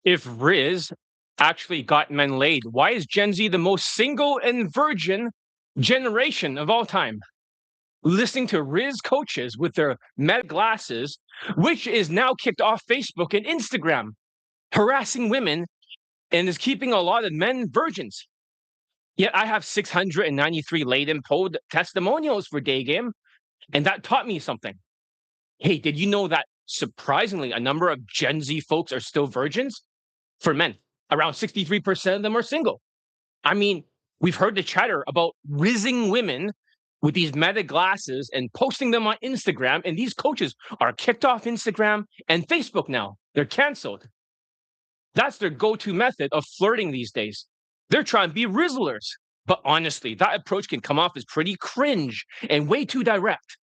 If Rizz actually got men laid, why is Gen Z the most single and virgin generation of all time? Listening to Rizz coaches with their meta glasses, which is now kicked off Facebook and Instagram, harassing women and is keeping a lot of men virgins. Yet I have 693 laid and pulled testimonials for day game, and that taught me something. Hey, did you know that surprisingly, a number of Gen Z folks are still virgins? For men, around 63% of them are single. I mean, we've heard the chatter about rizzing women with these meta glasses and posting them on Instagram, and these coaches are kicked off Instagram and Facebook now. They're canceled. That's their go-to method of flirting these days. They're trying to be Rizzlers. But honestly, that approach can come off as pretty cringe and way too direct.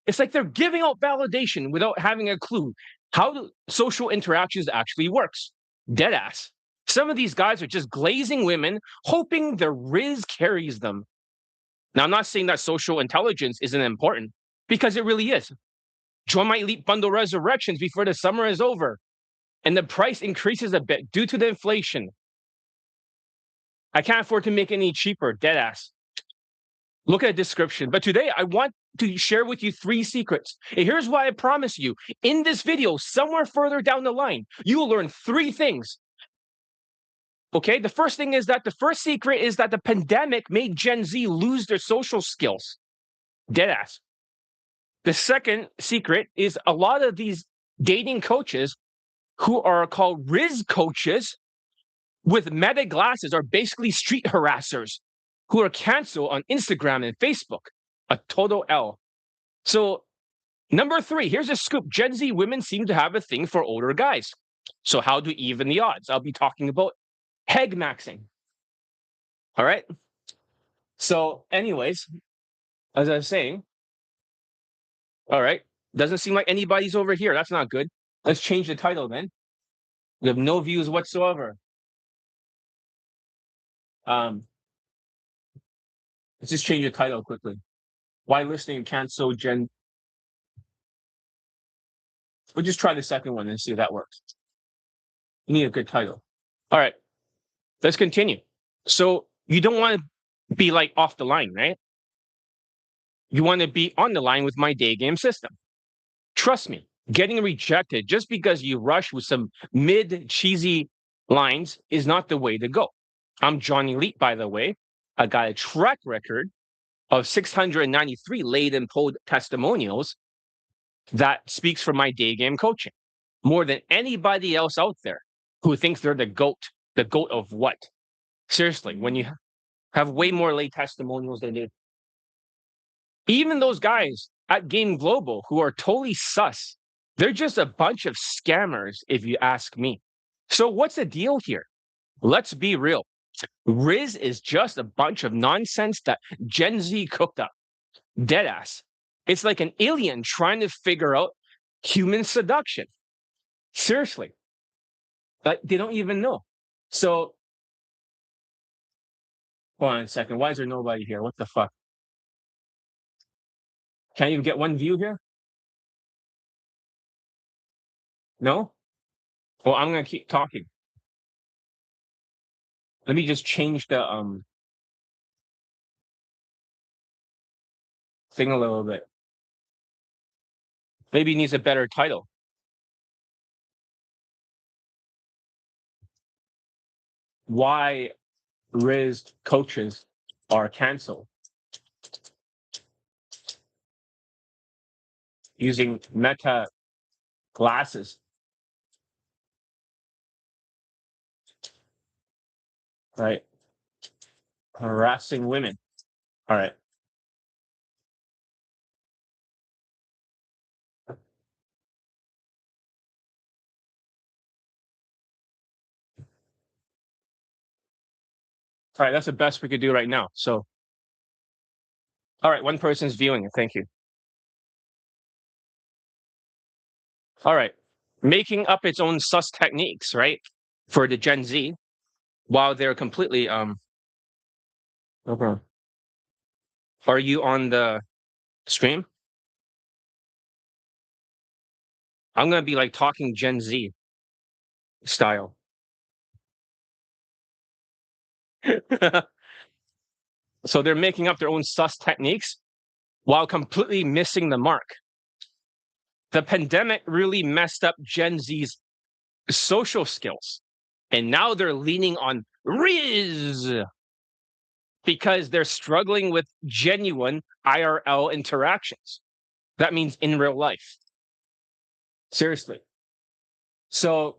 It's like they're giving out validation without having a clue how the social interactions actually works. Deadass. Some of these guys are just glazing women, hoping their Rizz carries them. Now, I'm not saying that social intelligence isn't important, because it really is. Join my elite bundle resurrections before the summer is over, and the price increases a bit due to the inflation. I can't afford to make any cheaper, deadass. Look at the description. But today, I want to share with you 3 secrets. And here's why I promise you. In this video, somewhere further down the line, you will learn 3 things. Okay, the first thing is that the first secret is that the pandemic made Gen Z lose their social skills. Deadass. The second secret is a lot of these dating coaches who are called Rizz coaches with meta glasses are basically street harassers who are canceled on Instagram and Facebook. A total L. So, number 3, here's a scoop. Gen Z women seem to have a thing for older guys. So, how to even the odds? I'll be talking about peg maxing. All right. So, anyways, as I was saying, all right, doesn't seem like anybody's over here. That's not good. Let's change the title then. We have no views whatsoever. Um, let's just change the title quickly. Why listening cancel Gen? We'll just try the second one and see if that works. You need a good title. All right, let's continue. So you don't want to be like off the line, right? You want to be on the line with my day game system. Trust me, getting rejected just because you rush with some mid cheesy lines is not the way to go. I'm Johnny Elite, by the way. I got a track record of 693 laid and pulled testimonials that speaks for my day game coaching more than anybody else out there who thinks they're the GOAT. The GOAT of what? Seriously, when you have way more late testimonials than you. Even those guys at Game Global who are totally sus, they're just a bunch of scammers, if you ask me. So what's the deal here? Let's be real. Rizz is just a bunch of nonsense that Gen Z cooked up. Deadass. It's like an alien trying to figure out human seduction. Seriously. Like, they don't even know. So, hold on a second. Why is there nobody here? What the fuck? Can't even get one view here? No? Well, I'm gonna keep talking. Let me just change the thing a little bit. Maybe it needs a better title. Why Rizz coaches are canceled using meta glasses. Right? Harassing women. All right. All right, that's the best we could do right now. So, all right, one person's viewing it. Thank you. All right, making up its own sus techniques, right, for the Gen Z, while they're completely no problem. Are you on the stream? I'm gonna be like talking Gen Z style. So they're making up their own sus techniques while completely missing the mark. The pandemic really messed up Gen Z's social skills. And now they're leaning on Rizz because they're struggling with genuine IRL interactions. That means in real life. Seriously. So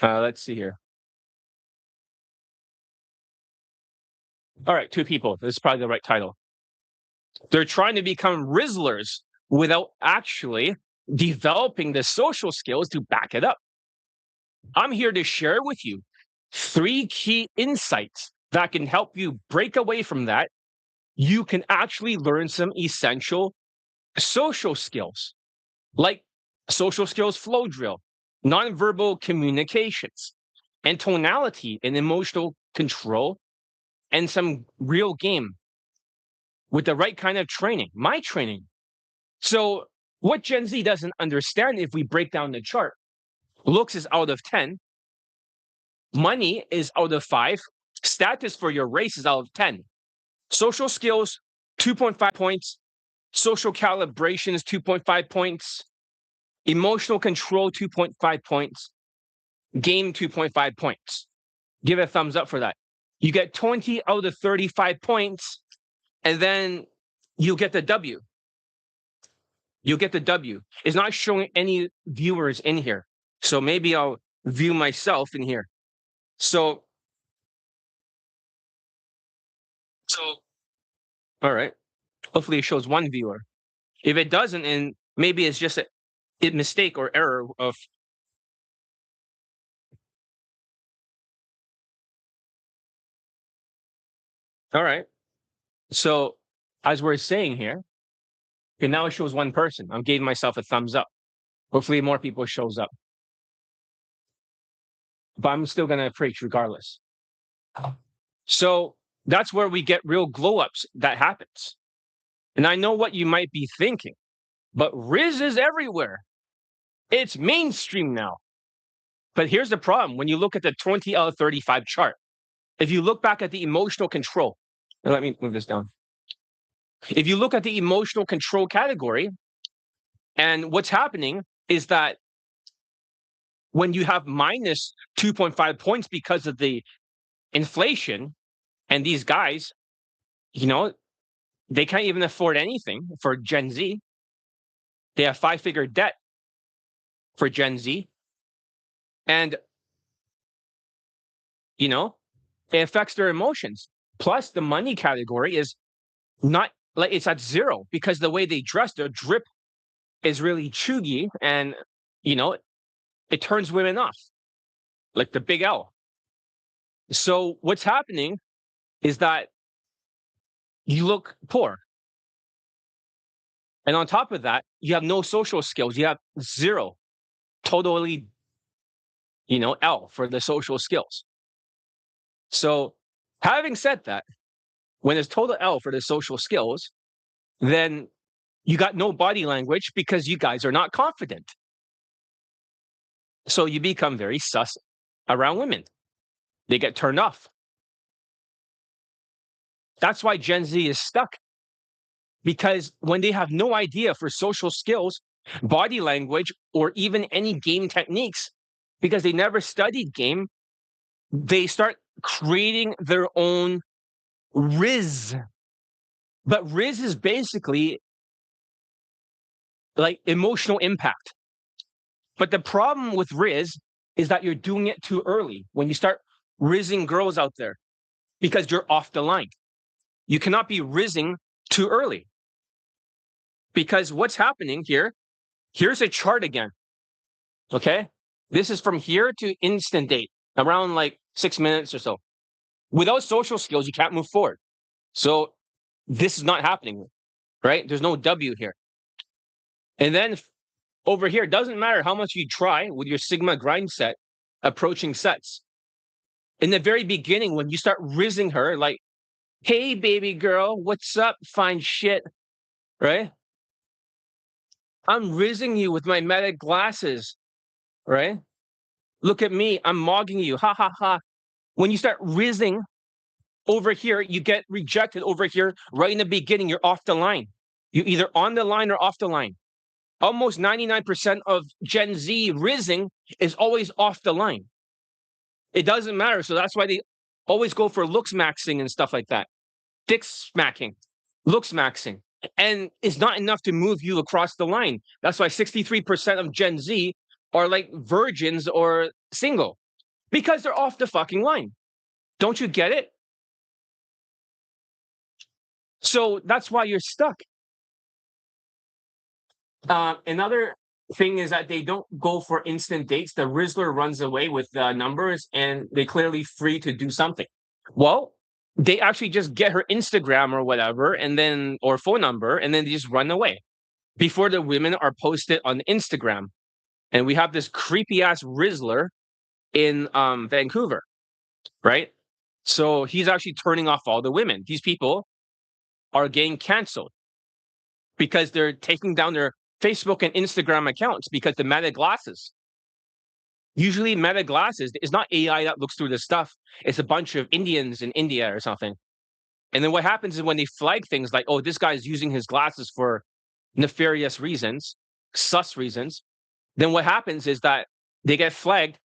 let's see here. All right, two people. This is probably the right title. They're trying to become Rizzlers without actually developing the social skills to back it up. I'm here to share with you 3 key insights that can help you break away from that. You can actually learn some essential social skills, like social skills flow drill, nonverbal communications, and tonality and emotional control, and some real game with the right kind of training, my training. So, what Gen Z doesn't understand, if we break down the chart, looks is out of 10, money is out of 5, status for your race is out of 10, social skills 2.5 points, social calibration is 2.5 points, emotional control 2.5 points, game 2.5 points. Give it a thumbs up for that. You get 20 out of 35 points, and then you'll get the W. You'll get the W. It's not showing any viewers in here. So maybe I'll view myself in here. So, all right. Hopefully it shows one viewer. If it doesn't, and maybe it's just a mistake or error of. All right. So as we're saying here, okay, now it shows one person. I'm giving myself a thumbs up. Hopefully more people shows up. But I'm still gonna preach regardless. So that's where we get real glow ups that happens. And I know what you might be thinking, but Rizz is everywhere. It's mainstream now. But here's the problem. When you look at the 20 out of 35 chart, if you look back at the emotional control, and let me move this down. If you look at the emotional control category, and what's happening is that when you have minus 2.5 points because of the inflation, and these guys, you know, they can't even afford anything for Gen Z. They have 5-figure debt for Gen Z. And, you know, it affects their emotions. Plus, the money category is not like it's at 0 because the way they dress, their drip is really chuggy, and, you know, it turns women off, like the big L. So, what's happening is that you look poor. And on top of that, you have no social skills. You have 0, totally, L for the social skills. So, having said that, when it's total L for the social skills, then you got no body language because you guys are not confident. So you become very sus around women. They get turned off. That's why Gen Z is stuck. Because when they have no idea for social skills, body language, or even any game techniques, because they never studied game, they start creating their own Rizz. But Rizz is basically like emotional impact. But the problem with Rizz is that you're doing it too early when you start rizzing girls out there because you're off the line. You cannot be rizzing too early because what's happening here, here's a chart again. Okay. This is from here to instant date, around like 6 minutes or so. Without social skills, you can't move forward. So this is not happening, right? There's no W here. And then over here, it doesn't matter how much you try with your Sigma grind set approaching sets. In the very beginning, when you start rizzing her, like, hey, baby girl, what's up? Fine shit, right? I'm rizzing you with my meta glasses, right? Look at me, I'm mogging you, ha ha ha. When you start rizzing over here, you get rejected over here right in the beginning. You're off the line. You're either on the line or off the line. Almost 99% of Gen Z rizzing is always off the line. It doesn't matter. So that's why they always go for looks maxing and stuff like that. Dick smacking, looks maxing. And it's not enough to move you across the line. That's why 63% of Gen Z are like virgins or single because they're off the fucking line. Don't you get it? So that's why you're stuck. Another thing is that they don't go for instant dates. The Rizzler runs away with the numbers and they clearly free to do something. Well, they actually just get her Instagram or whatever, and then or phone number, and then they just run away before the women are posted on Instagram. And we have this creepy ass Rizzler in Vancouver, right? So he's actually turning off all the women. These people are getting canceled because they're taking down their Facebook and Instagram accounts because the Meta glasses. Usually, Meta glasses is not AI that looks through the stuff. It's a bunch of Indians in India or something. And then what happens is when they flag things like, oh, this guy's using his glasses for nefarious reasons, sus reasons, then what happens is that they get flagged,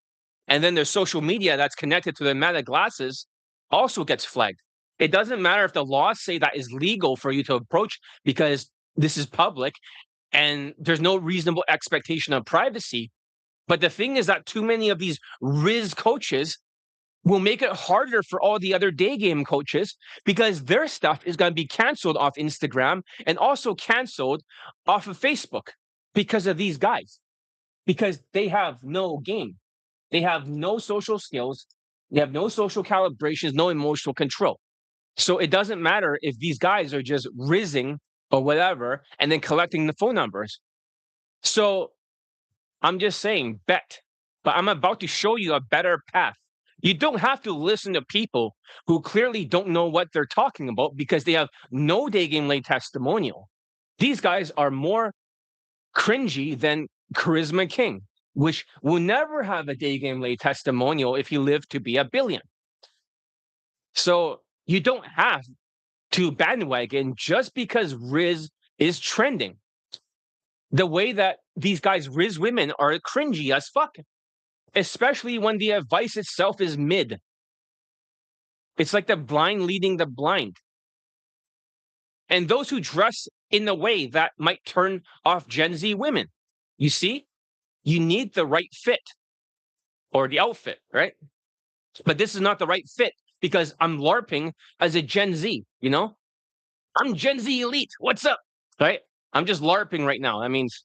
and then their social media that's connected to the Meta glasses also gets flagged. It doesn't matter if the laws say that is legal for you to approach because this is public and there's no reasonable expectation of privacy. But the thing is that too many of these Rizz coaches will make it harder for all the other day game coaches because their stuff is going to be canceled off Instagram and also canceled off of Facebook because of these guys, because they have no game. They have no social skills. They have no social calibrations, no emotional control. So it doesn't matter if these guys are just rizzing or whatever and then collecting the phone numbers. So I'm just saying, bet. But I'm about to show you a better path. You don't have to listen to people who clearly don't know what they're talking about because they have no day game lay testimonial. These guys are more cringy than Charisma King, which will never have a day game lay testimonial if he lived to be a billion. So you don't have to bandwagon just because Rizz is trending. The way that these guys Rizz women are cringy as fuck, especially when the advice itself is mid. It's like the blind leading the blind. And those who dress in a way that might turn off Gen Z women. You see, you need the right fit or the outfit, right? But this is not the right fit because I'm LARPing as a Gen Z, you know? I'm Gen Z elite. What's up? Right? I'm just LARPing right now. That means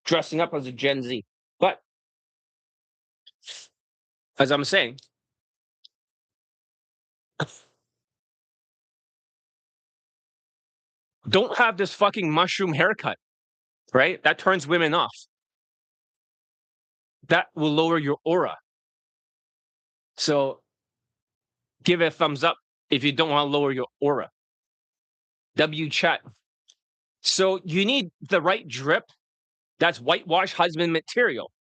dressing up as a Gen Z. But as I'm saying, don't have this fucking mushroom haircut, right? That turns women off. That will lower your aura. So give it a thumbs up if you don't want to lower your aura. W chat. So you need the right drip. That's whitewash husband material.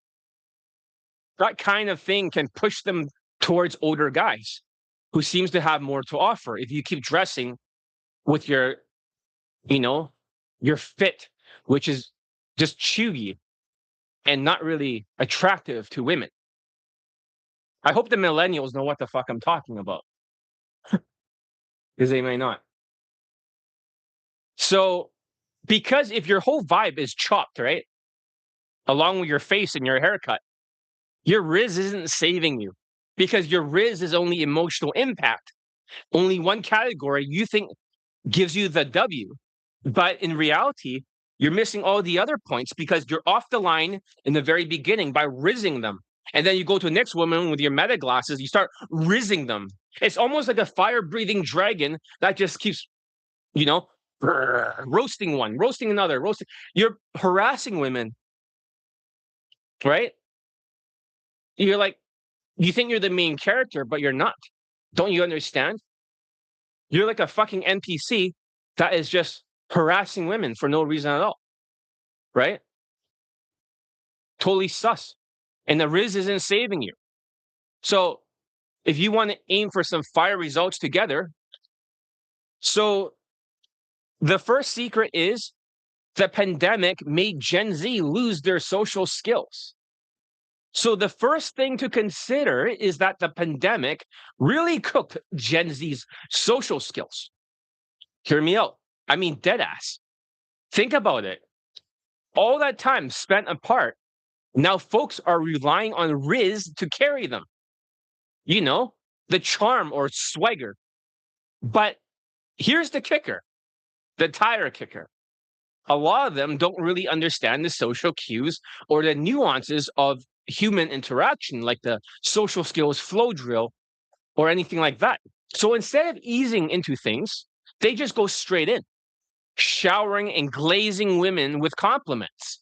That kind of thing can push them towards older guys who seems to have more to offer. If you keep dressing with your, your fit, which is just chewy and not really attractive to women. I hope the millennials know what the fuck I'm talking about. Because they may not. So, because if your whole vibe is chopped, right? Along with your face and your haircut, your Rizz isn't saving you because your Rizz is only emotional impact. Only one category you think gives you the W. But in reality, you're missing all the other points because you're off the line in the very beginning by rizzing them. And then you go to the next woman with your meta glasses, you start rizzing them. It's almost like a fire-breathing dragon that just keeps, roasting one, roasting another, roasting. You're harassing women, right? You're like, you think you're the main character, but you're not. Don't you understand? You're like a fucking NPC that is just harassing women for no reason at all, right? Totally sus. And the Rizz isn't saving you. So if you want to aim for some fire results together. So the first secret is the pandemic made Gen Z lose their social skills. So the first thing to consider is that the pandemic really cooked Gen Z's social skills. Hear me out. I mean, dead ass. Think about it. All that time spent apart, now folks are relying on Rizz to carry them. You know, the charm or swagger. But here's the kicker, the tire kicker. A lot of them don't really understand the social cues or the nuances of human interaction, like the social skills flow drill or anything like that. So instead of easing into things, they just go straight in, showering and glazing women with compliments,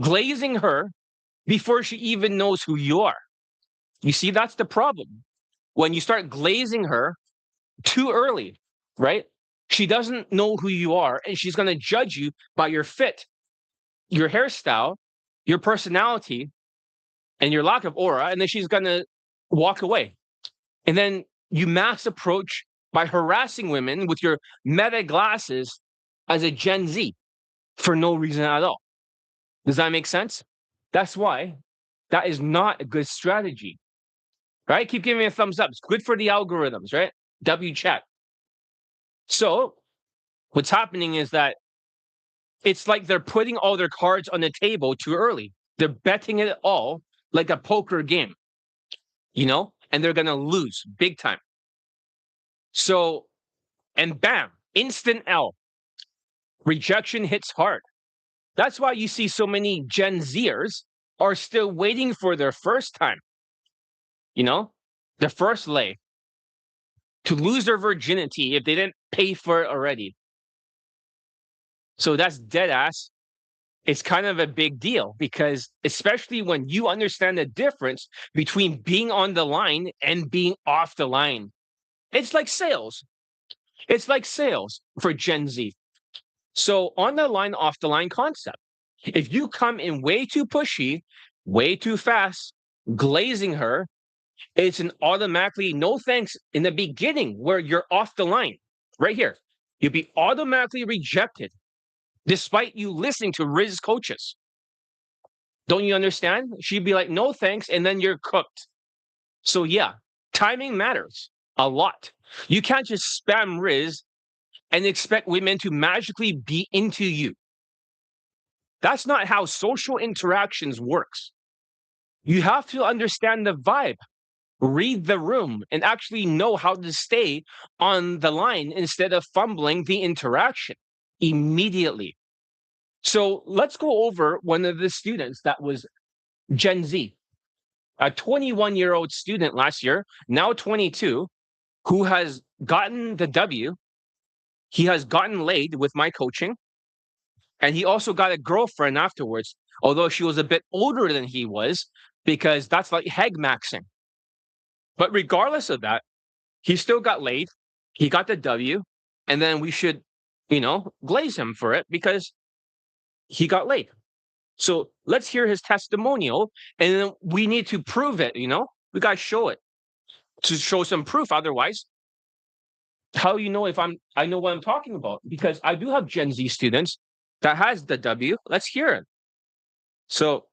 glazing her before she even knows who you are. You see, that's the problem. When you start glazing her too early, right? She doesn't know who you are, and she's going to judge you by your fit, your hairstyle, your personality, and your lack of aura, and then she's going to walk away. And then you mass approach by harassing women with your meta glasses as a Gen Z for no reason at all. Does that make sense? That's why that is not a good strategy, right? Keep giving me a thumbs up. It's good for the algorithms, right? W chat. So what's happening is that it's like they're putting all their cards on the table too early. They're betting it all like a poker game, and they're going to lose big time. So, and bam, instant L. Rejection hits hard. That's why you see so many Gen Zers are still waiting for their first time, their first lay, to lose their virginity if they didn't pay for it already. So that's dead ass. It's kind of a big deal because especially when you understand the difference between being on the line and being off the line. It's like sales. It's like sales for Gen Z. So on the line, off the line concept. If you come in way too pushy, way too fast, glazing her, it's an automatically no thanks in the beginning where you're off the line. Right here. You'll be automatically rejected despite you listening to Rizz coaches. Don't you understand? She'd be like, no thanks, and then you're cooked. So yeah, timing matters a lot. You can't just spam Rizz and expect women to magically be into you. That's not how social interactions works. You have to understand the vibe, read the room, and actually know how to stay on the line instead of fumbling the interaction immediately. So let's go over one of the students that was Gen Z, a 21-year-old student last year, now 22, who has gotten the W. He has gotten laid with my coaching. And he also got a girlfriend afterwards, although she was a bit older than he was, because that's like heg maxing. But regardless of that, he still got laid. He got the W. And then we should, glaze him for it because he got laid. So let's hear his testimonial. And then we need to prove it, we got to show it to show some proof. Otherwise, how if I know what I'm talking about? Because I do have Gen Z students that has the W. Let's hear it. So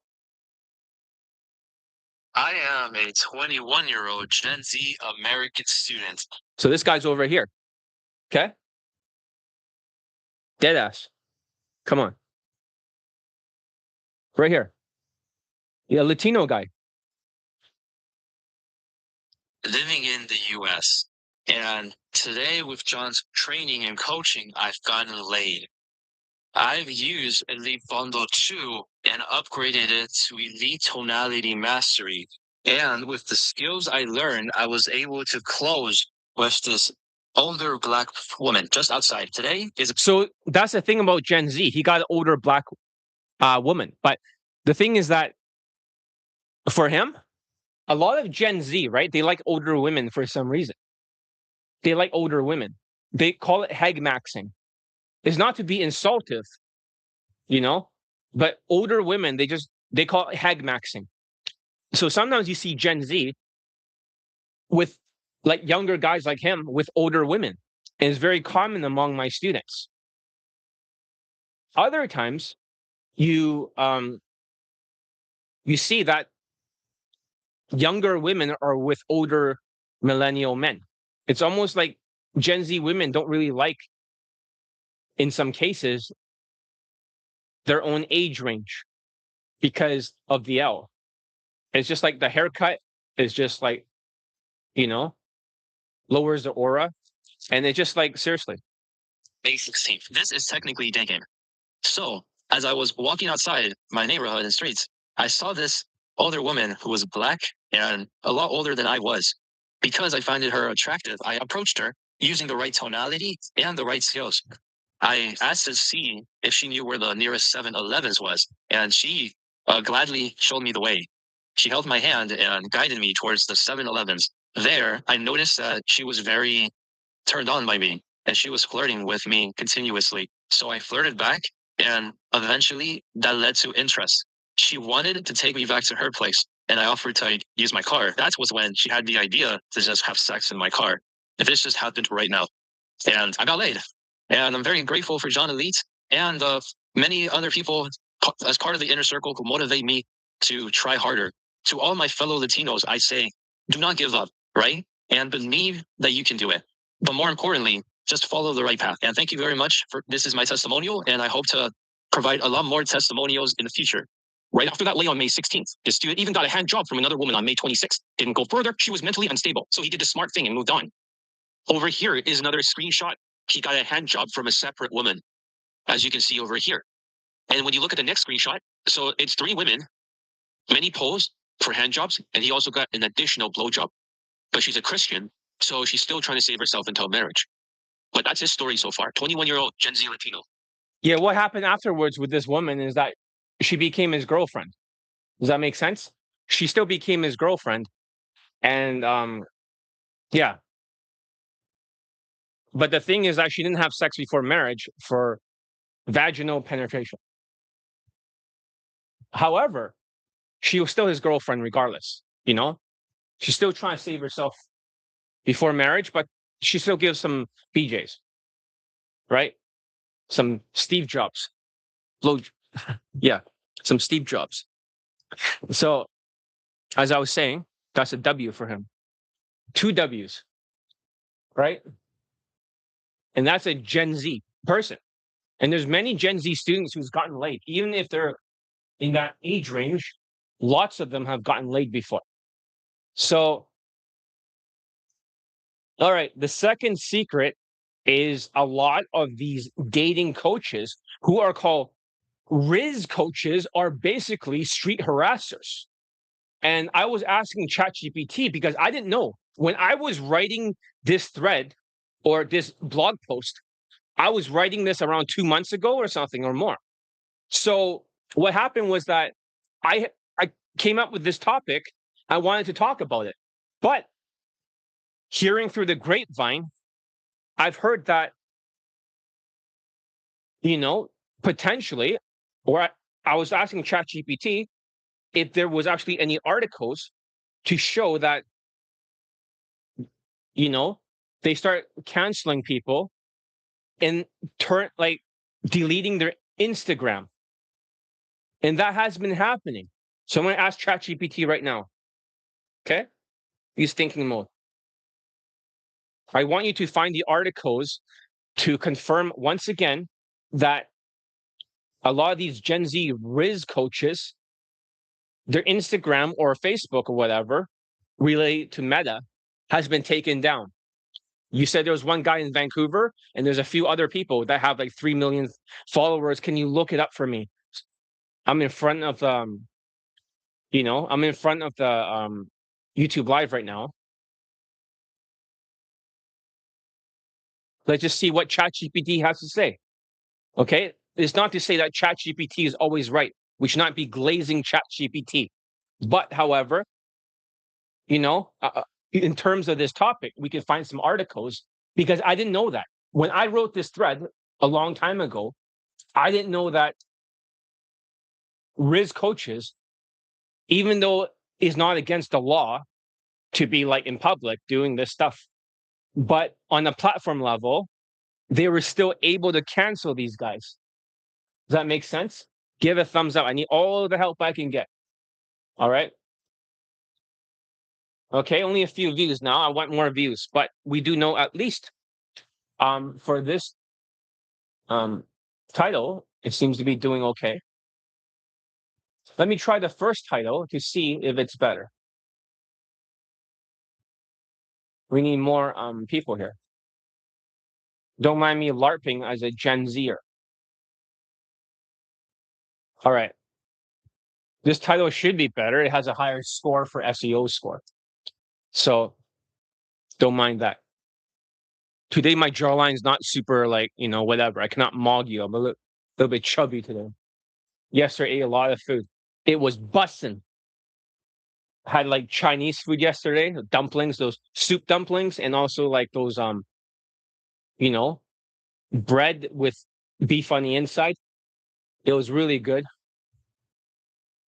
I am a 21-year-old Gen Z American student. So this guy's over here. Okay? Deadass. Come on. Right here. Yeah, Latino guy. Living in the US. And today with John's training and coaching, I've gotten laid. I've used Elite Bundle 2 and upgraded it to Elite Tonality Mastery. And with the skills I learned, I was able to close with this older black woman just outside. Today is So that's the thing about Gen Z. He got an older black woman. But the thing is that for him, a lot of Gen Z, right? They like older women for some reason. They like older women. They call it heg maxing. It's not to be insultive, but older women, they call it heg maxing. So sometimes you see Gen Z with like younger guys like him with older women. And it's very common among my students. Other times, you you see that younger women are with older millennial men. It's almost like Gen Z women don't really like, in some cases, their own age range because of the L. It's just like the haircut is just like, you know, lowers the aura. And it's just like, seriously. May 16th. This is technically day game. So, as I was walking outside my neighborhood and streets, I saw this older woman who was black and a lot older than I was. Because I found her attractive, I approached her using the right tonality and the right skills. I asked to see if she knew where the nearest 7-Elevens was, and she gladly showed me the way. She held my hand and guided me towards the 7-Elevens. There, I noticed that she was very turned on by me, and she was flirting with me continuously. So I flirted back, and eventually that led to interest. She wanted to take me back to her place, and I offered to use my car. That was when she had the idea to just have sex in my car. If this just happened right now, and I got laid. And I'm very grateful for John Elite and many other people as part of the inner circle who motivate me to try harder. To all my fellow Latinos, I say, do not give up, right? And believe that you can do it. But more importantly, just follow the right path. And thank you very much for this is my testimonial, and I hope to provide a lot more testimonials in the future. Right after that lay on May 16th, the student even got a hand job from another woman on May 26th. Didn't go further. She was mentally unstable. So he did the smart thing and moved on. Over here is another screenshot. He got a hand job from a separate woman, as you can see over here. And when you look at the next screenshot, so it's 3 women, many pose for hand jobs, and he also got an additional blowjob. But she's a Christian, so she's still trying to save herself until marriage. But that's his story so far. 21-year-old Gen Z Latino. Yeah, what happened afterwards with this woman is that she became his girlfriend. Does that make sense? She still became his girlfriend. And yeah. But the thing is that she didn't have sex before marriage for vaginal penetration. However, she was still his girlfriend regardless, you know? She's still trying to save herself before marriage, but she still gives some BJs, right? Some Steve Jobs. Blow, yeah, some Steve Jobs. So, as I was saying, that's a W for him. 2 W's, right? And that's a Gen Z person. And there's many Gen Z students who's gotten laid, even if they're in that age range. Lots of them have gotten laid before. So, all right, the second secret is a lot of these dating coaches who are called Rizz coaches are basically street harassers. And I was asking ChatGPT because I didn't know. When I was writing this thread or this blog post, I was writing this around 2 months ago or something or more. So what happened was that I came up with this topic. I wanted to talk about it. But hearing through the grapevine, I've heard that, potentially, or I was asking ChatGPT if there was actually any articles to show that, they start canceling people and deleting their Instagram. And that has been happening. So I'm going to ask ChatGPT right now. Okay? Use thinking mode. I want you to find the articles to confirm once again that a lot of these Gen Z Rizz coaches, their Instagram or Facebook or whatever related to Meta has been taken down. You said there was one guy in Vancouver, and there's a few other people that have like 3 million followers. Can you look it up for me? I'm in front of I'm in front of the YouTube Live right now. Let's just see what ChatGPT has to say. Okay, it's not to say that ChatGPT is always right. We should not be glazing ChatGPT. But however, in terms of this topic, we can find some articles because I didn't know that. When I wrote this thread a long time ago, I didn't know that Rizz coaches, even though it's not against the law to be like in public doing this stuff. But on a platform level, they were still able to cancel these guys. Does that make sense? Give a thumbs up. I need all the help I can get. All right. Okay, only a few views now. I want more views, but we do know at least for this title, it seems to be doing okay. Let me try the first title to see if it's better. We need more people here. Don't mind me LARPing as a Gen Zer. All right. This title should be better. It has a higher score for SEO score. So don't mind that. Today my jawline's not super like, whatever. I cannot mog you. I'm a little bit chubby today. Yesterday I ate a lot of food. It was bussin'. Had like Chinese food yesterday, dumplings, those soup dumplings, and also like those bread with beef on the inside. It was really good.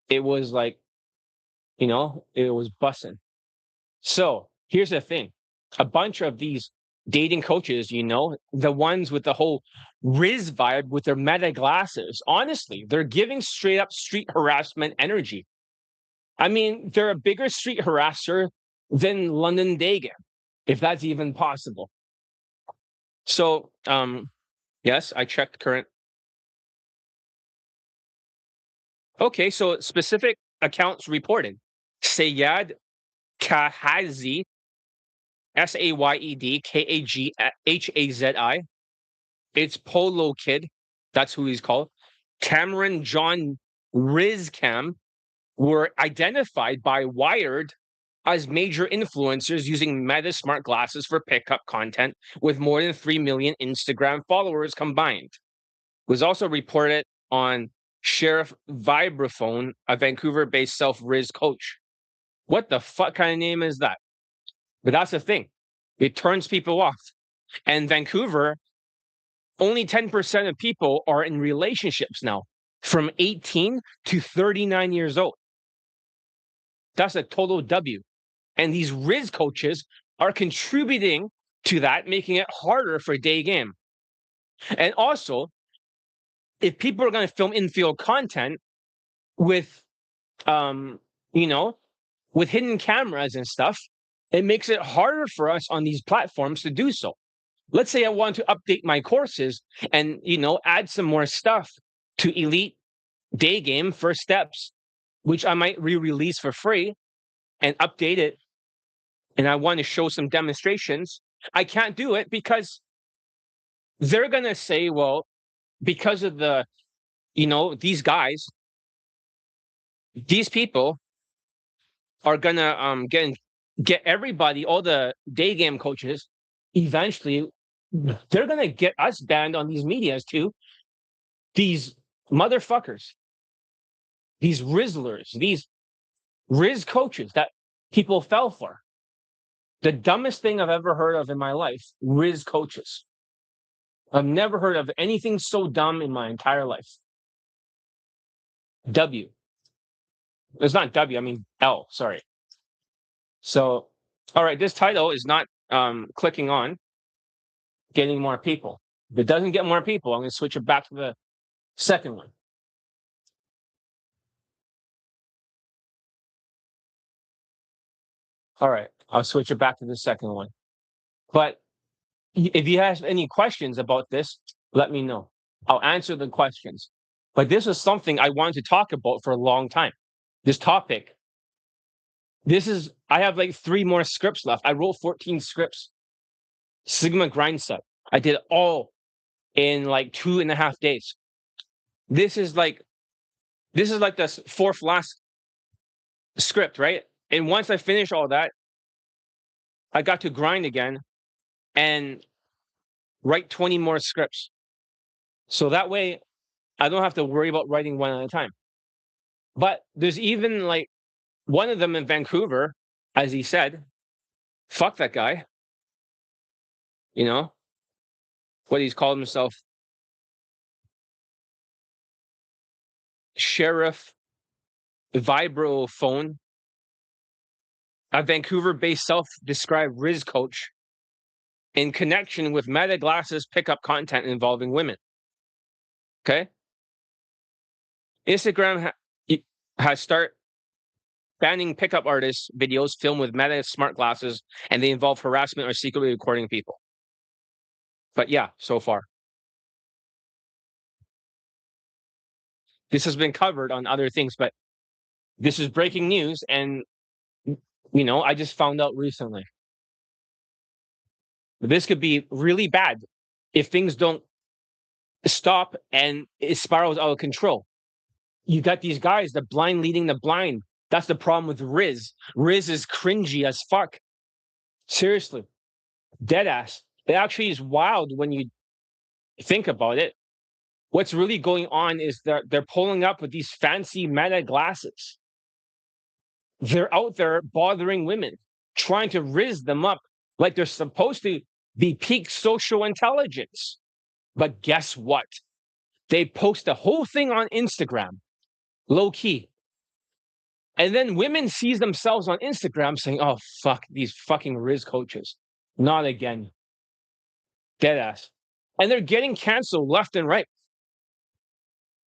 It was like, it was bussin'. So here's the thing. A bunch of these dating coaches, the ones with the whole Rizz vibe with their meta glasses, honestly, they're giving straight up street harassment energy. I mean, they're a bigger street harasser than London Dagan, if that's even possible. So, yes, I checked current. Okay, so specific accounts reported. Sayed Kahazi, SAYEDKAGHAZI. It's Polo Kid. That's who he's called. Cameron John Rizcam were identified by Wired as major influencers using Meta smart glasses for pickup content with more than 3 million Instagram followers combined. It was also reported on Sheriff Vibraphone, a Vancouver-based self-Rizz coach. What the fuck kind of name is that? But that's the thing. It turns people off. And Vancouver, only 10% of people are in relationships now, from 18 to 39 years old. That's a total W. And these Rizz coaches are contributing to that, making it harder for day game. And also, if people are going to film infield content with, with hidden cameras and stuff, it makes it harder for us on these platforms to do so. Let's say I want to update my courses and, add some more stuff to Elite Day Game First Steps, which I might re-release for free and update it. And I want to show some demonstrations. I can't do it because they're going to say, well, because of the, these guys, these people are going to get everybody, all the day game coaches, eventually, they're going to get us banned on these medias too. These motherfuckers, these Rizzlers, these Rizz coaches that people fell for. The dumbest thing I've ever heard of in my life, Rizz coaches. I've never heard of anything so dumb in my entire life. W. It's not W, I mean L, sorry. So, all right, this title is not clicking on getting more people. If it doesn't get more people, I'm going to switch it back to the second one. All right, I'll switch it back to the second one. But if you have any questions about this, let me know. I'll answer the questions. But this is something I wanted to talk about for a long time. This topic. I have like 3 more scripts left. I wrote 14 scripts. Sigma grind set. I did it all in like 2.5 days. This is like the fourth last script, right? And once I finish all that, I got to grind again and write 20 more scripts. So that way I don't have to worry about writing one at a time. But there's even like one of them in Vancouver, as he said, fuck that guy. What he's called himself, Sheriff Vibraphone. a Vancouver-based self-described Rizz coach in connection with Meta Glasses pickup content involving women. Okay? Instagram has start banning pickup artists videos filmed with Meta smart glasses, and they involve harassment or secretly recording people. But yeah, so far. This has been covered on other things, but this is breaking news, and I just found out recently. This could be really bad if things don't stop and it spirals out of control. You got these guys, the blind leading the blind. That's the problem with Rizz. Rizz is cringy as fuck. Seriously. Dead ass. It actually is wild when you think about it. What's really going on is they're pulling up with these fancy Meta glasses. They're out there bothering women, trying to Rizz them up like they're supposed to be peak social intelligence. But guess what? They post the whole thing on Instagram, low key. And then women sees themselves on Instagram saying, oh, fuck, these fucking Rizz coaches. Not again. Deadass. And they're getting canceled left and right.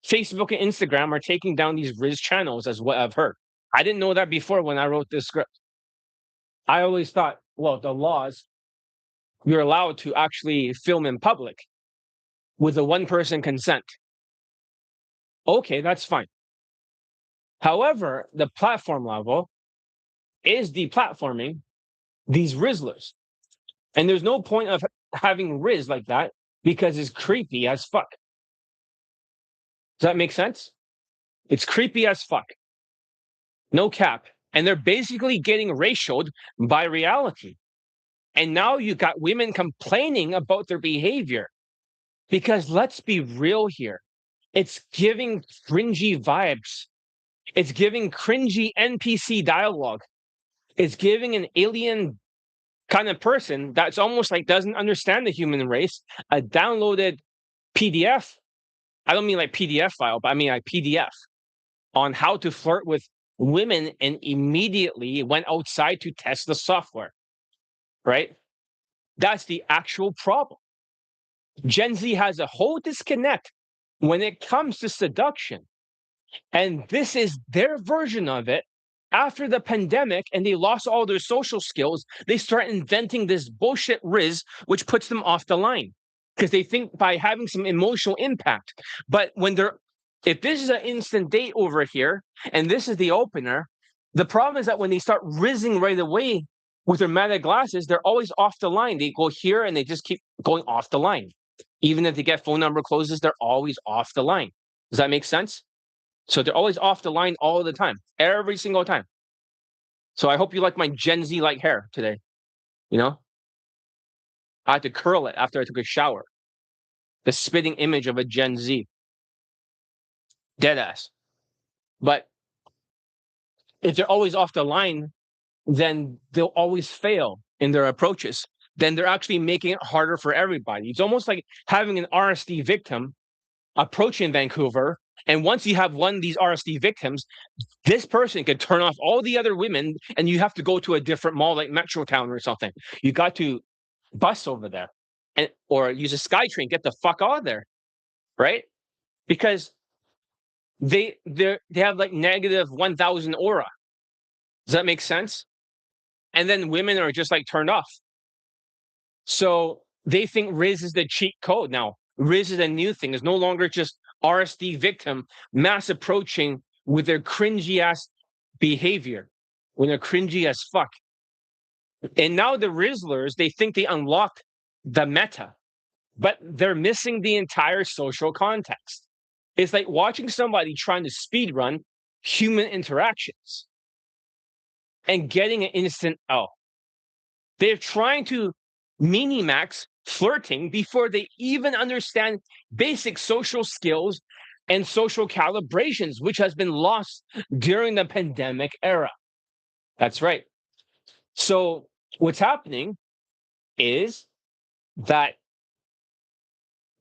Facebook and Instagram are taking down these Rizz channels, as what I've heard. I didn't know that before when I wrote this script. I always thought, well, the laws, you're allowed to actually film in public with a one-person consent. Okay, that's fine. However, the platform level is deplatforming these Rizzlers. And there's no point of having Rizz like that because it's creepy as fuck. Does that make sense? It's creepy as fuck. No cap. And they're basically getting racialed by reality. And now you got women complaining about their behavior. Because let's be real here. It's giving cringy vibes. It's giving cringy NPC dialogue. It's giving an alien kind of person that's almost like doesn't understand the human race a downloaded PDF. I don't mean like PDF file, but I mean like PDF on how to flirt with women, and immediately went outside to test the software, right? That's the actual problem. Gen Z has a whole disconnect when it comes to seduction. And this is their version of it. After the pandemic and they lost all their social skills, they start inventing this bullshit Rizz, which puts them off the line because they think by having some emotional impact. But if this is an instant date over here and this is the opener, the problem is that when they start rizzing right away with their Meta glasses, they're always off the line. They go here and they just keep going off the line. Even if they get phone number closes, they're always off the line. Does that make sense? So they're always off the line all the time, every single time. So I hope you like my Gen Z-like hair today. I had to curl it after I took a shower. The spitting image of a Gen Z. Deadass. But if they're always off the line, then they'll always fail in their approaches. Then they're actually making it harder for everybody. It's almost like having an RSD victim approaching Vancouver. And once you have one of these RSD victims, this person could turn off all the other women and you have to go to a different mall like Metrotown or something. You got to bus over there or use a SkyTrain, get the fuck out of there, right? Because they have like negative 1,000 aura. Does that make sense? And then women are just like turned off. So they think Rizz is the cheat code now. Rizz is a new thing. It's no longer just RSD victim mass approaching with their cringy ass behavior, when they're cringy as fuck. And now the Rizzlers, they think they unlocked the meta, but they're missing the entire social context. It's like watching somebody trying to speed run human interactions and getting an instant L. They're trying to mini-max flirting before they even understand basic social skills and social calibrations, which has been lost during the pandemic era. That's right. So what's happening is that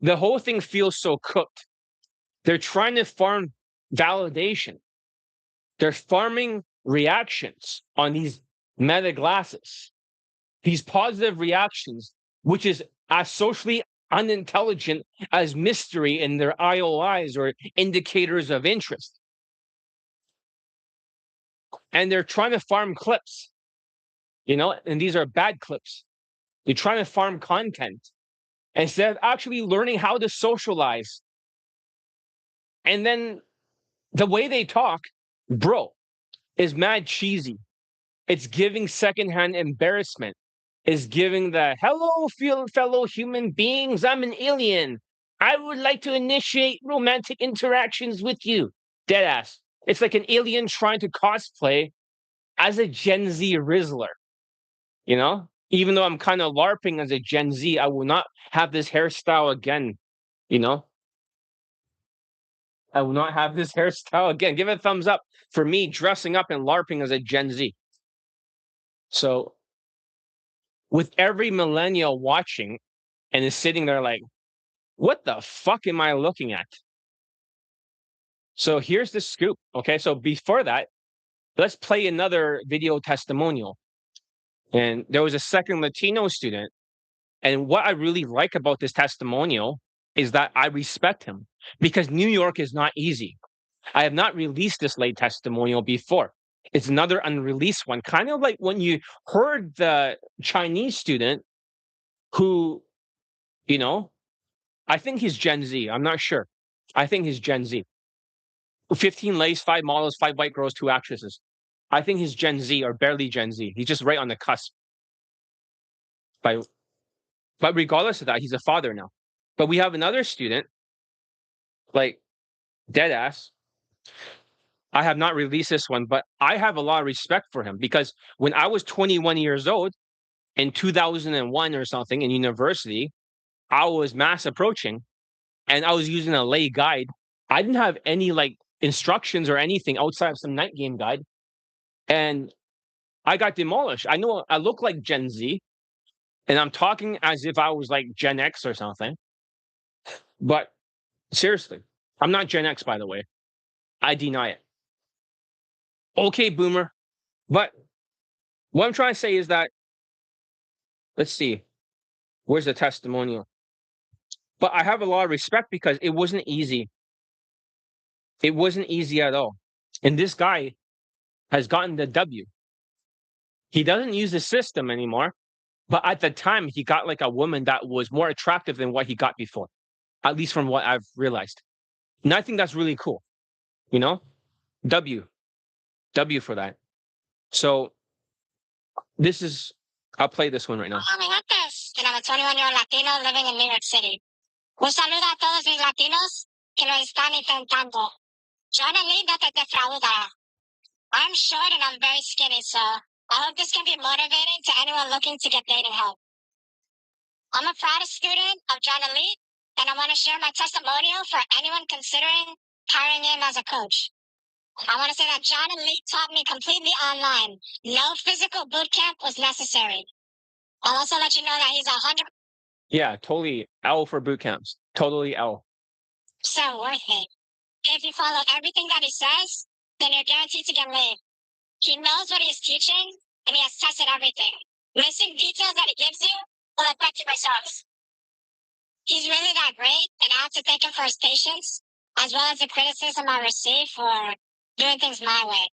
the whole thing feels so cooked. They're trying to farm validation. They're farming reactions on these meta glasses, these positive reactions, which is as socially unintelligent as mystery in their IOIs or indicators of interest. And they're trying to farm clips, and these are bad clips. They're trying to farm content instead of actually learning how to socialize. And then the way they talk, bro, is mad cheesy. It's giving secondhand embarrassment. Is giving the hello, fellow human beings. I'm an alien. I would like to initiate romantic interactions with you. Deadass. It's like an alien trying to cosplay as a Gen Z Rizzler. Even though I'm kind of LARPing as a Gen Z, I will not have this hairstyle again. I will not have this hairstyle again. Give it a thumbs up for me dressing up and LARPing as a Gen Z. So, with every millennial watching and is sitting there like, what the fuck am I looking at? So, here's the scoop. Okay. So, before that, let's play another video testimonial. And there was a second Latino student. And what I really like about this testimonial is that I respect him because New York is not easy. I have not released this late testimonial before. It's another unreleased one, kind of like when you heard the Chinese student who, I think he's Gen Z. I'm not sure. I think he's Gen Z. 15 lays, 5 models, 5 white girls, 2 actresses. I think he's Gen Z or barely Gen Z. He's just right on the cusp. But regardless of that, he's a father now. But we have another student, like deadass. I have not released this one, but I have a lot of respect for him because when I was 21 years old in 2001 or something in university, I was mass approaching and I was using a lay guide. I didn't have any like instructions or anything outside of some night game guide. And I got demolished. I know I look like Gen Z and I'm talking as if I was like Gen X or something. But seriously, I'm not Gen X, by the way. I deny it. Okay, boomer. But what I'm trying to say is that, let's see, where's the testimonial? But I have a lot of respect because it wasn't easy. It wasn't easy at all. And this guy has gotten the W. He doesn't use the system anymore. But at the time, he got like a woman that was more attractive than what he got before, at least from what I've realized. And I think that's really cool. W. W for that. So I'll play this one right now. Amiguetes, and I'm a 21-year-old Latino living in New York City. Un saludo a todos mis latinos que lo están intentando. Yo no need no te defraudará. I'm short and I'm very skinny, so I hope this can be motivating to anyone looking to get dating help. I'm a proud student of John Elite, and I want to share my testimonial for anyone considering hiring him as a coach. I want to say that John Elite taught me completely online. No physical boot camp was necessary. I'll also let you know that he's 100% Yeah, totally L for boot camps. Totally L. worth it. If you follow everything that he says, then you're guaranteed to get laid. He knows what he's teaching, and he has tested everything. Missing details that he gives you will affect your results. He's really that great, and I have to thank him for his patience, as well as the criticism I received for doing things my way.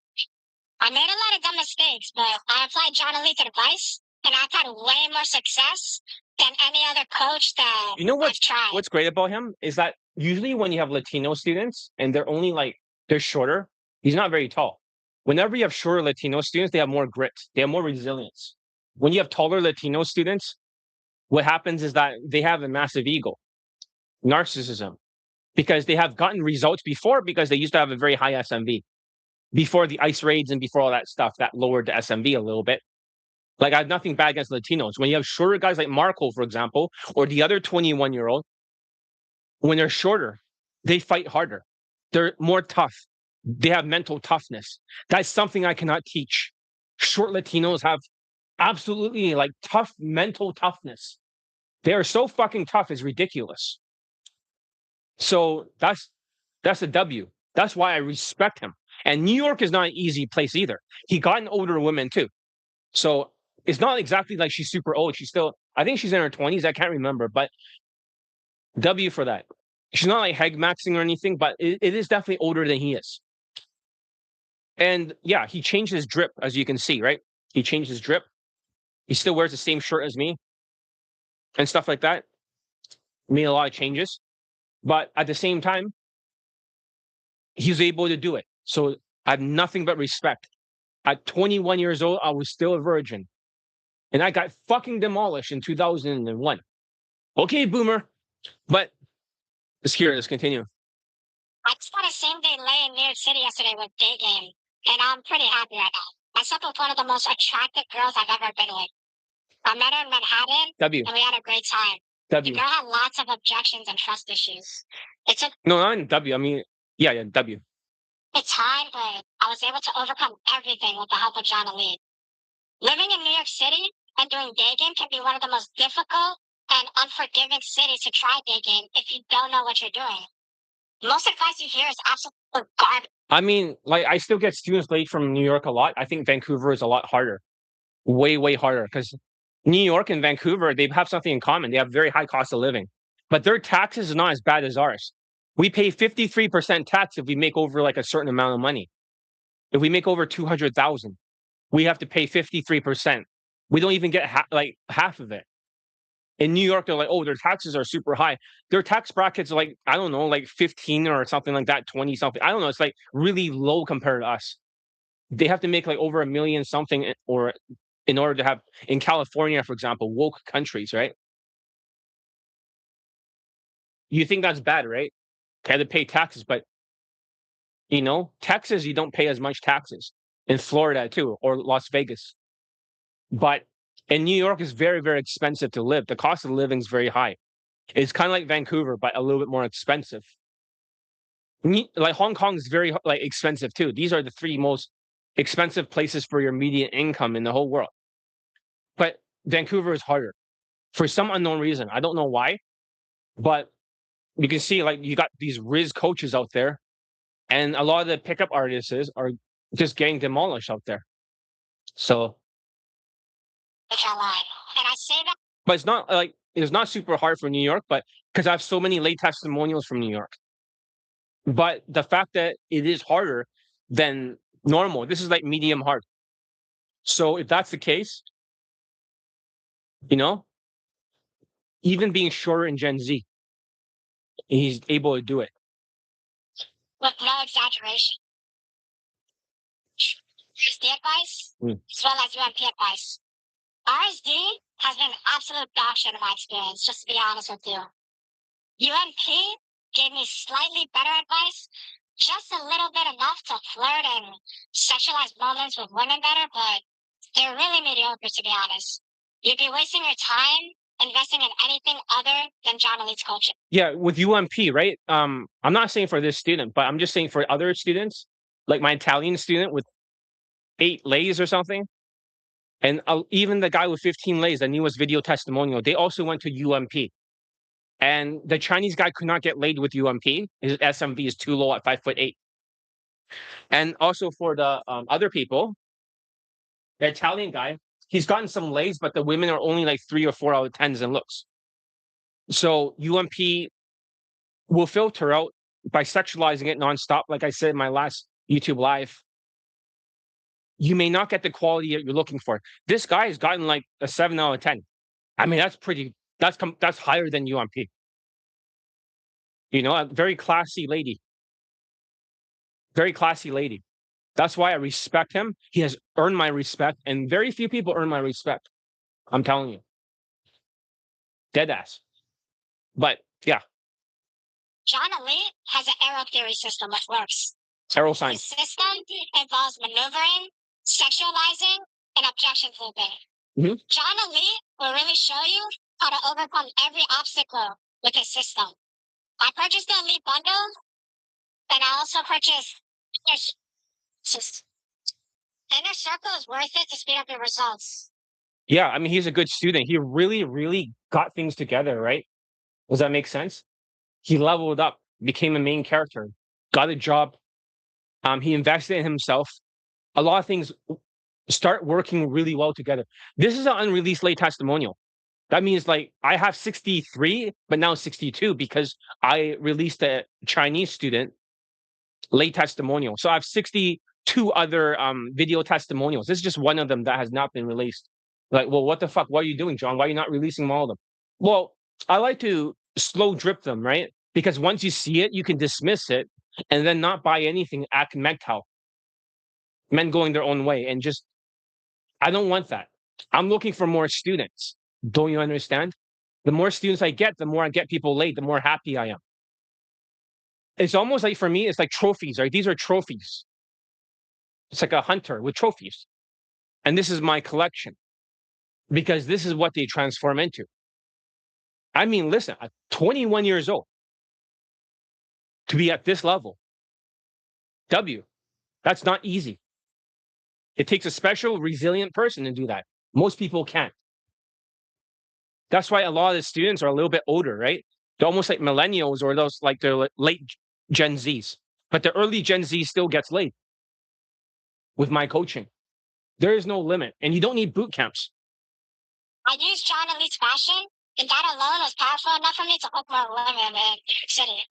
I made a lot of dumb mistakes, but I applied John Elite's advice, and I've had way more success than any other coach that I've tried. What's great about him is that usually when you have Latino students and they're shorter, he's not very tall. Whenever you have shorter Latino students, they have more grit, they have more resilience. When you have taller Latino students, what happens is that they have a massive ego, narcissism, because they have gotten results before because they used to have a very high SMV. Before the ICE raids and before all that stuff, that lowered the SMV a little bit. Like, I have nothing bad against Latinos. When you have shorter guys like Marco, for example, or the other 21-year-old, when they're shorter, they fight harder. They're more tough. They have mental toughness. That's something I cannot teach. Short Latinos have absolutely like tough mental toughness. They are so fucking tough, it's ridiculous. So that's a W. That's why I respect him. And New York is not an easy place either. He got an older woman too. So it's not exactly like she's super old. She's still, I think she's in her 20s. I can't remember, but W for that. She's not like heg maxing or anything, but it is definitely older than he is. And yeah, he changed his drip, as you can see, right? He changed his drip. He still wears the same shirt as me and stuff like that. Made a lot of changes. But at the same time, he's able to do it. So I have nothing but respect. At 21 years old, I was still a virgin. And I got fucking demolished in 2001. Okay, boomer. But let's continue. I just got a same day lay in New York City yesterday with day game, and I'm pretty happy right now. I slept with one of the most attractive girls I've ever been with. I met her in Manhattan, W. and we had a great time. The W. girl had lots of objections and trust issues. It took No, not in W. I mean, yeah, W. time, but I was able to overcome everything with the help of John Elite. Living in New York City and doing day game can be one of the most difficult and unforgiving cities to try day game if you don't know what you're doing. Most advice you hear is absolute garbage. I mean, like, I still get students late from New York a lot. I think Vancouver is a lot harder. Way, way harder. Because New York and Vancouver, they have something in common. They have very high cost of living. But their taxes are not as bad as ours. We pay 53% tax if we make over like a certain amount of money. If we make over 200,000, we have to pay 53%. We don't even get half of it. In New York, they're like, oh, their taxes are super high. Their tax brackets are like, I don't know, like 15 or something like that, 20 something. I don't know. It's like really low compared to us. They have to make like over $1 million something or in order to have in California, for example, woke countries, right? You think that's bad, right? They have to pay taxes, but Texas, you don't pay as much taxes. In Florida too, or Las Vegas. But in New York, is very, very expensive to live. The cost of living is very high. It's kind of like Vancouver, but a little bit more expensive. Like Hong Kong is very like expensive too. These are the three most expensive places for your median income in the whole world. But Vancouver is harder for some unknown reason. I don't know why, but you can see like you got these Rizz coaches out there, and a lot of the pickup artists are just getting demolished out there. So, And I say that, but it's not super hard for New York, but because I have so many late testimonials from New York. But the fact that it is harder than normal, this is like medium hard. So if that's the case, even being shorter in Gen Z, he's able to do it. with no exaggeration. RSD advice, as well as UMP advice. RSD has been absolute dog shit in my experience, just to be honest with you. UMP gave me slightly better advice, just a little bit enough to flirt and sexualize moments with women better, but they're really mediocre, to be honest. You'd be wasting your time investing in anything other than John Elite's coaching. Yeah, with UMP, right? I'm not saying for this student, but I'm just saying for other students, like my Italian student with 8 lays or something, and even the guy with 15 lays, the newest video testimonial, they also went to UMP. And the Chinese guy could not get laid with UMP. His SMV is too low at 5'8". And also for the other people, the Italian guy, he's gotten some lays, but the women are only like 3 or 4 out of 10s in looks. So UMP will filter out by sexualizing it nonstop. Like I said in my last YouTube live, you may not get the quality that you're looking for. This guy has gotten like a 7 out of 10. I mean, that's higher than UMP. A very classy lady. Very classy lady. That's why I respect him. He has earned my respect, and very few people earn my respect. I'm telling you. Dead ass. But yeah. John Elite has an arrow theory system which works. Arrow sign. The system involves maneuvering, sexualizing, and objection flipping. Mm-hmm. John Elite will really show you how to overcome every obstacle with his system. I purchased the Elite bundle, and I also purchased Inner Circle is worth it to speed up your results. Yeah, I mean, he's a good student. He really, really got things together, right? Does that make sense? He leveled up, became a main character, got a job. He invested in himself. A lot of things start working really well together. This is an unreleased late testimonial. That means like I have 63, but now 62 because I released a Chinese student late testimonial. So I have 62 other video testimonials. This is just one of them that has not been released. Like, well, what the fuck? What are you doing, John? Why are you not releasing all of them? Well, I like to slow drip them, right? Because once you see it, you can dismiss it and then not buy anything at MGTOW. Men going their own way and just, I don't want that. I'm looking for more students. Don't you understand? The more students I get, the more I get people late, the more happy I am. It's almost like for me, it's like trophies, right? These are trophies. It's like a hunter with trophies. And this is my collection because this is what they transform into. I mean, listen, I'm 21 years old to be at this level. That's not easy. It takes a special, resilient person to do that. Most people can't. That's why a lot of the students are a little bit older, right? They're almost like millennials or those like they're late Gen Zs. But the early Gen Z still gets late with my coaching. There is no limit, and you don't need boot camps. I used John Elite's fashion, and that alone was powerful enough for me to hook more women in New York City.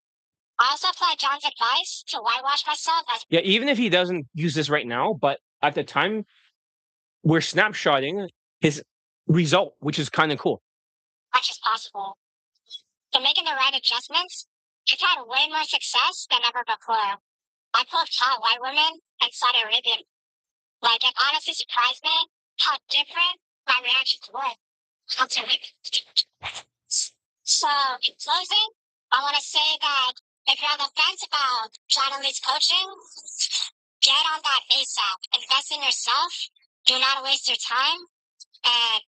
I also applied John's advice to whitewash myself as Yeah, even if he doesn't use this right now, but at the time we're snapshotting his result, which is kind of cool. much as possible. So making the right adjustments, I've had way more success than ever before. I pulled hot white women and Saudi Arabian. Like, it honestly surprised me how different my reactions were. So, in closing, I want to say that if you're on the fence about John Elite's coaching, get on that ASAP. Invest in yourself. Do not waste your time. And,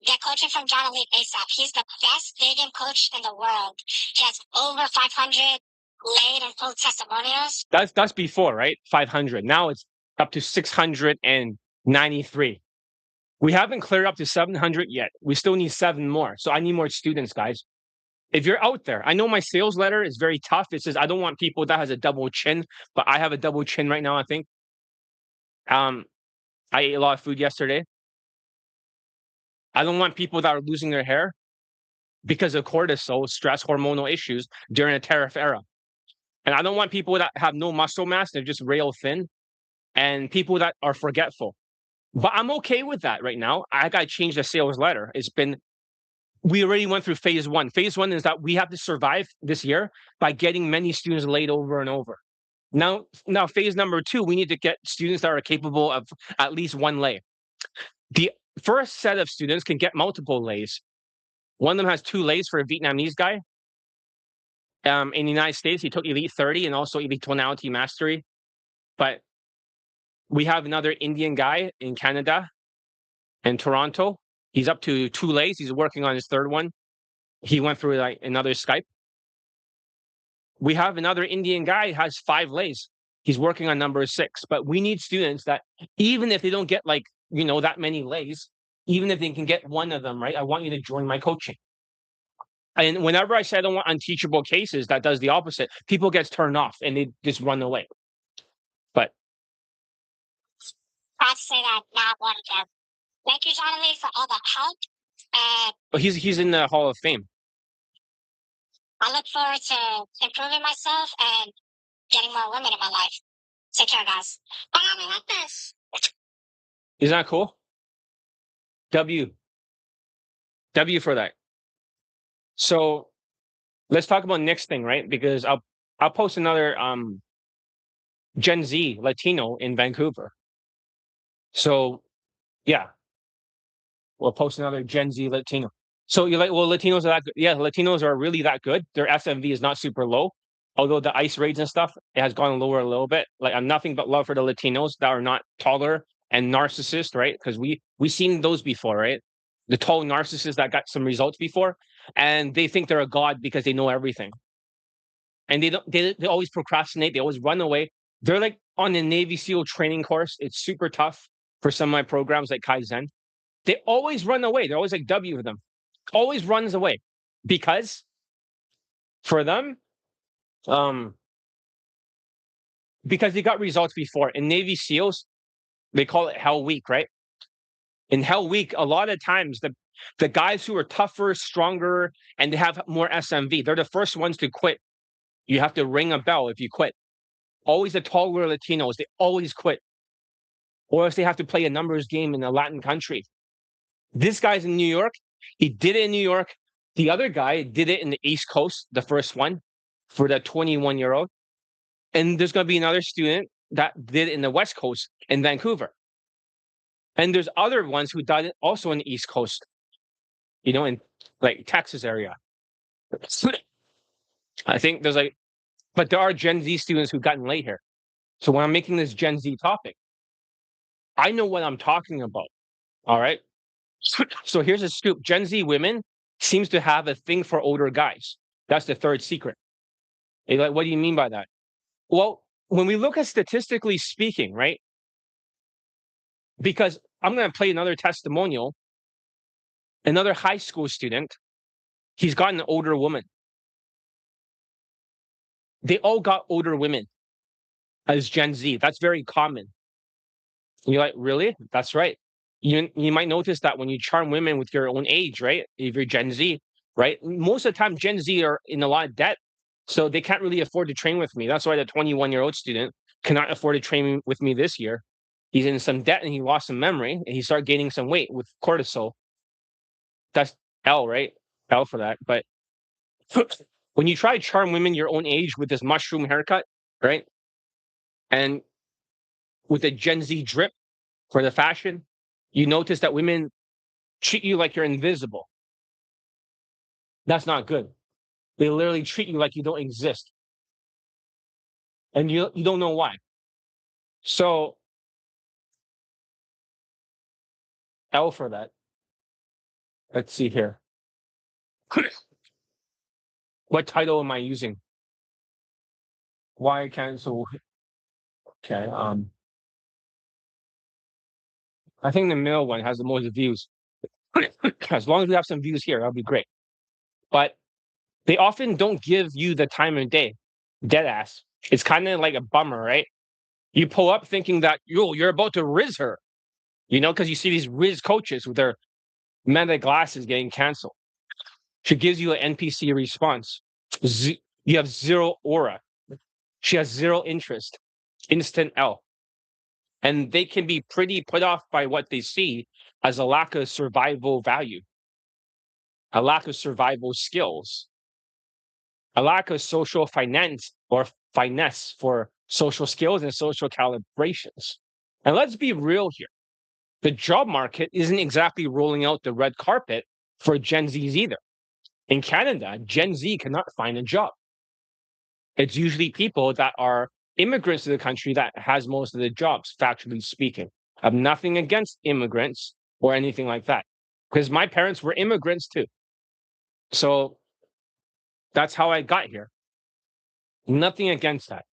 get coaching from John Elite ASAP. He's the best vegan coach in the world. He has over 500 laid and full testimonials. That's before, right? 500. Now it's up to 693. We haven't cleared up to 700 yet. We still need 7 more. So I need more students, guys. If you're out there, I know my sales letter is very tough. It says I don't want people that has a double chin, but I have a double chin right now, I think. I ate a lot of food yesterday. I don't want people that are losing their hair because of cortisol, stress, hormonal issues during a tariff era. And I don't want people that have no muscle mass, they're just rail thin, and people that are forgetful. But I'm okay with that right now. I got to change the sales letter. We already went through phase 1. Phase 1 is that we have to survive this year by getting many students laid over and over. Now phase number 2, we need to get students that are capable of at least 1 lay. The first set of students can get multiple lays. One of them has 2 lays for a Vietnamese guy. In the United States, he took Elite 30 and also Elite Tonality Mastery. But we have another Indian guy in Canada and Toronto. He's up to 2 lays. He's working on his 3rd one. He went through like another Skype. We have another Indian guy who has 5 lays. He's working on number 6. But we need students that even if they don't get like, that many lays, even if they can get 1 of them, right? I want you to join my coaching. And whenever I say I don't want unteachable cases, that does the opposite. People get turned off and they just run away. But I have to say that not one of them. Thank you, John Elite, for all the help. And he's in the Hall of Fame. I look forward to improving myself and getting more women in my life. Take care, guys. I like this. Isn't that cool? W for that. So let's talk about next thing, right? Because I'll post another Gen Z Latino in Vancouver. So yeah, we'll post another Gen Z Latino. So you're like, well, Latinos are that good. Yeah, Latinos are really that good. Their SMV is not super low, although the ICE rates and stuff, it has gone lower a little bit. Like, I'm nothing but love for the Latinos that are not taller and narcissist, right? Because we've seen those before, right? The tall narcissists that got some results before, and they think they're a god because they know everything. And they always procrastinate, they always run away. They're like on the Navy SEAL training course. It's super tough for some of my programs like Kaizen. They always run away. They're always like W for them. Always runs away because for them, because they got results before. In Navy SEALs, They call it Hell Week, right? In Hell Week, a lot of times the guys who are tougher, stronger, and they have more SMV, they're the first ones to quit. You have to ring a bell if you quit. Always the taller Latinos, they always quit. Or else they have to play a numbers game in a Latin country. This guy's in New York. He did it in New York. The other guy did it in the East Coast, the first one, for the 21-year-old. And there's going to be another student that did it in the West Coast in Vancouver. And there's other ones who did it also in the East Coast, in like Texas area. I think but there are Gen Z students who've gotten late here. So when I'm making this Gen Z topic, I know what I'm talking about. All right. So here's a scoop. Gen Z women seems to have a thing for older guys. That's the third secret. You're like, what do you mean by that? Well, when we look at statistically speaking, right? Because I'm going to play another testimonial. Another high school student, he's got an older woman. They all got older women as Gen Z. That's very common. You're like, really? That's right. You might notice that when you charm women with your own age, right? If you're Gen Z, right? Most of the time, Gen Z are in a lot of debt, so they can't really afford to train with me. That's why the 21-year-old student cannot afford to train with me this year. He's in some debt and he lost some memory and he started gaining some weight with cortisol. That's L, right? L for that. But when you try to charm women your own age with this mushroom haircut, right? And with the Gen Z drip for the fashion, you notice that women treat you like you're invisible. That's not good. They literally treat you like you don't exist. And you don't know why. So L for that. Let's see here. What title am I using? Why cancel? Okay. I think the middle one has the most views. As long as we have some views here, that'll be great. But they often don't give you the time of day. Dead ass. It's kind of like a bummer, right? You pull up thinking that you're about to Rizz her, because you see these Rizz coaches with their meta glasses getting canceled. She gives you an NPC response. You have zero aura. She has zero interest. Instant L. And they can be pretty put off by what they see as a lack of survival value, a lack of survival skills, a lack of social finance or finesse for social skills and social calibrations. And let's be real here. The job market isn't exactly rolling out the red carpet for Gen Zs either. In Canada, Gen Z cannot find a job. It's usually people that are immigrants to the country that has most of the jobs, factually speaking. I have nothing against immigrants or anything like that, because my parents were immigrants too. So that's how I got here. Nothing against that.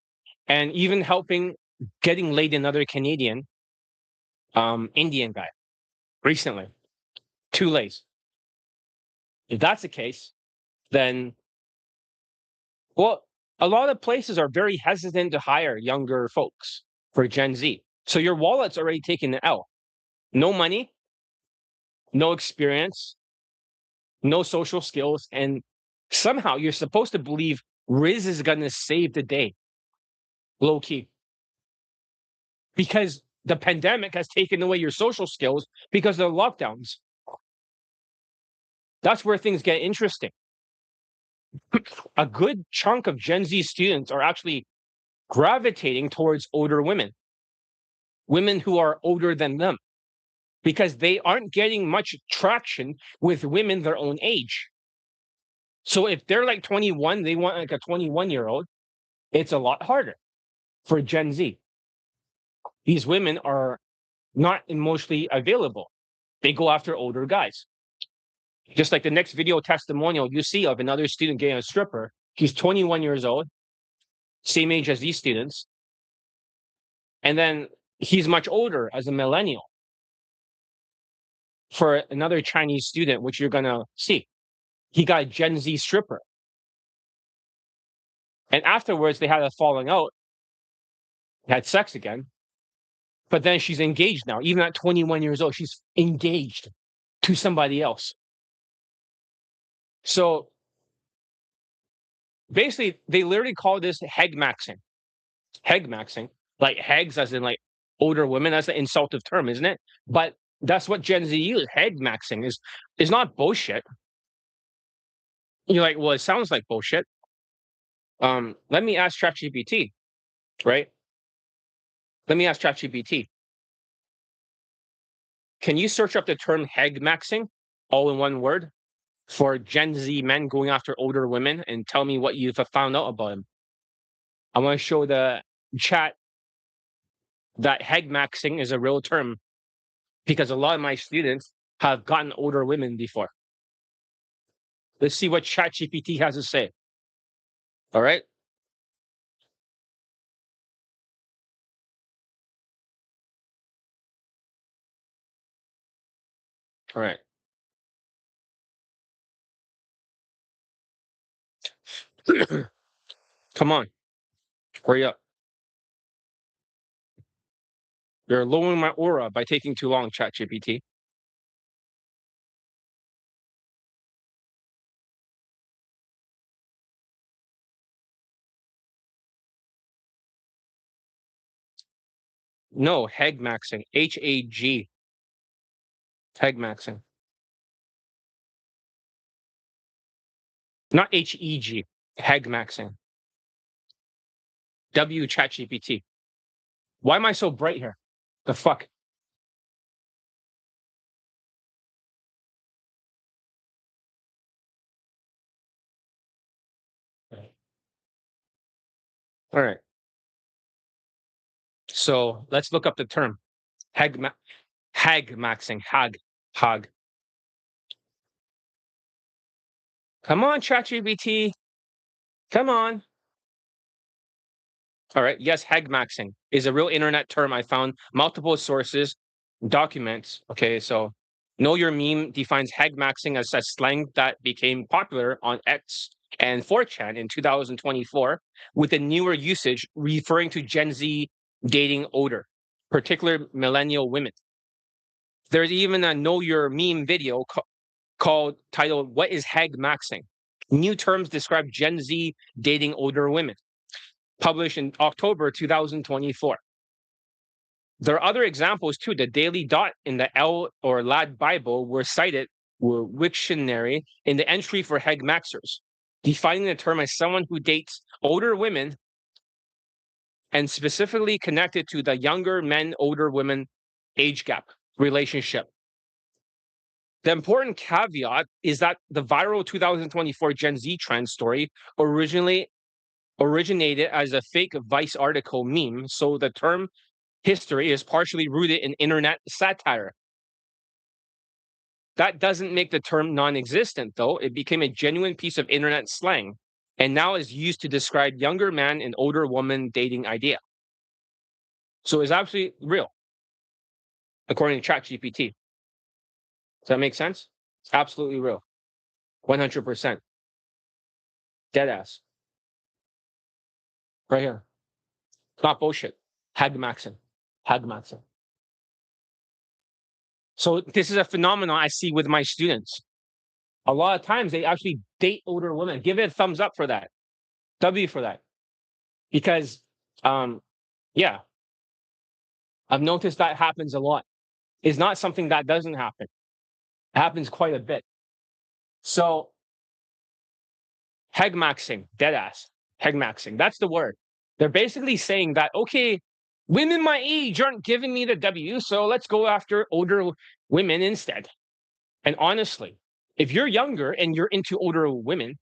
And even helping getting laid another Canadian, Indian guy recently, 2 lays. If that's the case, then, well, a lot of places are very hesitant to hire younger folks for Gen Z. So your wallet's already taken the L. No money, no experience, no social skills, and somehow you're supposed to believe Rizz is going to save the day, low key. Because the pandemic has taken away your social skills because of the lockdowns. That's where things get interesting. A good chunk of Gen Z students are actually gravitating towards older women who are older than them, because they aren't getting much traction with women their own age. So if they're like 21, they want like a 21-year-old, it's a lot harder for Gen Z. These women are not emotionally available. They go after older guys. Just like the next video testimonial you see of another student getting a stripper. He's 21 years old, same age as these students. And then he's much older as a millennial. For another Chinese student, which you're going to see, he got a Gen Z stripper. And afterwards, they had a falling out, had sex again. But then she's engaged now. Even at 21 years old, she's engaged to somebody else. So basically, they literally call this hegmaxing. Hegmaxing, like hags as in like older women. That's an insultive term, isn't it? But that's what Gen Z uses. Hegmaxing is not bullshit. You're like, well, it sounds like bullshit. Let me ask ChatGPT, right? Let me ask ChatGPT. Can you search up the term hegmaxing, all in one word, for Gen Z men going after older women, and tell me what you've found out about them? I want to show the chat that hegmaxing is a real term because a lot of my students have gotten older women before. Let's see what ChatGPT has to say. All right. All right. Come on. Hurry up. You're lowering my aura by taking too long, ChatGPT. No, hegmaxing. H-A-G. Hegmaxing. Not H-E-G. Hegmaxing. W ChatGPT. Why am I so bright here? The fuck? All right. So let's look up the term. Hagmaxing. Hag. Come on, ChatGPT. Come on. All right. Yes, hagmaxing is a real internet term. I found multiple sources, documents. Okay, so Know Your Meme defines hagmaxing as a slang that became popular on X and 4chan in 2024, with a newer usage referring to Gen Z dating older, particularly millennial women. There's even a Know Your Meme video titled "What is hagmaxing?" New terms describe Gen Z dating older women, published in October 2024. There are other examples too. The Daily Dot in the L or Lad Bible were cited were Wiktionary in the entry for hegmaxers, defining the term as someone who dates older women and specifically connected to the younger men, older women age gap relationship. The important caveat is that the viral 2024 Gen Z trend story originated as a fake Vice article meme, so the term history is partially rooted in internet satire. That doesn't make the term non-existent, though. It became a genuine piece of internet slang and now is used to describe younger man and older woman dating idea. So it's absolutely real, according to ChatGPT. Does that make sense? It's absolutely real. 100%. Dead ass. Right here. It's not bullshit. Hagmaxing. Hagmaxing. So this is a phenomenon I see with my students. A lot of times they actually date older women. Give it a thumbs up for that. W for that. Because yeah, I've noticed that happens a lot. It's not something that doesn't happen. It happens quite a bit. So hegmaxing, dead ass. Hegmaxing. That's the word. They're basically saying that, okay, women my age aren't giving me the W, so let's go after older women instead. And honestly, if you're younger and you're into older women,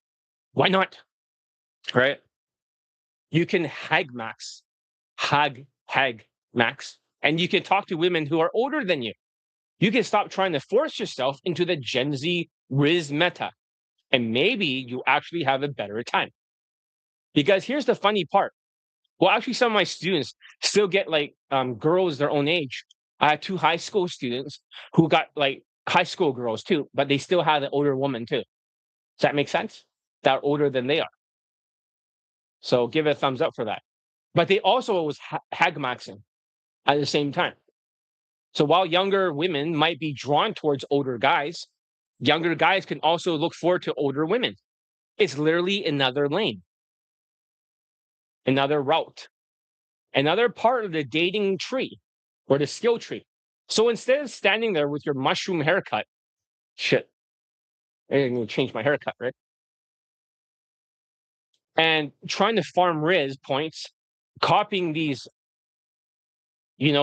why not? Right? You can hagmax, hagmax, and you can talk to women who are older than you. You can stop trying to force yourself into the Gen Z Rizz meta, and maybe you actually have a better time. Because here's the funny part. Well, actually, some of my students still get like girls their own age. I had two high school students who got like high school girls too, but they still had an older woman too. Does that make sense? That are older than they are. So give it a thumbs up for that. But they also was hagmaxing. at the same time. So while younger women might be drawn towards older guys, younger guys can also look forward to older women. It's literally another lane, another route, another part of the dating tree or the skill tree. So instead of standing there with your mushroom haircut, shit, I'm gonna change my haircut, right? And trying to farm Rizz points, copying these,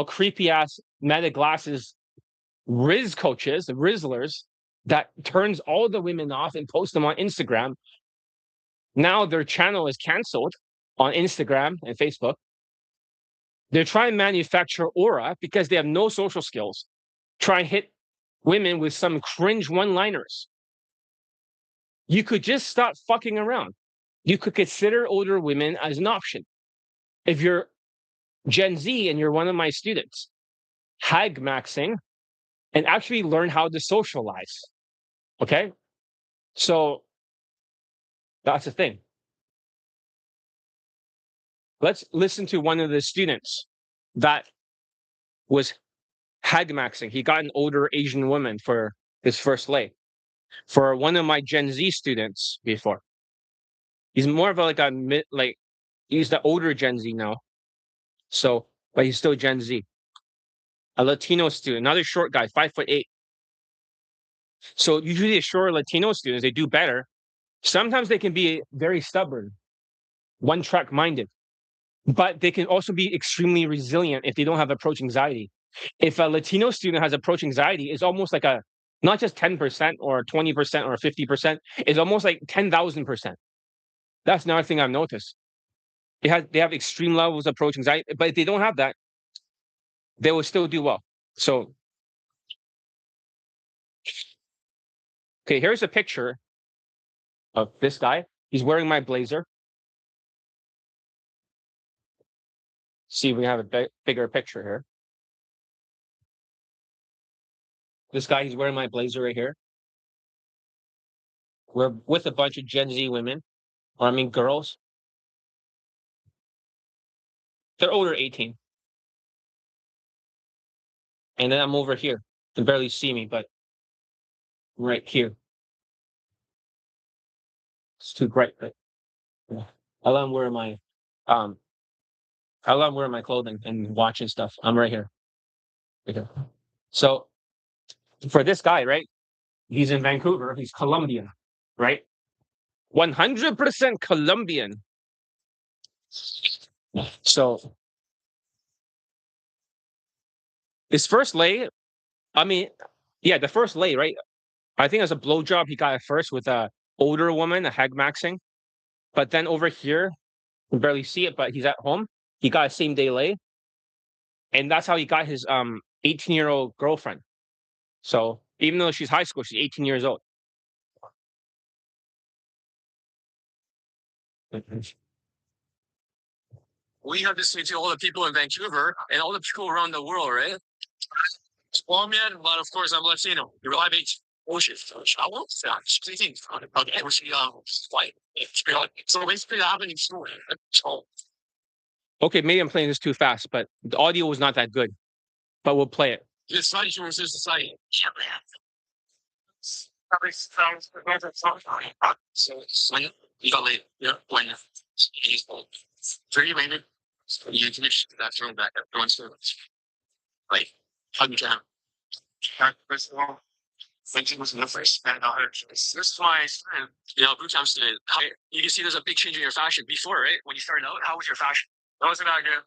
creepy ass meta glasses Rizz coaches, the Rizzlers, that turns all the women off and posts them on Instagram. Now their channel is canceled on Instagram and Facebook. They're trying to manufacture aura because they have no social skills. Try and hit women with some cringe one-liners. You could just stop fucking around. You could consider older women as an option. If you're Gen Z and you're one of my students, hag maxing and actually learn how to socialize. Okay? So that's the thing. Let's listen to one of the students that was hag maxing. He got an older Asian woman for his first lay. For one of my Gen Z students before. He's more of he's the older Gen Z now. So, but he's still Gen Z. A Latino student, another short guy, 5'8". So usually the short Latino students, they do better. Sometimes they can be very stubborn, one-track minded, but they can also be extremely resilient if they don't have approach anxiety. If a Latino student has approach anxiety, it's almost like not just 10% or 20% or 50%, it's almost like 10,000%. That's another thing I've noticed. They have extreme levels of approach anxiety, but if they don't have that, they will still do well. So, okay, here's a picture of this guy. He's wearing my blazer. See if we have a bigger picture here. This guy, he's wearing my blazer right here. We're with a bunch of Gen Z women, or I mean girls. They're older 18. And then I'm over here. You can barely see me, but right here. It's too bright, but yeah. I love wearing my clothing and watching stuff. I'm right here. Okay. So for this guy, right? He's in Vancouver. He's Colombian, right? 100% Colombian. So his first lay, I mean, yeah, the first lay, right? I think it was a blowjob he got at first with a older woman, a hag maxing. But then over here, you can barely see it, but he's at home. He got a same day lay. And that's how he got his 18-year-old girlfriend. So even though she's high school, she's 18 years old. We have to say to all the people in Vancouver and all the people around the world, right? Colombian, but of course I'm Latino. You're live age. Bullshit. I won't say anything. Okay, so basically happening story. Okay, maybe I'm playing this too fast, but the audio was not that good. But we'll play it. It's society versus society. So you got late. Yeah, when he's very maybe you finish that thrown back at everyone's service. Like hug jam. First of all, thinking was the first and this is why boot camp student. You can see there's a big change in your fashion before, right? When you started out, how was your fashion? That wasn't that good.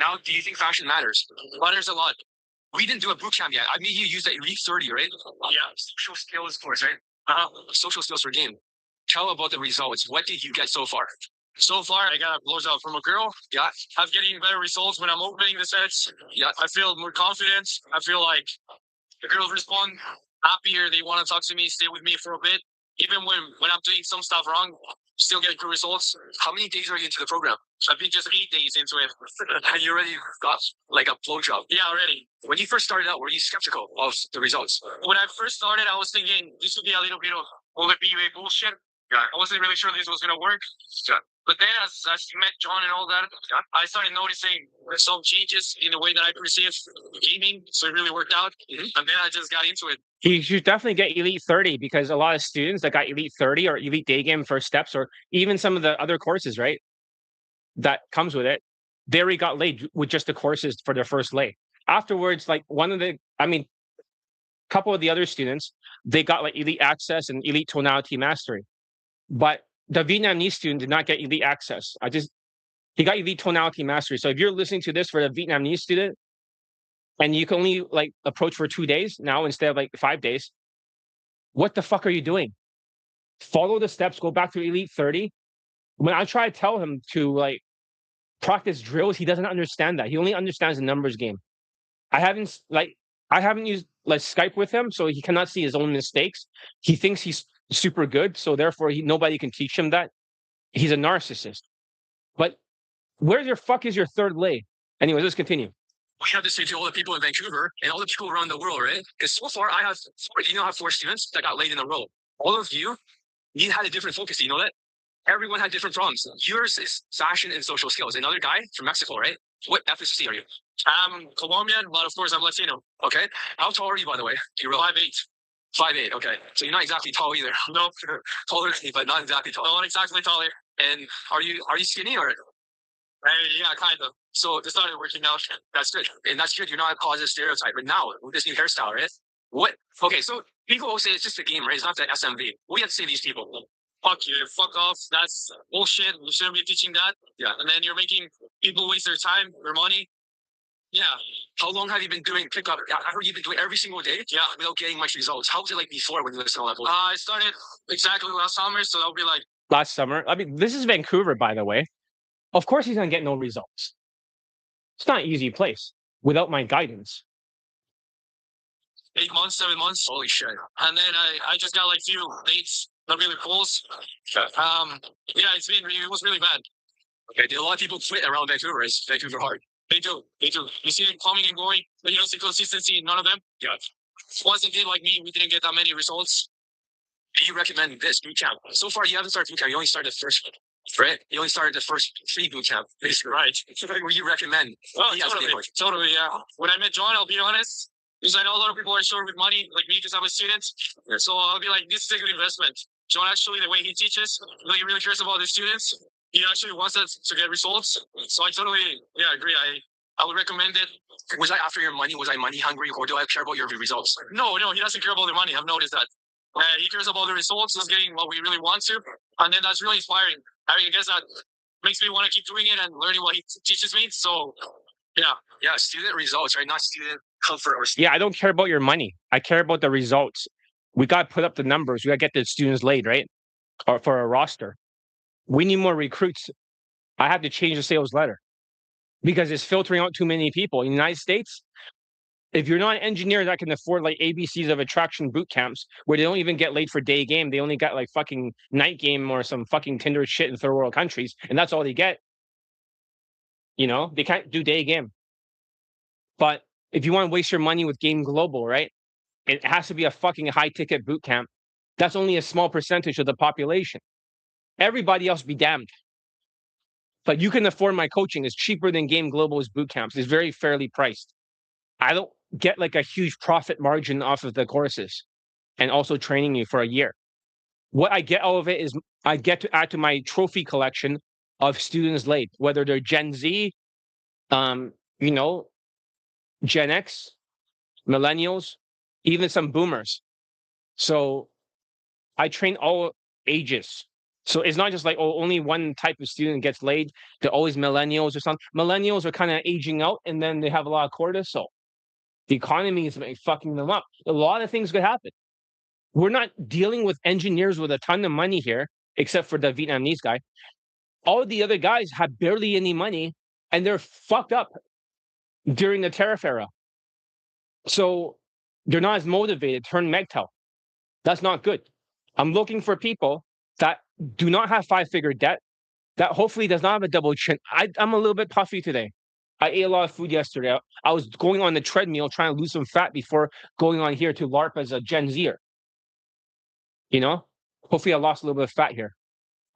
Now, do you think fashion matters? It matters a lot. We didn't do a boot camp yet. I made you use that Elite 30, right? Yeah, social skills course, right? Social skills for game. Tell about the results. What did you get so far? So far, I got a blowjob from a girl. Yeah. I'm getting better results when I'm opening the sets. Yeah. I feel more confident. I feel like the girls respond happier. They want to talk to me, stay with me for a bit. Even when I'm doing some stuff wrong, still getting good results. How many days are you into the program? I've been just 8 days into it. And you already got like a blowjob. Yeah, already. When you first started out, were you skeptical of the results? When I first started, I was thinking this would be a little bit of all the B-way bullshit. Yeah. I wasn't really sure this was going to work. Yeah. But then as you met John and all that, I started noticing some changes in the way that I perceive gaming. So it really worked out. And then I just got into it. You should definitely get Elite 30 because a lot of students that got Elite 30 or Elite Day Game First Steps or even some of the other courses, right, that comes with it, they already got laid with just the courses for their first lay. Afterwards, like a couple of the other students, they got like Elite Access and Elite Tonality Mastery. But the Vietnamese student did not get Elite Access. He got Elite Tonality Mastery. So if you're listening to this for the Vietnamese student and you can only like approach for 2 days now instead of like 5 days, what the fuck are you doing? Follow the steps, go back to Elite 30. When I try to tell him to like practice drills, he doesn't understand that. He only understands the numbers game. I haven't used like Skype with him, so he cannot see his own mistakes. He thinks he's super good, so therefore nobody can teach him that. He's a narcissist. But where your fuck is your third lay? Anyways, let's continue. We have to say to all the people in Vancouver and all the people around the world, right? Because so far I have four students that got laid in a row. All of you had a different focus. You know that? Everyone had different problems. Yours is fashion and social skills. Another guy from Mexico, right? What ethnicity are you? I'm Colombian, but of course I'm Latino. Okay. How tall are you, by the way? You're 5'8". 5'8". Okay. So you're not exactly tall either. No, taller than me, but not exactly tall. Not exactly taller. And are you skinny or? Yeah, kind of. So this started working out. That's good. And that's good. You're not a positive stereotype. But now with this new hairstyle, right? What? Okay, so people will say it's just a game, right? It's not the SMV. What do you have to say to these people? Fuck you, fuck off. That's bullshit. You shouldn't be teaching that. Yeah. And then you're making people waste their time, their money. Yeah. How long have you been doing pickup? I heard you've been doing every single day. Yeah. Without getting much results. How was it like before when you listen to level? I started exactly last summer, so that'll be like last summer. I mean, this is Vancouver, by the way. Of course, he's gonna get no results. It's not an easy place without my guidance. 8 months, 7 months. Holy shit! And then I just got like few dates, not really pulls. Yeah, it was really bad. Okay, a lot of people quit around Vancouver. Is Vancouver hard? They do. You see them coming and going, but you don't see consistency in none of them. Yeah. Once they did like me, we didn't get that many results. Do you recommend this boot camp? So far, you haven't started boot camp. You only started the first one, right? You only started the first 3 boot camp, basically, right? What you recommend? Oh, totally, yeah. When I met John, I'll be honest, because I know a lot of people are short with money, like me, because I'm a student. So I'll be like, this is a good investment. John, actually, the way he teaches, he really cares about his students. He actually wants us to get results. So I totally, agree. I would recommend it. Was I after your money? Was I money hungry, or do I care about your results? No, he doesn't care about the money. I've noticed that. He cares about the results. He's getting what we really want to, and then that's really inspiring. I mean, I guess that makes me want to keep doing it and learning what he teaches me. So, yeah, student results, right? Not student comfort or. Yeah, I don't care about your money. I care about the results. We got to put up the numbers. We got to get the students laid, right? Or for a roster. We need more recruits. I have to change the sales letter because it's filtering out too many people. In the United States, if you're not an engineer that can afford like ABCs of attraction boot camps where they don't even get laid for day game, they only got like fucking night game or some fucking Tinder shit in third world countries, and that's all they get. You know, they can't do day game. But if you want to waste your money with Game Global, right? It has to be a fucking high ticket boot camp. That's only a small percentage of the population. Everybody else be damned. But you can afford my coaching. It's cheaper than Game Global's boot camps. It's very fairly priced. I don't get like a huge profit margin off of the courses and also training you for a year. What I get out of it is I get to add to my trophy collection of students laid, whether they're Gen Z, Gen X, millennials, even some boomers. So I train all ages. So it's not just like, only one type of student gets laid. They're always millennials or something. Millennials are kind of aging out and then they have a lot of cortisol. The economy is fucking them up. A lot of things could happen. We're not dealing with engineers with a ton of money here, except for the Vietnamese guy. All the other guys have barely any money and they're fucked up during the tariff era. So they're not as motivated to turn MGTOW. That's not good. I'm looking for people that do not have 5-figure debt, that hopefully does not have a double chin. I'm a little bit puffy today. I ate a lot of food yesterday. I was going on the treadmill trying to lose some fat before going on here to LARP as a Gen Zer. You know, hopefully I lost a little bit of fat here.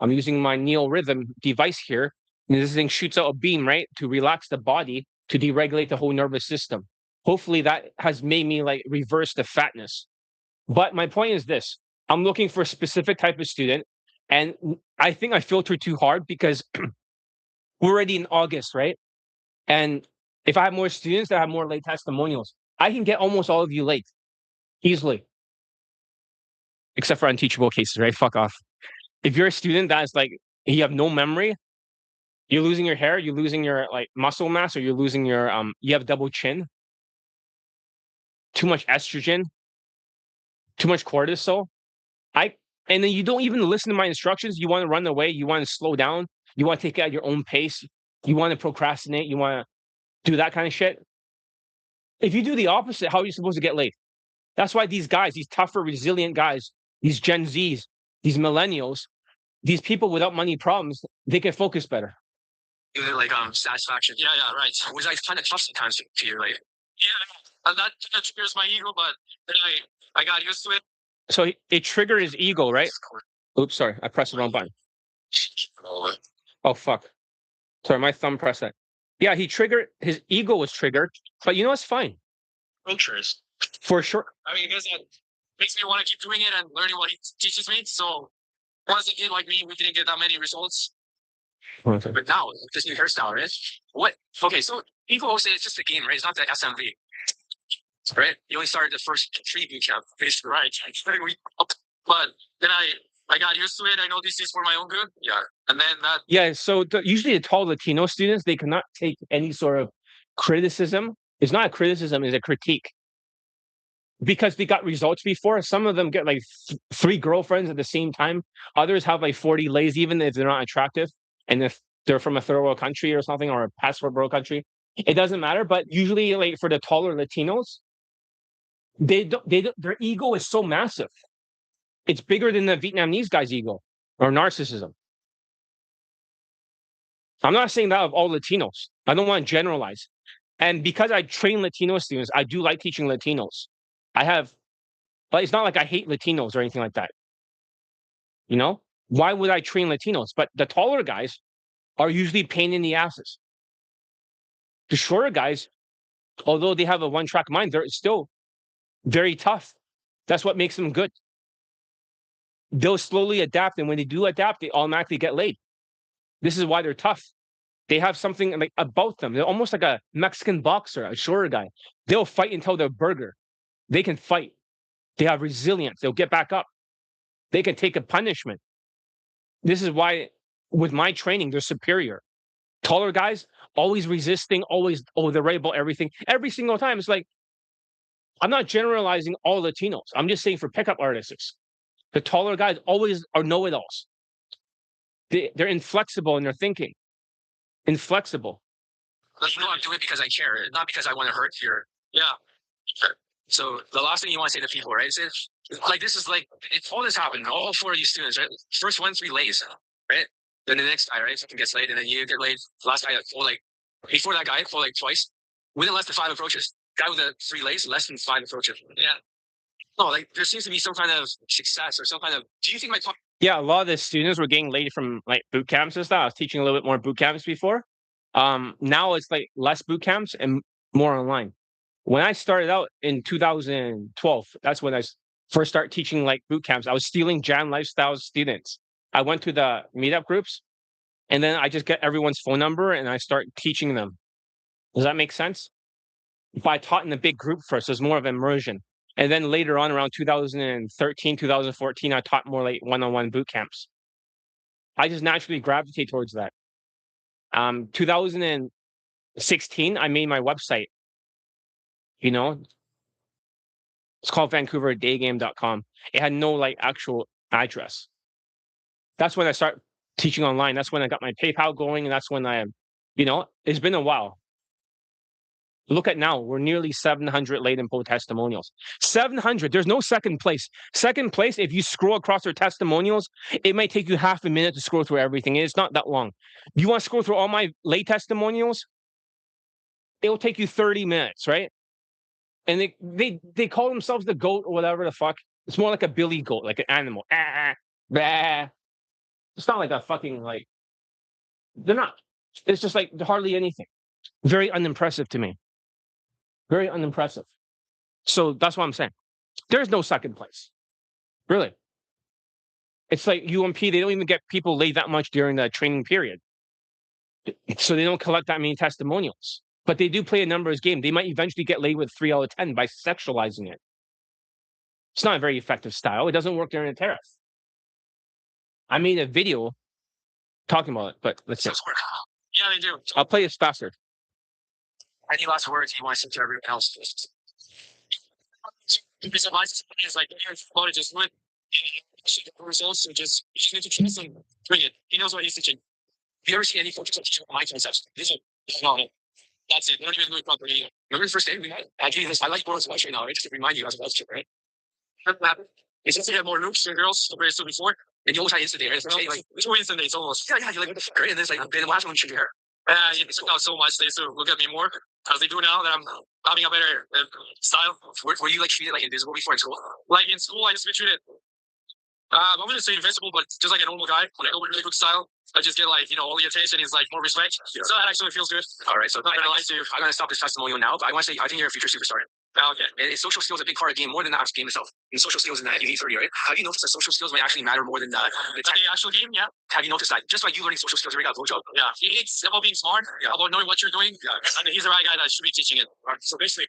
I'm using my Neo Rhythm device here. And this thing shoots out a beam, right, to relax the body, to deregulate the whole nervous system. Hopefully that has made me like reverse the fatness. But my point is this: I'm looking for a specific type of student. And I think I filter too hard because we're already in August, right? And if I have more students that have more late testimonials, I can get almost all of you late easily, except for unteachable cases, right? Fuck off. If you're a student that's like, you have no memory, you're losing your hair, you're losing your like muscle mass, or you're losing your you have double chin, too much estrogen, too much cortisol. I and then you don't even listen to my instructions. You want to run away, you want to slow down, you want to take it at your own pace, you want to procrastinate, you want to do that kind of shit. If you do the opposite, how are you supposed to get late? That's why these guys, these tougher, resilient guys, these Gen Zs, these millennials, these people without money problems, they can focus better. Like satisfaction. Yeah, right. Which I kind of tough sometimes to hear. Like, yeah, that triggers my ego, but then I got used to it. So it triggered his ego, right? Oops, sorry, I pressed the wrong button. Oh fuck. Sorry, my thumb pressed that. Yeah, his ego was triggered, but you know it's fine. Interest. For sure. I mean, because that makes me want to keep doing it and learning what he teaches me. So once a kid like me, we didn't get that many results. But now, this new hairstyle, right? What? Okay, so people always say it's just a game, right? It's not the SMV, right? You only started the first 3 boot camp, basically, right? But then I got used to it. I know these things for my own good. Yeah, and then that. Yeah, so usually the tall Latino students, they cannot take any sort of criticism. It's not a criticism; it's a critique. Because they got results before. Some of them get like 3 girlfriends at the same time. Others have like 40 lays, even if they're not attractive. And if they're from a third world country or something, or a passport world country, it doesn't matter. But usually, like for the taller Latinos, their ego is so massive. It's bigger than the Vietnamese guy's ego or narcissism. I'm not saying that of all Latinos. I don't want to generalize. And because I train Latino students, I do like teaching Latinos. But it's not like I hate Latinos or anything like that. You know, why would I train Latinos? But the taller guys are usually pain in the asses. The shorter guys, although they have a one-track mind, they're still very tough. That's what makes them good. They'll slowly adapt, and when they do adapt, they automatically get laid. This is why they're tough. They have something like about them. They're almost like a Mexican boxer, a shorter guy. They'll fight until they're burger. They can fight. They have resilience. They'll get back up. They can take a punishment. This is why, with my training, they're superior. Taller guys, always resisting, always, they're right about everything. Every single time. It's like, I'm not generalizing all Latinos. I'm just saying for pickup artists, the taller guys always are know-it-alls. They're inflexible in their thinking. Inflexible. You know, I'm doing it because I care, not because I want to hurt here. Yeah. So the last thing you want to say to people, right? Is like, this is like, it's all this happened. All 4 of you students, right? First 1 3 lays, right? Then the next guy, right? Fucking gets laid, and then you get laid. The last guy, before that guy, for like twice, within less than 5 approaches. Guy with the 3 lays, less than 5 approaches. Yeah. No, like there seems to be some kind of success or some kind of. Do you think my talk? Yeah, a lot of the students were getting laid from like boot camps and stuff. I was teaching a little bit more boot camps before. Now it's like less boot camps and more online. When I started out in 2012, that's when I first started teaching like boot camps. I was stealing Jan Lifestyle students. I went to the meetup groups, and then I just get everyone's phone number and I start teaching them. Does that make sense? But I taught in a big group first. There's more of immersion. And then later on, around 2013, 2014, I taught more like one-on-one boot camps. I just naturally gravitate towards that. 2016, I made my website. You know, it's called VancouverDayGame.com. It had no like actual address. That's when I start teaching online. That's when I got my PayPal going, and that's when it's been a while. Look at now, we're nearly 700 laden poll testimonials. 700. There's no second place. Second place, if you scroll across their testimonials, it might take you half a minute to scroll through everything. It's not that long. You want to scroll through all my late testimonials? It'll take you 30 minutes, right? And they call themselves the goat or whatever the fuck. It's more like a billy goat, like an animal. Bah. It's not like a fucking like. They're not. It's just like hardly anything. Very unimpressive to me. Very unimpressive. So that's what I'm saying. There's no second place. Really. It's like UMP, they don't even get people laid that much during the training period. So they don't collect that many testimonials. But they do play a numbers game. They might eventually get laid with 3 out of 10 by sexualizing it. It's not a very effective style. It doesn't work during a tariff. I made a video talking about it, but let's see. Yeah, they do. I'll play it faster. Any last words you want to say to everyone else? Because my is like, about it, just do it. Results, so just need to trust him. Bring it. He knows what he's teaching. Have you ever seen any coaches teach my concepts? These are not it. That's it. They don't even do it properly. Remember the first day we had? I gave you this. I like Boris Watch right now, right? Just to remind you as a Welsh kid, right? What happened? It's just to have more loops than girls compared to before. And you always had instant date, right? First day, like, which one instant dates almost? Yeah, you like, what the fuck, right? And then it's like, the last one you should your hair. Yeah, it's not so much. They still look at me more as they do now that I'm having a better style. Were you like treated like invisible before in school? Like in school, I just been treated. I'm gonna say invincible, but just like a normal guy, like a really good style. I just get like, all the attention is like more respect. So that actually feels good. All right, so I'm gonna stop this testimonial now, but I want to say I think you're a future superstar. Okay. And social skills are a big part of the game, more than the actual game itself. And social skills in that UV30, right? Have you noticed that social skills might actually matter more than the actual game? Yeah. Have you noticed that? Just like you learning social skills, you got a blowjob. Yeah. It's about being smart, about knowing what you're doing. Yeah. And he's the right guy that should be teaching it. Right. So basically,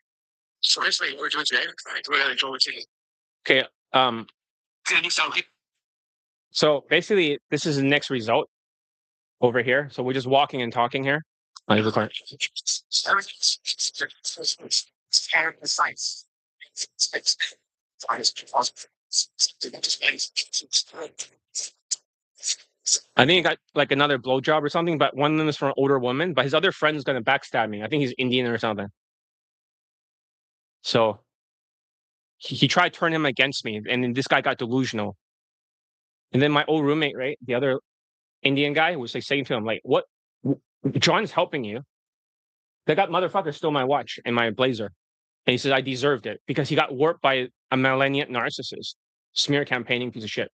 what we're doing today, we're gonna go to. Okay. So basically, this is the next result over here. So we're just walking and talking here. I think he got like another blowjob or something, but one of them is from an older woman. But his other friend's gonna backstab me. I think he's Indian or something. So he tried to turn him against me, and then this guy got delusional. And then my old roommate, right, the other Indian guy, was like saying to him, like, "What? John's helping you. That motherfucker stole my watch and my blazer." And he says, "I deserved it because he got warped by a millennial narcissist, smear campaigning piece of shit."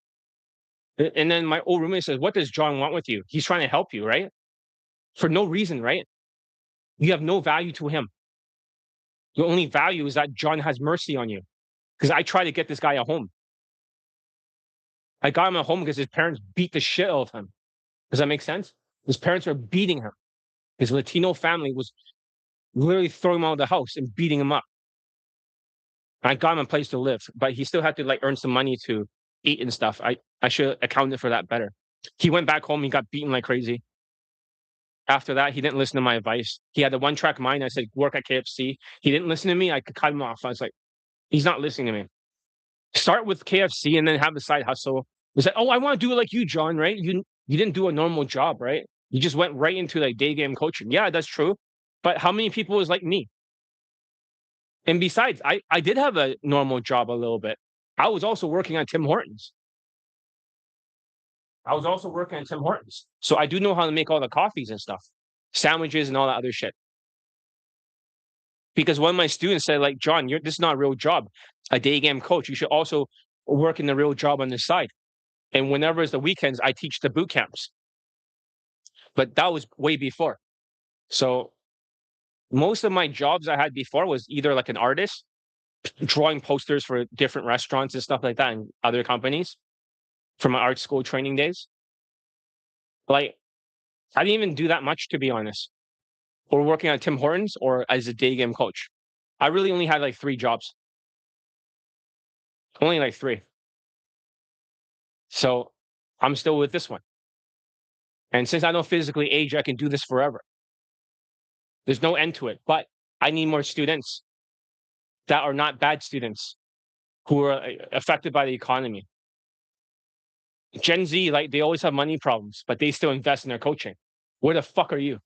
And then my old roommate says, "What does John want with you? He's trying to help you, right? For no reason, right? You have no value to him. The only value is that John has mercy on you. Because I tried to get this guy a home. I got him a home because his parents beat the shit out of him. Does that make sense? His parents are beating him. His Latino family was literally throwing him out of the house and beating him up. I got him a place to live, but he still had to like earn some money to eat and stuff. I should have accounted for that better. He went back home. He got beaten like crazy. After that, he didn't listen to my advice. He had a one-track mind. I said, work at KFC. He didn't listen to me. I could cut him off. I was like, he's not listening to me. Start with KFC and then have the side hustle. It's like, oh, I want to do it like you, John, right? You didn't do a normal job, right? You just went right into like day game coaching. Yeah, that's true. But how many people is like me? And besides, I did have a normal job a little bit. I was also working on Tim Hortons. So I do know how to make all the coffees and stuff, sandwiches and all that other shit. Because one of my students said, like, John, this is not a real job. A day game coach, you should also work in the real job on the side. And whenever it's the weekends, I teach the boot camps. But that was way before. So most of my jobs I had before was either like an artist, drawing posters for different restaurants and stuff like that and other companies from my art school training days. Like, I didn't even do that much, to be honest. Or working at Tim Hortons or as a day game coach. I really only had like 3 jobs. Only like 3. So I'm still with this one. And since I don't physically age, I can do this forever. There's no end to it. But I need more students that are not bad students who are affected by the economy. Gen Z, like, they always have money problems, but they still invest in their coaching. Where the fuck are you?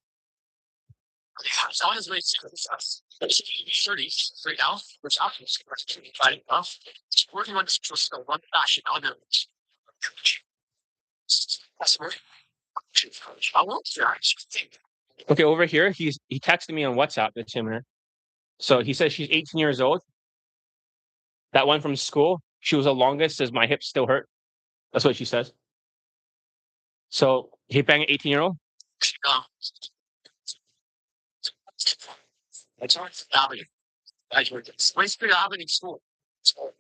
Someone is really serious. 30 right now, which happens right now. Working on this just one fashion on the Okay, over here, he texted me on WhatsApp. That's him here. So he says she's 18 years old. That one from school, she was the longest, says my hips still hurt. That's what she says. So he banged an 18-year-old? No. It's not happening. Where's the happening school?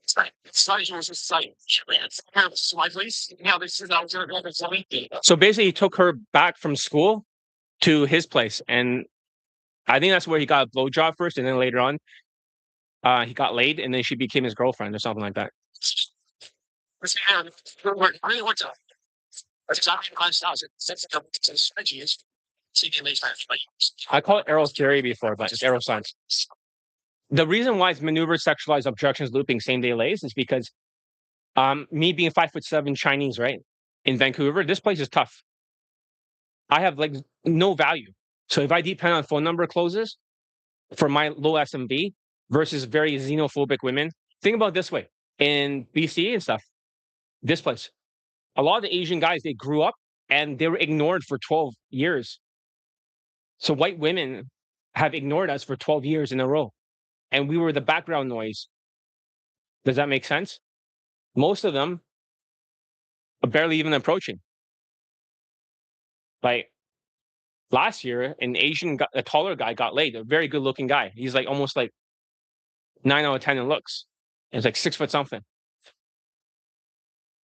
It's not even just like, it's my place. Now this is out there. So basically, he took her back from school to his place, and I think that's where he got a blowjob first, and then later on, he got laid, and then she became his girlfriend or something like that. I call it arrow theory before, but it's arrow science. The reason why it's maneuver, sexualized objections, looping, same day lays is because me being 5'7" Chinese, right? In Vancouver, this place is tough. I have like no value. So if I depend on phone number closes for my low SMV versus very xenophobic women, think about it this way. In BC and stuff, this place, a lot of the Asian guys, they grew up and they were ignored for 12 years. So white women have ignored us for 12 years in a row. And we were the background noise. Does that make sense? Most of them are barely even approaching. Like last year, an Asian, a taller guy got laid, a very good looking guy. He's like almost like 9 out of 10 in looks. It's like 6 foot something.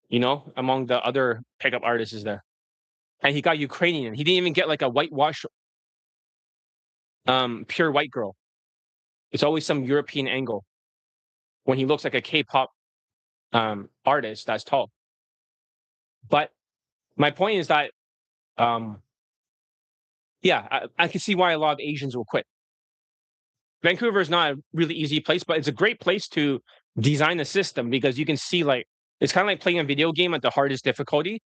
You know, among the other pickup artists is there. And he got Ukrainian. He didn't even get like a whitewash, pure white girl. It's always some European angle when he looks like a K-pop artist that's tall. But my point is that, yeah, I can see why a lot of Asians will quit. Vancouver is not a really easy place, but it's a great place to design a system because you can see like it's kind of like playing a video game at the hardest difficulty,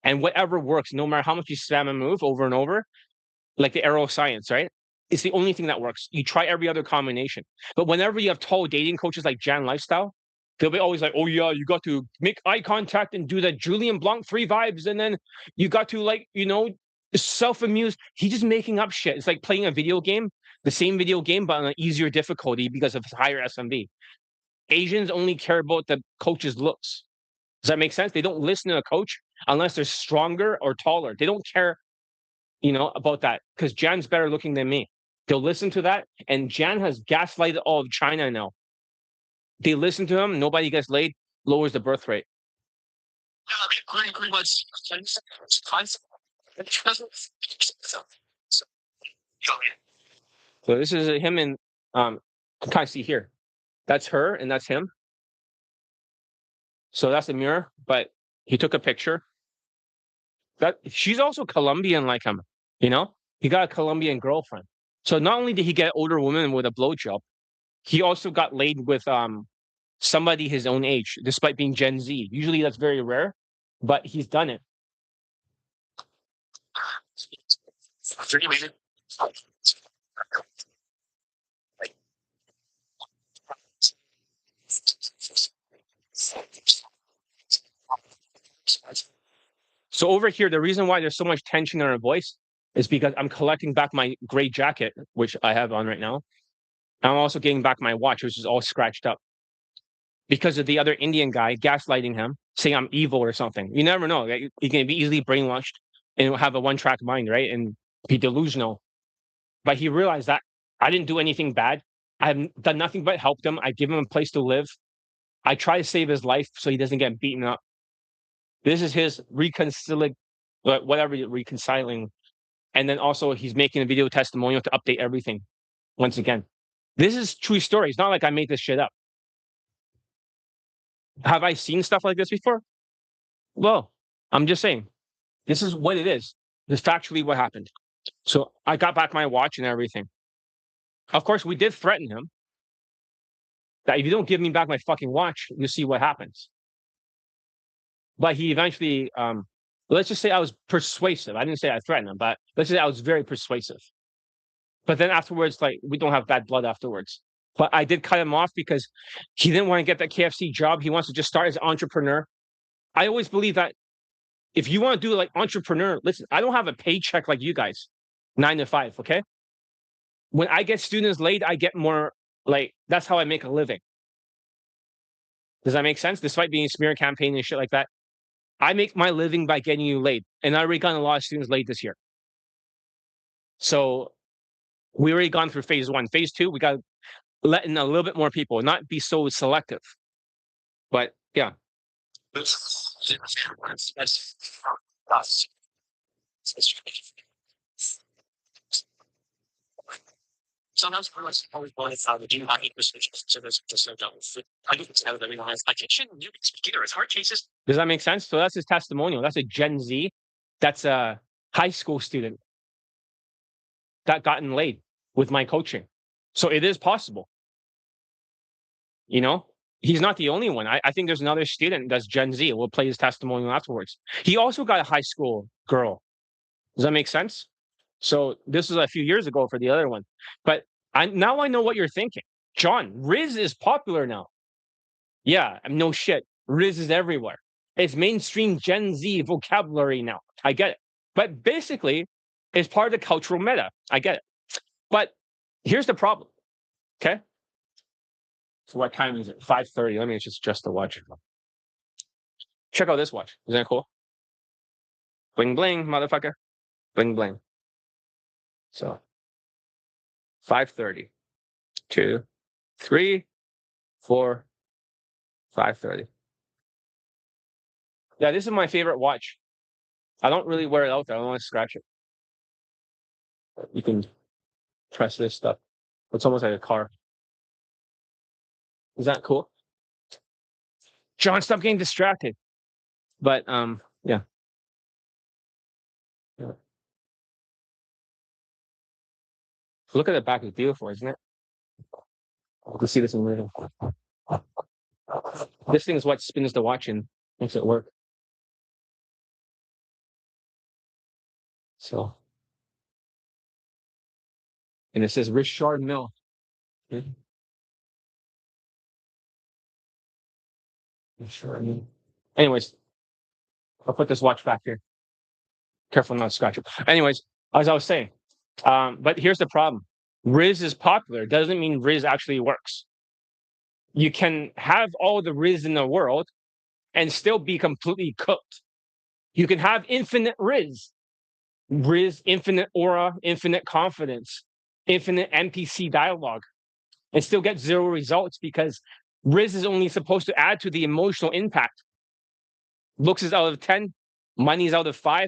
and whatever works, no matter how much you spam a move over and over, like the arrow science, right? It's the only thing that works. You try every other combination, but whenever you have tall dating coaches like Jan Lifestyle, they'll be always like, "Oh yeah, you got to make eye contact and do that Julian Blanc 3 vibes, and then you got to like self-amuse." He's just making up shit. It's like playing a video game, the same video game, but on an easier difficulty because of his higher SMV. Asians only care about the coach's looks. Does that make sense? They don't listen to a coach unless they're stronger or taller. They don't care, about that because Jan's better looking than me. They'll listen to that, and Jan has gaslighted all of China now. They listen to him. Nobody gets laid. Lowers the birth rate. So this is him and you can kind of see here. That's her and that's him. So that's the mirror, but he took a picture. That she's also Colombian like him, He got a Colombian girlfriend. So not only did he get older woman with a blowjob, he also got laid with somebody his own age, despite being Gen Z. Usually that's very rare, but he's done it. So over here, the reason why there's so much tension in our voice is because I'm collecting back my gray jacket, which I have on right now. I'm also getting back my watch, which is all scratched up because of the other Indian guy gaslighting him, saying I'm evil or something. You never know. You can be easily brainwashed and have a one-track mind, right? And be delusional. But he realized that I didn't do anything bad. I've done nothing but help him. I give him a place to live. I try to save his life so he doesn't get beaten up. This is his reconciling. And then also he's making a video testimonial to update everything. Once again, this is true story. It's not like I made this shit up. Have I seen stuff like this before? Well, I'm just saying, this is what it is. This is factually what happened. So I got back my watch and everything. Of course, we did threaten him that if you don't give me back my fucking watch, you'll see what happens. But he eventually, let's just say I was persuasive. I didn't say I threatened him, but let's say I was very persuasive. But then afterwards, like, we don't have bad blood afterwards. But I did cut him off because he didn't want to get that KFC job. He wants to just start as an entrepreneur. I always believe that if you want to do like entrepreneur, listen, I don't have a paycheck like you guys, 9 to 5, okay? When I get students laid, I get more, like, that's how I make a living. Does that make sense? Despite being a smear campaign and shit like that. I make my living by getting you laid, and I already gotten a lot of students laid this year. So we already gone through phase 1. Phase 2, we got to let in a little bit more people, not be so selective. But yeah. Sometimes I always wanted to do hockey positions, so there's just no double. I do tell them, I shouldn't do either. It's hard cases. Does that make sense? So that's his testimonial. That's a Gen Z. That's a high school student that gotten laid with my coaching. So it is possible. You know, he's not the only one. I think there's another student that's Gen Z. We'll play his testimonial afterwards. He also got a high school girl. Does that make sense? So this was a few years ago for the other one. But now I know what you're thinking. John, Rizz is popular now. Yeah, no shit. Rizz is everywhere. It's mainstream Gen Z vocabulary now. I get it. But basically, it's part of the cultural meta. I get it. But here's the problem. Okay. So what time is it? 5:30. Let me just adjust the watch. Check out this watch. Isn't that cool? Bling bling, motherfucker. Bling bling. So 5:30. 2, 3, 4, 5:30. Yeah, this is my favorite watch. I don't really wear it out there. I don't want to scratch it. You can press this stuff. It's almost like a car. Is that cool? John, stop getting distracted. But yeah. Look at the back. It's beautiful, isn't it? You can see this in moving. This thing is what spins the watch and makes it work. So, and it says Richard Mill. Anyways, I'll put this watch back here. Careful not to scratch it. Anyways, as I was saying, but here's the problem. Rizz is popular. Doesn't mean Rizz actually works. You can have all the Rizz in the world and still be completely cooked. You can have infinite Rizz. Rizz, infinite aura, infinite confidence, infinite NPC dialogue, and still get 0 results because Rizz is only supposed to add to the emotional impact. Looks is out of 10, money is out of 5,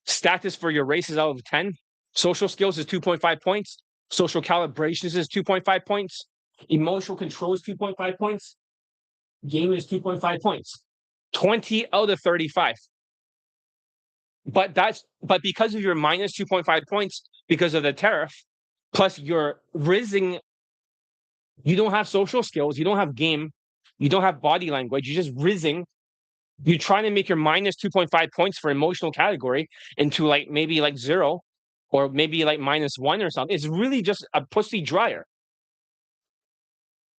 status for your race is out of 10, social skills is 2.5 points, social calibrations is 2.5 points, emotional control is 2.5 points, game is 2.5 points, 20 out of 35. But because of your minus 2.5 points because of the tariff, plus you're rizzing, you don't have social skills, you don't have game, you don't have body language, you're just rizzing. You're trying to make your minus 2.5 points for emotional category into like maybe like 0 or maybe like -1 or something. It's really just a pussy dryer.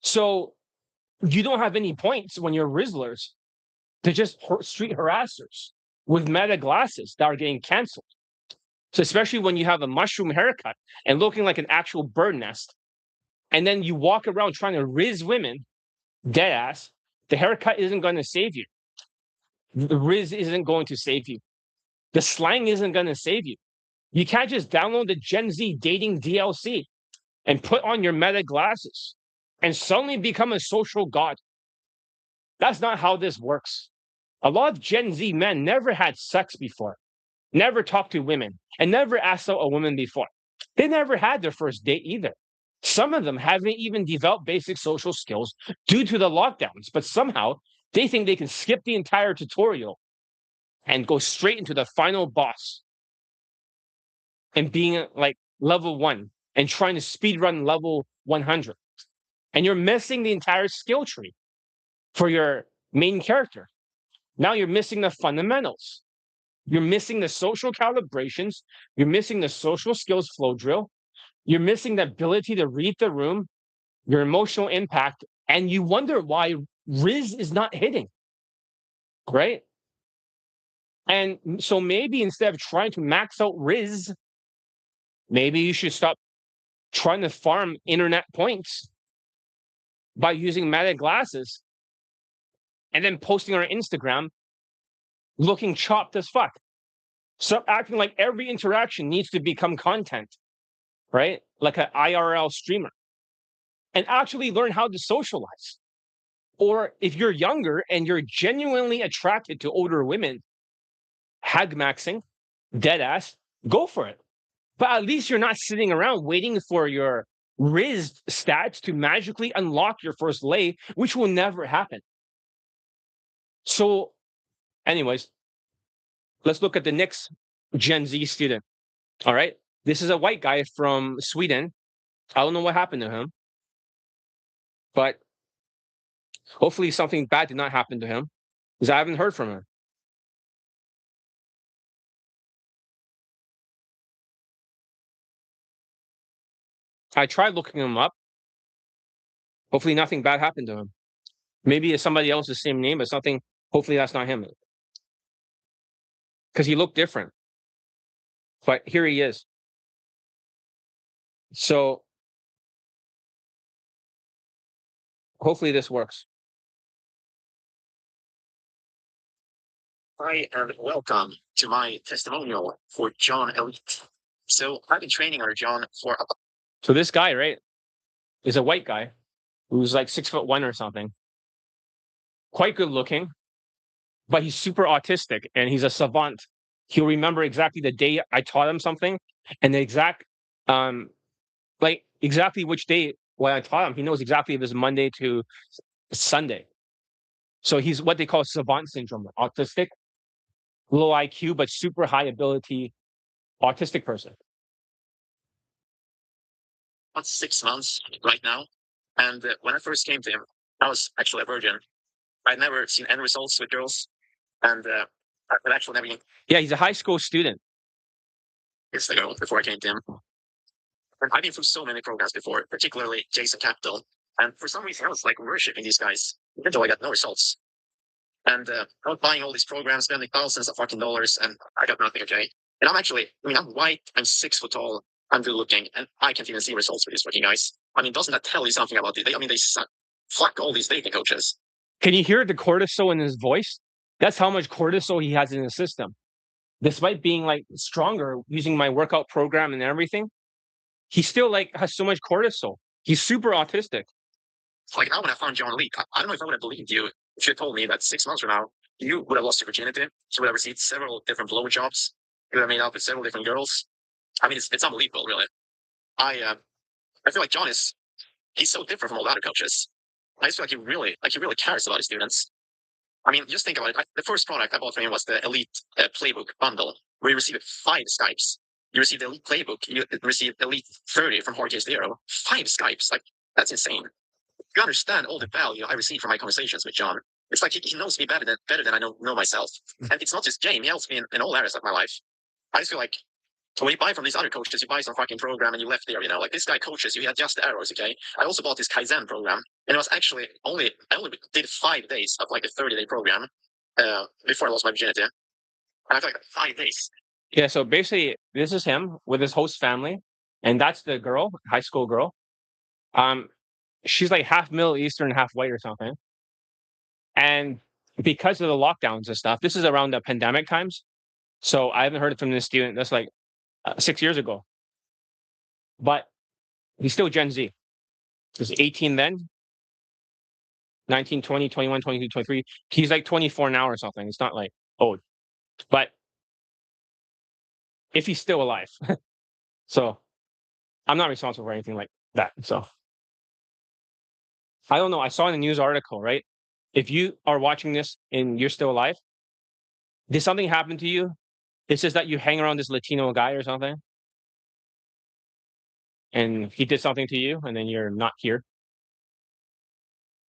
So you don't have any points when you're Rizzlers. They're just street harassers with meta glasses that are getting canceled. So especially when you have a mushroom haircut and looking like an actual bird nest, and then you walk around trying to Rizz women, dead ass, the haircut isn't going to save you. The Rizz isn't going to save you. The slang isn't going to save you. You can't just download the Gen Z dating DLC and put on your meta glasses and suddenly become a social god. That's not how this works. A lot of Gen Z men never had sex before, never talked to women, and never asked out a woman before. They never had their first date either. Some of them haven't even developed basic social skills due to the lockdowns, but somehow they think they can skip the entire tutorial and go straight into the final boss and being like level 1 and trying to speed run level 100. And you're missing the entire skill tree for your main character. Now you're missing the fundamentals. You're missing the social calibrations. You're missing the social skills flow drill. You're missing the ability to read the room, your emotional impact, and you wonder why Rizz is not hitting, right? And so maybe instead of trying to max out Rizz, maybe you should stop trying to farm internet points by using meta glasses and then posting on Instagram looking chopped as fuck. Stop acting like every interaction needs to become content, right? Like an IRL streamer, and actually learn how to socialize. Or if you're younger and you're genuinely attracted to older women, hag maxing, dead ass, go for it. But at least you're not sitting around waiting for your Rizz stats to magically unlock your first lay, which will never happen. So, anyways, let's look at the next Gen Z student. All right. This is a white guy from Sweden. I don't know what happened to him, but hopefully something bad did not happen to him because I haven't heard from him. I tried looking him up. Hopefully nothing bad happened to him. Maybe it's somebody else the same name, but something. Hopefully that's not him because he looked different. But here he is. So hopefully this works. Hi, and welcome to my testimonial for John Elite. So I've been training under John for. So this guy, right, is a white guy who's like 6'1" or something. Quite good looking, but he's super autistic and he's a savant. He'll remember exactly the day I taught him something and the exact, like exactly which day when I taught him. He knows exactly if it's Monday to Sunday. So he's what they call savant syndrome, autistic, low IQ, but super high ability autistic person. About 6 months right now. And when I first came to him, I was actually a virgin. I'd never seen any results with girls. And I'd actually never. Yeah, he's a high school student. Years ago, before I came to him. And I've been through so many programs before, particularly Jason Capital. And for some reason, I was like worshipping these guys, even though I got no results. And I was buying all these programs, spending thousands of fucking dollars, and I got nothing, okay? And I'm actually, I mean, I'm white, I'm 6 foot tall, I'm good looking, and I can't even see results with these fucking guys. I mean, doesn't that tell you something about it? They suck. Fuck all these dating coaches. Can you hear the cortisol in his voice? That's how much cortisol he has in his system. Despite being like stronger using my workout program and everything, he still like has so much cortisol. He's super autistic. Like now when I found John Elite, I don't know if I would have believed you if you had told me that 6 months from now, you would have lost your virginity. You would have received several different blowjobs. You would have made out with several different girls. I mean, it's unbelievable, really. I feel like John he's so different from all the other coaches. I just feel like he really cares about his students. I mean, just think about it. The first product I bought from him was the Elite Playbook bundle, where you received 5 Skypes. You received the Elite Playbook. You received Elite 30 from Hard Case Zero. 5 Skypes. Like, that's insane. You understand all the value I receive from my conversations with John. It's like he knows me better than I know myself. And it's not just game. He helps me in all areas of my life. I just feel like when you buy from these other coaches, you buy some fucking program and you left there, like this guy coaches you, he adjusts the arrows, okay? I also bought this Kaizen program, and it was actually I only did 5 days of like a 30-day program before I lost my virginity. And I feel like 5 days. Yeah, so basically this is him with his host family, and that's the girl, high school girl. She's like half Middle Eastern, half white or something. And because of the lockdowns and stuff, this is around the pandemic times. So I haven't heard it from this student. That's like 6 years ago. But he's still Gen Z. He's 18 then, 19, 20, 21, 22, 23. He's like 24 now or something. It's not like old. But if he's still alive. So I'm not responsible for anything like that. So I don't know. I saw in a news article, right? If you are watching this and you're still alive, did something happen to you? It's just that you hang around this Latino guy or something, and he did something to you, and then you're not here.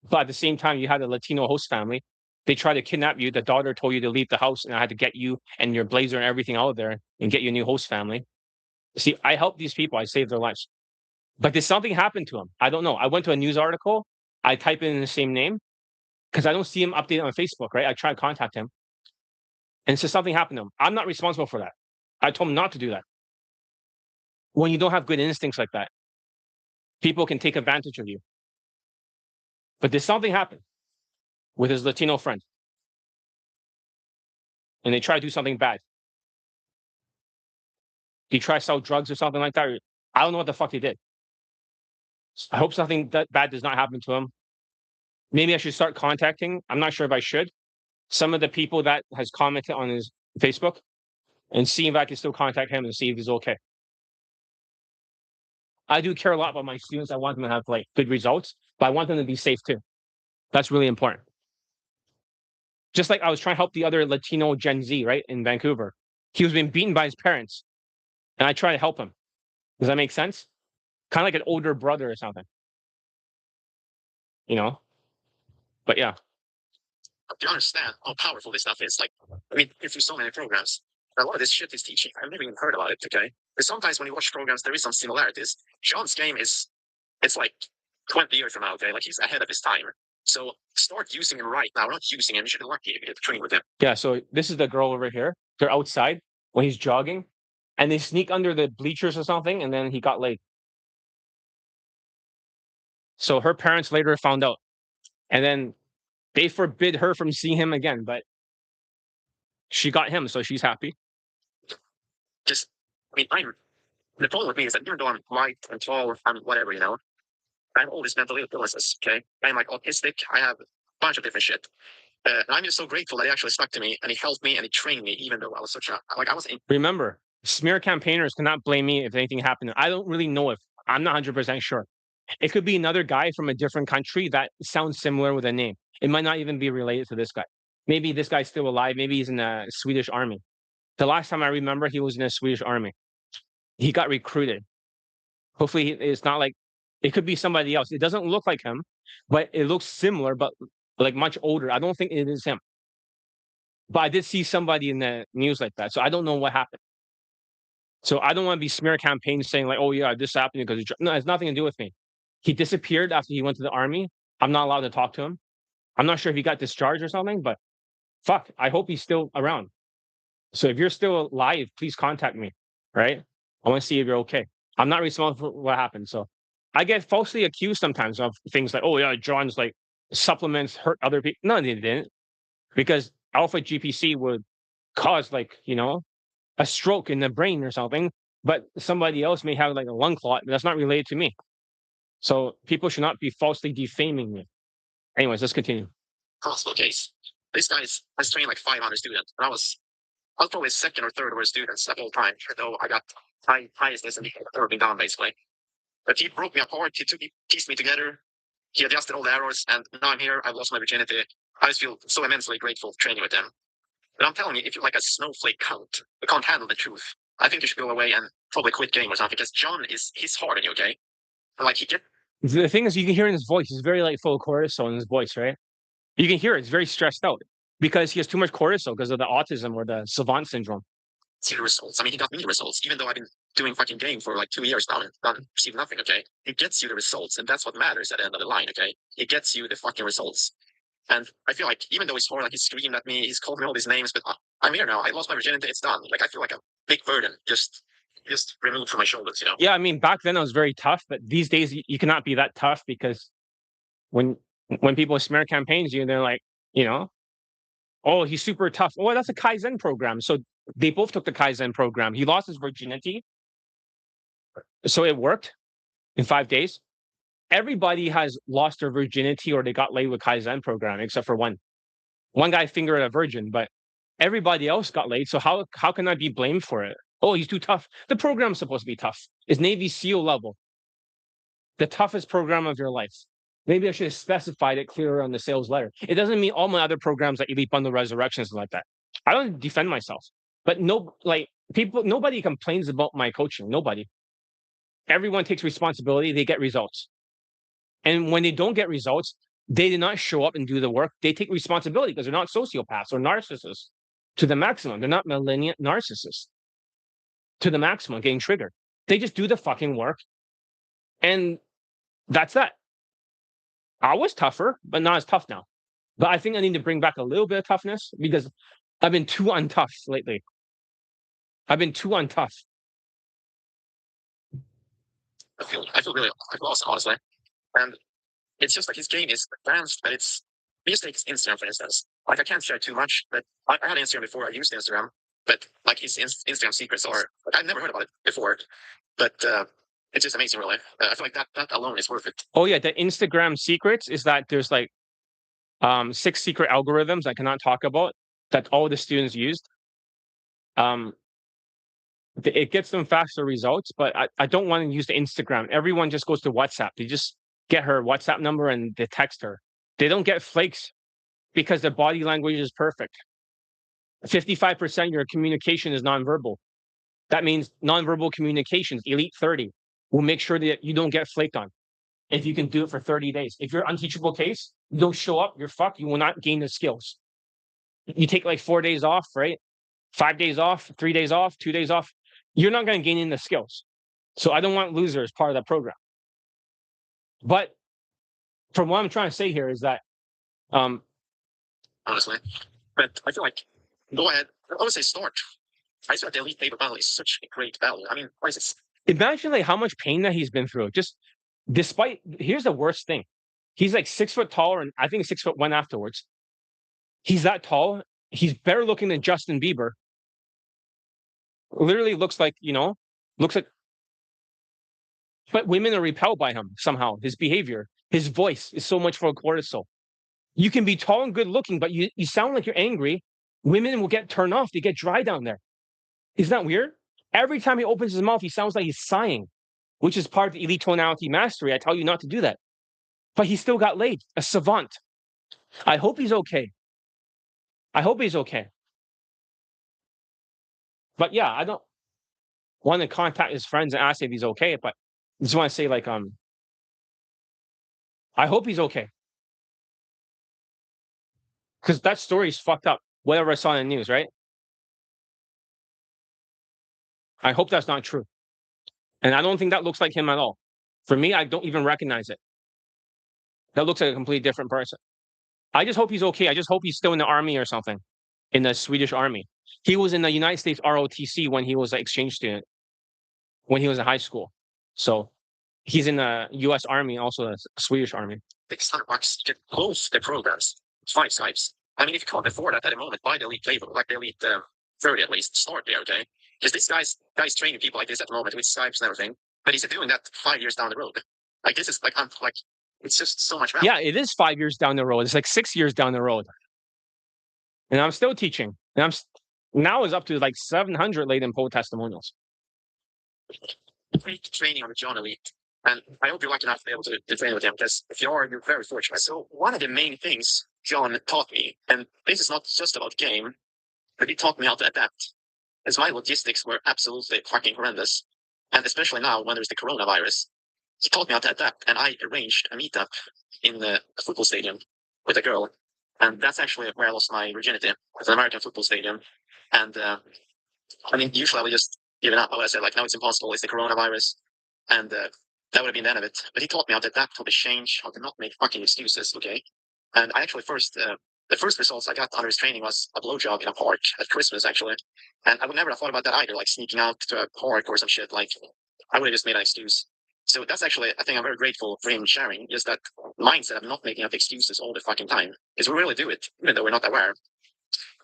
But at the same time, you had a Latino host family. They tried to kidnap you. The daughter told you to leave the house, and I had to get you and your blazer and everything out of there and get you a new host family. See, I helped these people. I saved their lives. But did something happen to him? I don't know. I went to a news article. I type in the same name because I don't see him updated on Facebook, right? I try to contact him. And so something happened to him. I'm not responsible for that. I told him not to do that. When you don't have good instincts like that, people can take advantage of you. But did something happen with his Latino friend? and they try to do something bad. He try to sell drugs or something like that. I don't know what the fuck he did. I hope something that bad does not happen to him. Maybe I should start contacting. I'm not sure if I should. Some of the people that has commented on his Facebook and see if I can still contact him and see if he's okay. I do care a lot about my students. I want them to have like good results, but I want them to be safe too. That's really important. Just like I was trying to help the other Latino Gen Z, right, in Vancouver. He was being beaten by his parents, and I try to help him. Does that make sense? Kind of like an older brother or something, you know? But yeah. Do you understand how powerful this stuff is? Like, I mean, if so many programs, a lot of this shit is teaching. I've never even heard about it, okay? But sometimes when you watch programs, there is some similarities. John's game is, it's like 20 years from now, okay? Like he's ahead of his time. So start using him right now. We're not using him. You should be lucky to get to train with him. Yeah, so this is the girl over here. They're outside when he's jogging, and they sneak under the bleachers or something, and then he got laid. So her parents later found out, and then they forbid her from seeing him again, but she got him, so she's happy. Just, I mean, the problem with me is that even though I'm light and tall, I'm whatever, you know, I have all these mental illnesses, okay? I'm like autistic. I have a bunch of different shit. And I'm just so grateful that he actually stuck to me and he helped me and he trained me, even though I was such a, like, I was in. Remember, smear campaigners cannot blame me if anything happened. I don't really know if I'm not 100% sure. It could be another guy from a different country that sounds similar with a name. It might not even be related to this guy. Maybe this guy's still alive. Maybe he's in the Swedish army. The last time I remember, he was in the Swedish army. He got recruited. Hopefully, it's not like it could be somebody else. It doesn't look like him, but it looks similar, but like much older. I don't think it is him. But I did see somebody in the news like that, so I don't know what happened. So I don't want to be smear campaigns saying like, "Oh yeah, this happened because no, it has nothing to do with me." He disappeared after he went to the army. I'm not allowed to talk to him. I'm not sure if he got discharged or something, but fuck, I hope he's still around. So if you're still alive, please contact me. Right? I want to see if you're okay. I'm not responsible for what happened. So I get falsely accused sometimes of things like, "Oh yeah, John's like supplements hurt other people." No, they didn't, because alpha GPC would cause like a stroke in the brain or something, but somebody else may have like a lung clot that's not related to me. So people should not be falsely defaming me. Anyways, let's continue. Possible case. This guy has trained like 500 students, and I was probably second or third worst students that whole time, though I got highest and third me down basically. But he broke me apart. He pieced me together. He adjusted all the errors, and now I'm here. I've lost my virginity. I just feel so immensely grateful for training with him. But I'm telling you, if you're like a snowflake cunt, you can't handle the truth, I think you should go away and probably quit game or something, because John he's hard on you, okay? And like The thing is, you can hear in his voice, he's very like full of cortisol in his voice, right? You can hear it. It's very stressed out because he has too much cortisol because of the autism or the savant syndrome. See the results. I mean, he got me the results, even though I've been doing fucking game for like 2 years now and received nothing, okay? He gets you the results, and that's what matters at the end of the line, okay? He gets you the fucking results. And I feel like, even though he's hard, like he screamed at me, he's called me all these names, but I'm here now. I lost my virginity. It's done. Like, I feel like a big burden just removed from my shoulders, you know? Yeah, I mean, back then I was very tough, but these days you cannot be that tough because when people smear campaigns, they're like, oh, he's super tough. Oh, that's a Kaizen program. So they both took the Kaizen program. He lost his virginity, so it worked in 5 days. Everybody has lost their virginity or they got laid with Kaizen program, except for one. One guy fingered a virgin, but everybody else got laid. So how can I be blamed for it? Oh, he's too tough. The program's supposed to be tough. It's Navy SEAL level. The toughest program of your life. Maybe I should have specified it clearer on the sales letter. It doesn't mean all my other programs like Elite Bundle Resurrections like that. I don't defend myself. But nobody complains about my coaching. Nobody. Everyone takes responsibility. They get results. And when they don't get results, they did not show up and do the work. They take responsibility because they're not sociopaths or narcissists to the maximum. They're not malignant narcissists to the maximum, getting triggered. They just do the fucking work. And that's that. I was tougher, but not as tough now. But I think I need to bring back a little bit of toughness because I've been too untough lately. I've been too untough. I feel lost, honestly. And it's just like his game is advanced, but he just takes Instagram, for instance. like I can't share too much, but I had Instagram before. I used Instagram, but like his Instagram secrets are like, I've never heard about it before, but it's just amazing, really. I feel like that alone is worth it. Oh yeah, the Instagram secrets is that there's like 6 secret algorithms I cannot talk about that all the students used. It gets them faster results, but I don't want to use the Instagram. Everyone just goes to WhatsApp. They just get her WhatsApp number and they text her. They don't get flakes because their body language is perfect. 55% of your communication is nonverbal. That means nonverbal communications, elite 30, will make sure that you don't get flaked on if you can do it for 30 days. If you're unteachable case, you don't show up, you're fucked. You will not gain the skills. You take like 4 days off, right? 5 days off, 3 days off, 2 days off. You're not going to gain in the skills. So I don't want losers part of that program. But from what I'm trying to say here is that honestly, but I feel like go ahead. I would say start. I feel like the elite paper battle is such a great battle. I mean, why is it? Imagine like how much pain that he's been through. Just despite, here's the worst thing. He's like 6 foot taller, and I think 6'1" afterwards. He's that tall. He's better looking than Justin Bieber. Literally looks like, looks like, but women are repelled by him somehow. His behavior, his voice is so much for a cortisol. You can be tall and good looking, but you sound like you're angry. Women will get turned off. They get dry down there. Isn't that weird? Every time he opens his mouth, he sounds like he's sighing, which is part of the elite tonality mastery. I tell you not to do that. But he still got laid. A savant. I hope he's okay. I hope he's okay. But yeah, I don't want to contact his friends and ask if he's okay. But I just want to say, like, I hope he's okay. Because that story is fucked up. Whatever I saw in the news, right? I hope that's not true. And I don't think that looks like him at all. For me, I don't even recognize it. That looks like a completely different person. I just hope he's okay. I just hope he's still in the army or something, in the Swedish army. He was in the United States ROTC when he was an exchange student, when he was in high school. So he's in the U.S. Army, also the Swedish Army. $600 to close the programs. 5 Skypes. I mean, if you can't afford that at the moment, buy the elite playbook, like the elite 30 at least. Start there, okay? Because this guy's training people like this at the moment with Skypes and everything. But he's doing that 5 years down the road. Like this is like I'm like it's just so much value. Yeah, it is 5 years down the road. It's like 6 years down the road. And I'm still teaching. And now is up to like 700 latent poll testimonials. Great training on the John Elite. And I hope you're lucky enough to be able to train with him, because if you are, you're very fortunate. So one of the main things John taught me, and this is not just about game, but he taught me how to adapt, as my logistics were absolutely fucking horrendous. And especially now when there's the coronavirus, he taught me how to adapt. And I arranged a meetup in the football stadium with a girl. And that's actually where I lost my virginity, at an American football stadium. And I mean, usually I would just give it up. I would have said, like, no, it's impossible. It's the coronavirus. And that would have been the end of it. But he taught me how to adapt, how to change, how to not make fucking excuses, okay? And I actually the first results I got under his training was a blowjob in a park at Christmas, actually. And I would never have thought about that either, like sneaking out to a park or some shit. Like, I would have just made an excuse. So that's actually, I think I'm very grateful for him sharing, just that mindset of not making up excuses all the fucking time. Because we really do it, even though we're not aware.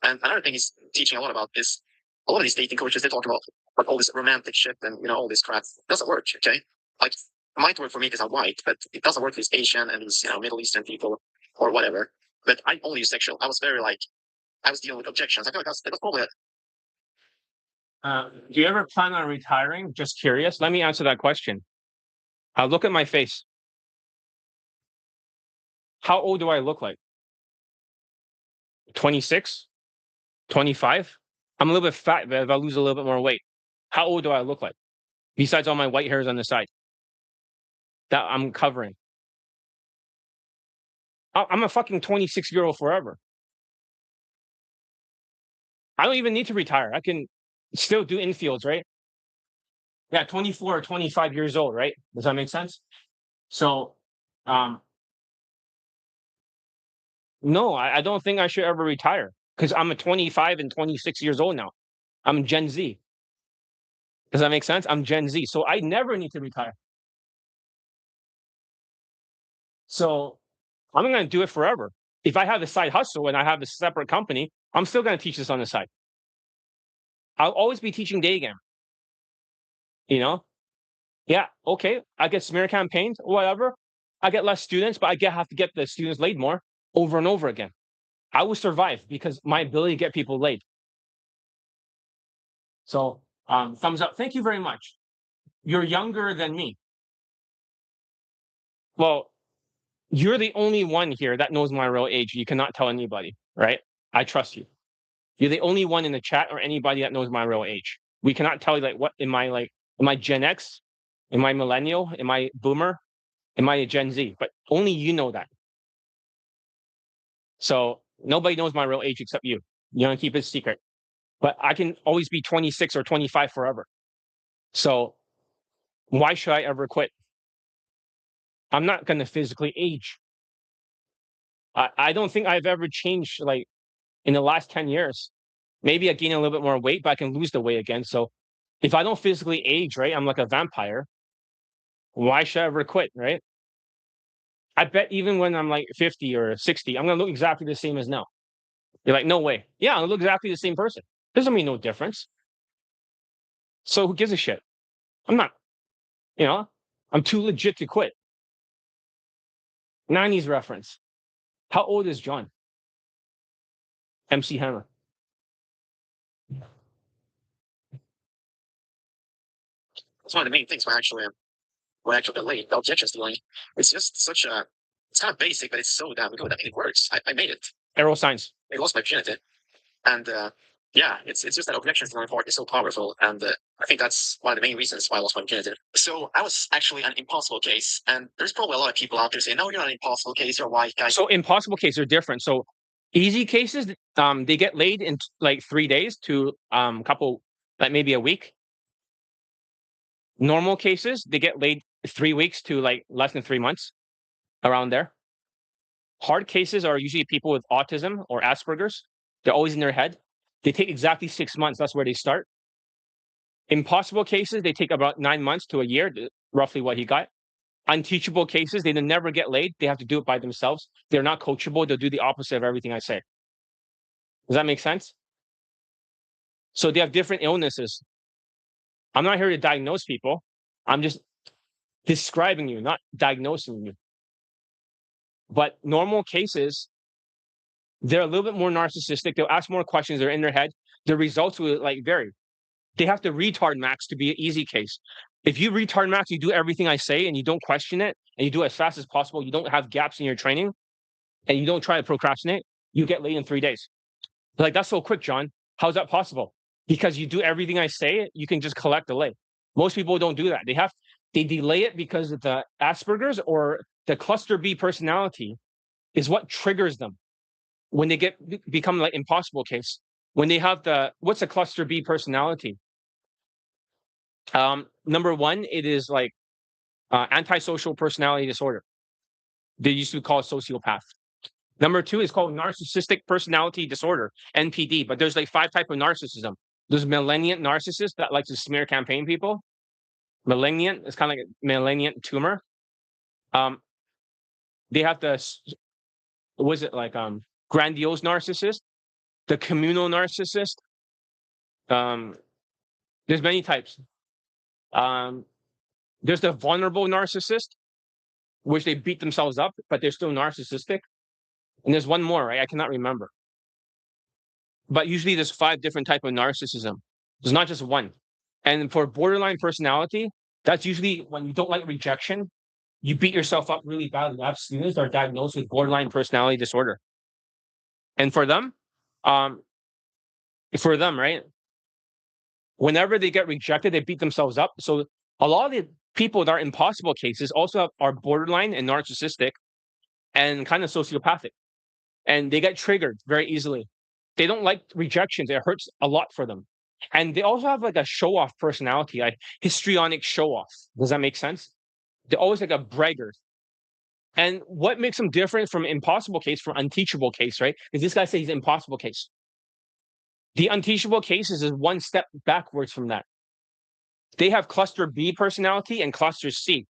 And another thing he's teaching a lot about is a lot of these dating coaches, they talk about like all this romantic shit and, all this crap. It doesn't work, okay? Like, it might work for me because I'm white, but it doesn't work for these Asian and these, Middle Eastern people or whatever. But I only use sexual. I was very I was dealing with objections. I feel like that was probably it. Do you ever plan on retiring? Just curious. Let me answer that question. Look at my face. How old do I look like? 26? 25? I'm a little bit fat, but if I lose a little bit more weight, how old do I look like? Besides all my white hairs on the side that I'm covering. I'm a fucking 26-year-old forever. I don't even need to retire. I can still do infields, right? Yeah, 24 or 25 years old, right? Does that make sense? So, no, I don't think I should ever retire, because I'm a 25 and 26 years old now. I'm Gen Z. Does that make sense? I'm Gen Z. So I never need to retire. So I'm going to do it forever. if I have a side hustle and I have a separate company, I'm still going to teach this on the side. I'll always be teaching day game. You know, yeah, okay. I get smear campaigns, whatever. I get less students, but have to get the students laid more over and over again. I will survive because my ability to get people laid. So, thumbs up. Thank you very much. You're younger than me. Well, you're the only one here that knows my real age. You cannot tell anybody, right? I trust you. You're the only one in the chat or anybody that knows my real age. We cannot tell you am I Gen X? Am I millennial? Am I boomer? Am I a Gen Z? But only you know that. So nobody knows my real age except you. You want to keep it secret. But I can always be 26 or 25 forever. So why should I ever quit? I'm not going to physically age. I don't think I've ever changed like in the last 10 years. Maybe I gain a little bit more weight, but I can lose the weight again. So if I don't physically age, right, I'm like a vampire. Why should I ever quit, right? I bet even when I'm like 50 or 60, I'm going to look exactly the same as now. You're like, no way. Yeah, I'll look exactly the same person. Doesn't mean no difference. So who gives a shit? I'm not, I'm too legit to quit. 90s reference. How old is John? MC Hammer. That's one of the main things when actually late, the objection stealing. It's just it's kind of basic, but it's so damn good. I mean, it works. I made it. Aero science. I lost my virginity. And yeah, it's just that objection stealing part is so powerful. And I think that's one of the main reasons why I lost my virginity. So I was actually an impossible case. And there's probably a lot of people out there saying, no, you're not an impossible case, you're a white guy. So impossible cases are different. So easy cases, they get laid in like 3 days to couple, like maybe a week. Normal cases, they get laid 3 weeks to like less than 3 months, around there. Hard cases are usually people with autism or Asperger's. They're always in their head. They take exactly 6 months. That's where they start. Impossible cases, they take about 9 months to a year, roughly what he got. Unteachable cases, they never get laid. They have to do it by themselves. They're not coachable. They'll do the opposite of everything I say. Does that make sense? So they have different illnesses. I'm not here to diagnose people. I'm just describing you, not diagnosing you. But normal cases, they're a little bit more narcissistic. They'll ask more questions. They're in their head. The results will like vary. They have to retard max to be an easy case. If you retard max, you do everything I say and you don't question it and you do it as fast as possible. You don't have gaps in your training and you don't try to procrastinate. You get laid in 3 days. Like, that's so quick, John. How's that possible? Because you do everything I say, you can just collect delay. Most people don't do that. They delay it because of the Asperger's or the cluster B personality is what triggers them when they become like impossible case. When they have what's a cluster B personality? Number one, it is like antisocial personality disorder. They used to call it sociopath. Number two is called narcissistic personality disorder, NPD. But there's like 5 types of narcissism. There's malignant narcissists that like to smear campaign people. Malignant is kind of like a malignant tumor. They have grandiose narcissist, the communal narcissist. There's many types. There's the vulnerable narcissist, which they beat themselves up, but they're still narcissistic. And there's one more, right? I cannot remember. But usually there's 5 different types of narcissism. There's not just one. And for borderline personality, that's usually when you don't like rejection, you beat yourself up really badly. I have students that are diagnosed with borderline personality disorder. And for them, right? Whenever they get rejected, they beat themselves up. So a lot of the people that are impossible cases also are borderline and narcissistic and kind of sociopathic. And they get triggered very easily. They don't like rejections. It hurts a lot for them. And they also have like a show-off personality, like histrionic show-off. Does that make sense? They're always like a braggart. And what makes them different from impossible case from unteachable case, right? Is this guy says he's impossible case. The unteachable cases is one step backwards from that. They have cluster B personality and cluster C.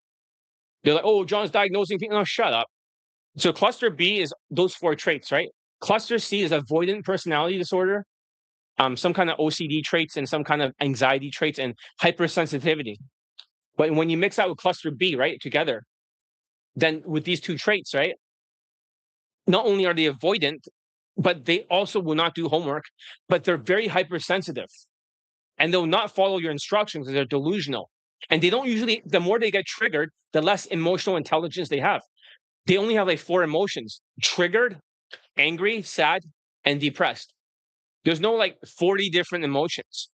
They're like, oh, John's diagnosing people. No, shut up. So cluster B is those 4 traits, right? Cluster C is avoidant personality disorder, some kind of OCD traits and some kind of anxiety traits and hypersensitivity. But when you mix that with cluster B, right, together, then with these 2 traits, right, not only are they avoidant, but they also will not do homework, but they're very hypersensitive. And they'll not follow your instructions because they're delusional. And they don't usually, the more they get triggered, the less emotional intelligence they have. They only have like 4 emotions: triggered, angry, sad, and depressed. There's no like 40 different emotions.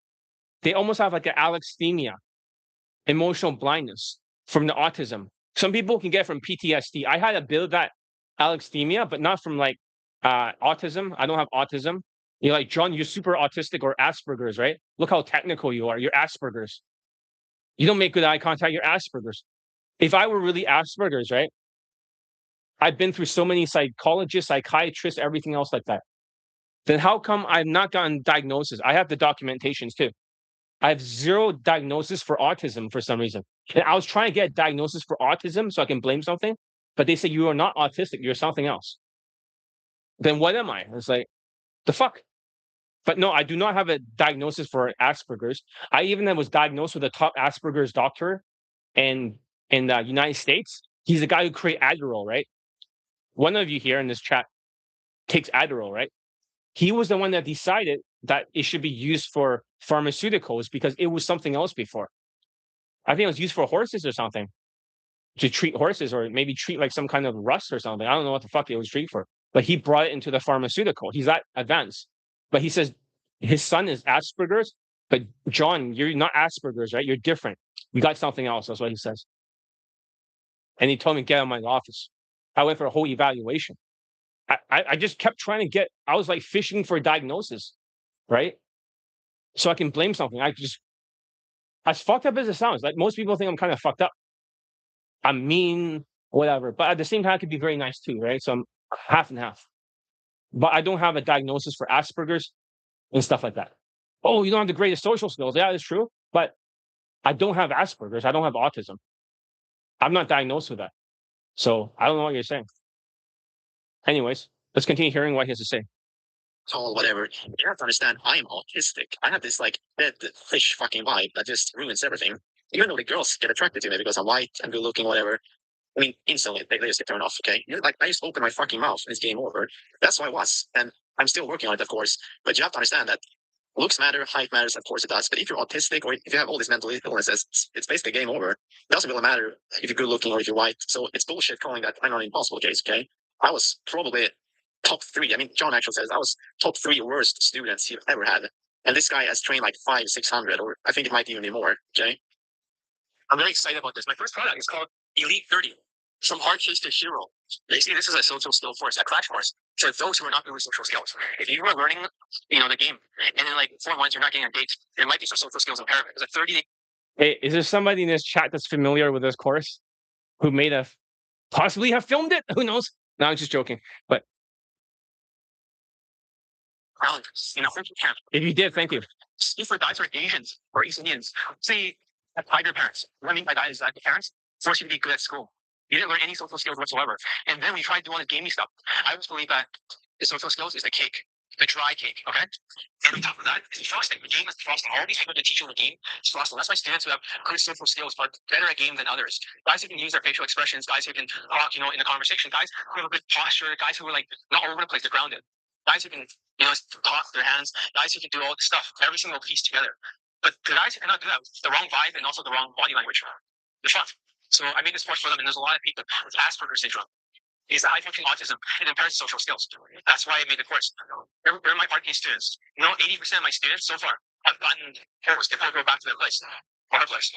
They almost have like an alexithymia, emotional blindness from the autism. Some people can get from PTSD. I had a bit of that alexithymia, but not from like autism. I don't have autism. You're like, John, you're super autistic or Asperger's, right? Look how technical you are. You're Asperger's. You don't make good eye contact. You're Asperger's. If I were really Asperger's, right? I've been through so many psychologists, psychiatrists, everything else like that. Then how come I've not gotten diagnosis? I have the documentations too. I have 0 diagnosis for autism for some reason. And I was trying to get a diagnosis for autism so I can blame something, but they say you are not autistic, you're something else. Then what am I? It's like, the fuck? But no, I do not have a diagnosis for Asperger's. I even was diagnosed with a top Asperger's doctor in the United States. He's the guy who created Adderall, right? One of you here in this chat takes Adderall, right? He was the one that decided that it should be used for pharmaceuticals because it was something else before. I think it was used for horses or something, to treat horses or maybe treat like some kind of rust or something. I don't know what the fuck it was treated for, but he brought it into the pharmaceutical. He's that advanced. But he says his son is Asperger's, but John, you're not Asperger's, right? You're different. You got something else. That's what he says. And he told me, get out of my office. I went for a whole evaluation. I just kept trying to get, I was like fishing for a diagnosis, right? So I can blame something. I just, as fucked up as it sounds, like most people think I'm kind of fucked up. I'm mean, whatever. But at the same time, I could be very nice too, right? So I'm half and half. But I don't have a diagnosis for Asperger's and stuff like that. Oh, you don't have the greatest social skills. Yeah, that's true. But I don't have Asperger's. I don't have autism. I'm not diagnosed with that. So I don't know what you're saying. Anyways, let's continue hearing what he has to say. Tall, whatever. You have to understand, I am autistic. I have this like dead fish fucking vibe that just ruins everything. Even though the girls get attracted to me because I'm white and good looking, whatever. I mean, instantly they just get turned off. Okay, like I just open my fucking mouth and it's game over. That's why I was, and I'm still working on it, of course. But you have to understand that looks matter, height matters, of course it does. But if you're autistic or if you have all these mental illnesses, it's basically game over. It doesn't really matter if you're good looking or if you're white. So it's bullshit calling that I'm not an impossible case. Okay, I was probably top 3. I mean, John actually says I was top 3 worst students he've ever had. And this guy has trained like 500, 600, or I think it might even be more. Okay. I'm very excited about this. My first product is called Elite 30, from hard case to hero. Basically, this is a social skill course, a crash course for those who are not good with social skills. If you are learning, the game, and then like 4 months you're not getting a date, there might be some social skills impairment. There's a 30-day. Hey, is there somebody in this chat that's familiar with this course who may have possibly have filmed it? Who knows? No, I'm just joking. But if you did, thank you. If for guys who are Asians or East Indians, say have tiger parents. What I mean by that is that the parents force you to be good at school. You didn't learn any social skills whatsoever. And then we tried to do all this gaming stuff. I always believe that the social skills is the cake, the dry cake, okay? And on top of that is the frosting. The game is frosting. All these people that teach you in the game is frosting. That's why students who have good social skills are better at game than others. Guys who can use their facial expressions, guys who can talk, in a conversation, guys who have a good posture, guys who are like not all over the place, they're grounded. Guys who can, talk with their hands, guys who can do all this stuff, every single piece together. But the guys who cannot do that with the wrong vibe and also the wrong body language, they're fucked. So I made this course for them, and there's a lot of people with Asperger's syndrome. It's the high functioning autism. It impairs social skills. That's why I made the course. They're my art case students. 80% of my students so far have gotten course if I go back to their place. Or her place.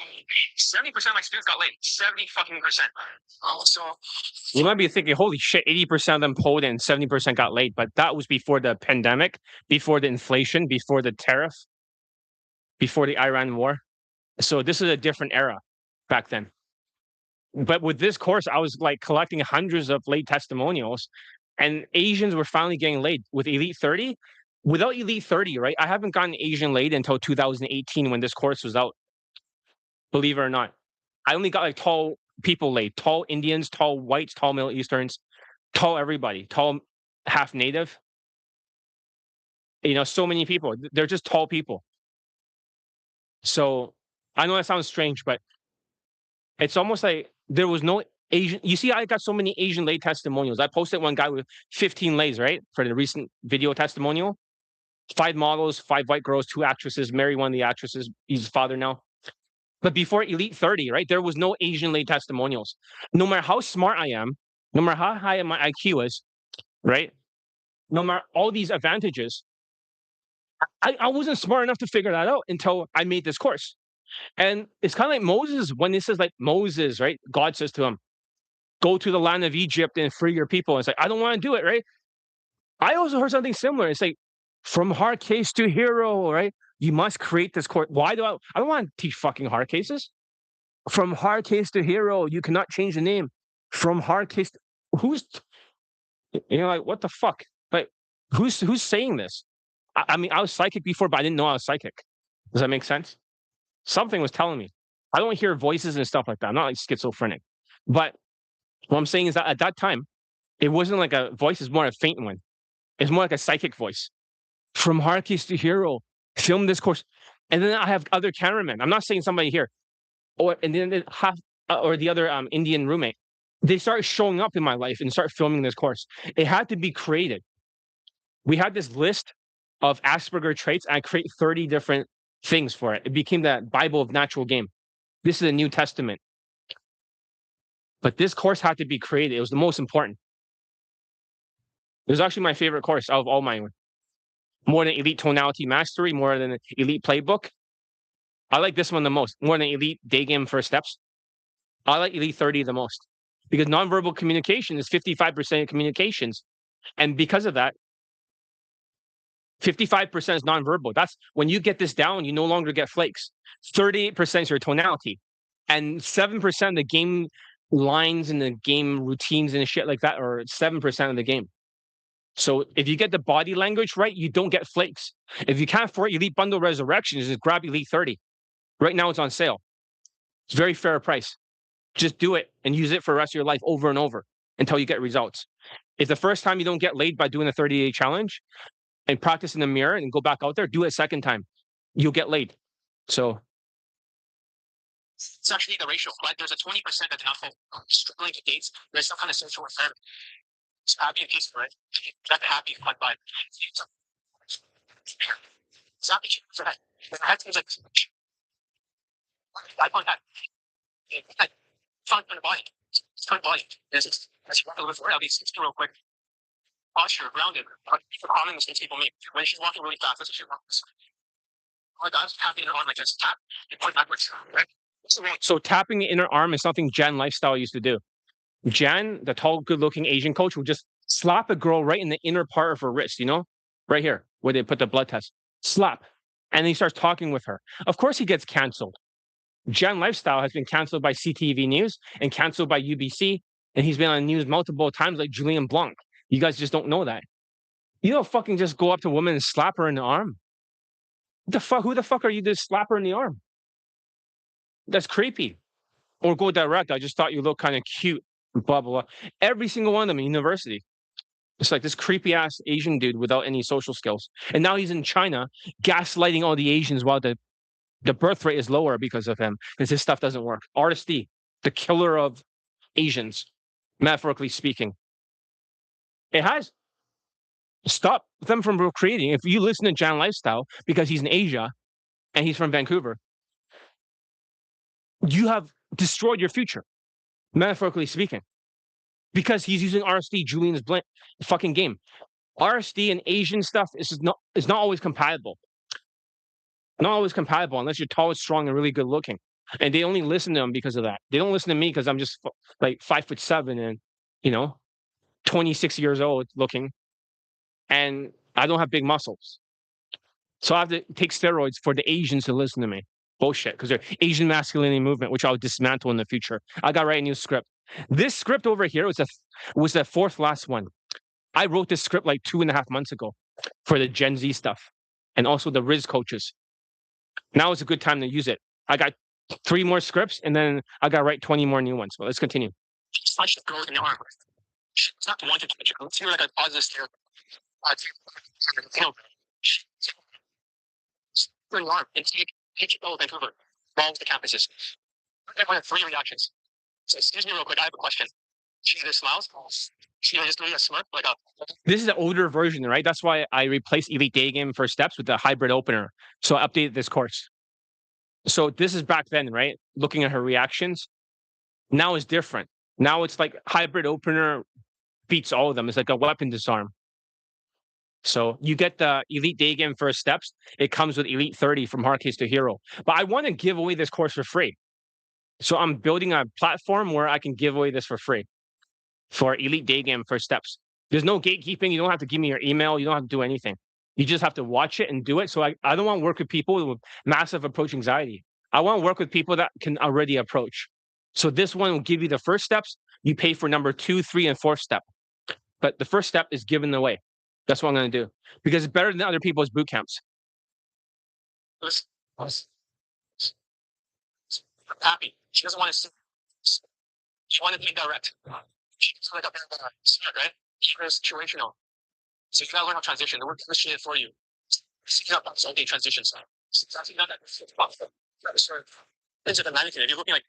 70% of my students got laid. 70%. So you might be thinking, holy shit, 80% of them pulled and 70% got laid. But that was before the pandemic, before the inflation, before the tariff, before the Iran war. So this is a different era back then. But with this course, I was like collecting hundreds of late testimonials, and Asians were finally getting laid with Elite 30. Without Elite 30, right? I haven't gotten Asian laid until 2018 when this course was out. Believe it or not. I only got like tall people laid, tall Indians, tall whites, tall Middle Easterns. tall everybody, tall, half native. So many people. They're just tall people. So I know that sounds strange, but it's almost like there was no Asian. You see, I got so many Asian lay testimonials. I posted one guy with 15 lays, right, for the recent video testimonial. 5 models, 5 white girls, 2 actresses. Married one of the actresses. He's a father now. But before Elite 30, right, there was no Asian lay testimonials. No matter how smart I am, no matter how high my IQ is, right, no matter all these advantages, I wasn't smart enough to figure that out until I made this course. And it's kind of like Moses when it says like Moses, right? God says to him, go to the land of Egypt and free your people. And it's like, I don't want to do it, right? I also heard something similar. It's like from hard case to hero, right? You must create this course. Why do I don't want to teach fucking hard cases. From hard case to hero, you cannot change the name. From hard case, who's like what the fuck? Like who's saying this? I mean, I was psychic before, but I didn't know I was psychic. Does that make sense? Something was telling me. I don't hear voices and stuff like that. I'm not like schizophrenic. But what I'm saying is that at that time, it wasn't like a voice, it's more a faint one. It's more like a psychic voice. From hard case to hero, film this course. And then I have other cameramen. I'm not saying somebody here. And then or the other Indian roommate. They start showing up in my life and start filming this course. It had to be created. We had this list of Asperger traits. I create 30 different things for it. It became the Bible of natural game. This is a New Testament. But this course had to be created. It was the most important. It was actually my favorite course out of all mine. More than Elite Tonality Mastery, more than Elite Playbook. I like this one the most. More than Elite Day Game First Steps. I like Elite 30 the most. Because nonverbal communication is 55% of communications. And because of that, 55% is nonverbal. That's when you get this down, you no longer get flakes. 38% is your tonality. And 7% of the game lines and the game routines and shit like that are 7% of the game. So if you get the body language right, you don't get flakes. If you can't afford Elite Bundle Resurrections, just grab Elite 30. Right now it's on sale. It's very fair price. Just do it and use it for the rest of your life over and over until you get results. If the first time you don't get laid by doing a 30-day challenge and practice in the mirror and go back out there, do it a second time. You'll get laid. So it's actually the ratio. Like there's a 20% that's not struggling to dates. There's some kind of social affair. It's happy and peaceful, right? That happy fun vibe. It's happy for that. That seems like I find that fun for the body. It's fun body. As you walk a little bit forward, I'll be 16 real quick. Posture, grounded. Common mistakes people make. When she's walking really fast, that's what she walks. Oh my God, tapping her arm like this. Tap and point backwards. Right? So tapping the inner arm is something Jan Lifestyle used to do. Jan, the tall, good-looking Asian coach, would just slap a girl right in the inner part of her wrist, right here, where they put the blood test. Slap. And he starts talking with her. Of course he gets canceled. Jan Lifestyle has been canceled by CTV News and canceled by UBC, and he's been on the news multiple times like Julian Blanc. You guys just don't know that. You don't fucking just go up to a woman and slap her in the arm. Who the fuck are you to slap her in the arm? That's creepy. Or go direct. I just thought you looked kind of cute. Blah, blah, blah. Every single one of them in university. It's like this creepy ass Asian dude without any social skills. And now he's in China gaslighting all the Asians while the birth rate is lower because of him. Because his stuff doesn't work. RSD, the killer of Asians, metaphorically speaking. It has. Stop them from procreating. If you listen to Jan Lifestyle because he's in Asia and he's from Vancouver, you have destroyed your future, metaphorically speaking, because he's using RSD, Julian's fucking game. RSD and Asian stuff is not always compatible. Not always compatible unless you're tall, strong, and really good looking. And they only listen to him because of that. They don't listen to me because I'm just like 5'7" and 26 years old looking, and I don't have big muscles. So I have to take steroids for the Asians to listen to me. Bullshit, because they're Asian masculinity movement, which I'll dismantle in the future. I got to write a new script. This script over here was the fourth last one. I wrote this script like 2.5 months ago for the Gen Z stuff and also the Rizz coaches. Now is a good time to use it. I got 3 more scripts and then I got to write 20 more new ones. Well, let's continue. Touch the girl in the arm. It's not one to touch. Let's hear like a positive stare. Bring arm and take Vancouver. Balls the campuses. Everyone had 3 reactions. So excuse me real quick, I have a question. She either smiles, she just doing a smirk, like a. This is the older version, right? That's why I replaced Elite Day Game First Steps with the hybrid opener. So I updated this course. So this is back then, right? Looking at her reactions. Now it's different. Now it's like hybrid opener beats all of them. It's like a weapon disarm. So you get the Elite Day Game First Steps. It comes with Elite 30 from Hard Case to Hero. But I want to give away this course for free. So I'm building a platform where I can give away this for free for Elite Day Game First Steps. There's no gatekeeping. You don't have to give me your email. You don't have to do anything. You just have to watch it and do it. So I don't want to work with people with massive approach anxiety. I want to work with people that can already approach. So this one will give you the first steps. You pay for number 2, 3, and 4th step. But the first step is given away. That's what I'm going to do because it's better than other people's boot camps. Happy. She doesn't want to sit. She wanted to be direct. She's like a bit of a smart, right? She's situational. So you gotta learn how to transition. The word transition for you. Seeking out okay, transitions. It's actually not that sort of things at the mannequin. If you're looking like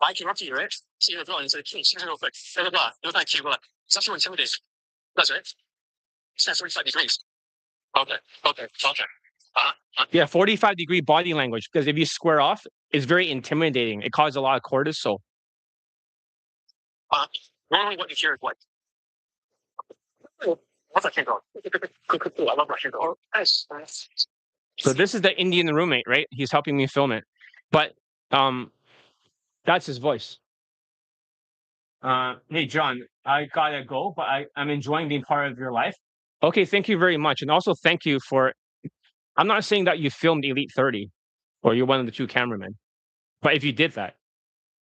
I came up to you, right? See your girl and said, "King, see her real quick." Blah blah blah. It was not cute, but it's actually intimidating. That's right. It's not 45 degrees. Okay. Yeah, 45-degree body language. Because if you square off, it's very intimidating. It causes a lot of cortisol. Normally, what you hear is what? What's Russian girl? I love Russian girl. Nice. So this is the Indian roommate, right? He's helping me film it. But that's his voice. Hey, John, I gotta go, but I'm enjoying being part of your life. Okay, thank you very much. And also thank you for, I'm not saying that you filmed Elite 30 or you're one of the 2 cameramen, but if you did that,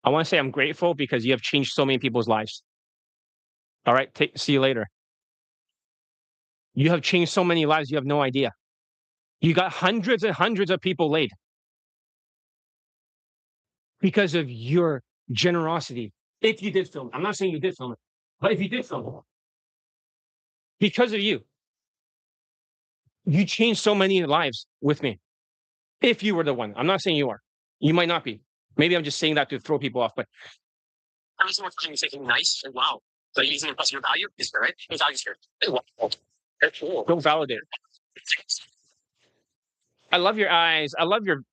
I want to say I'm grateful because you have changed so many people's lives. All right, see you later. You have changed so many lives, you have no idea. You got hundreds and hundreds of people laid because of your generosity. If you did film it, I'm not saying you did film it, but if you did film it, because of you, you changed so many lives with me. If you were the one, I'm not saying you are. You might not be. Maybe I'm just saying that to throw people off, but I'm just saying nice and wow. So you're using your value is right. His value is here. Don't validate it. I love your eyes. I love your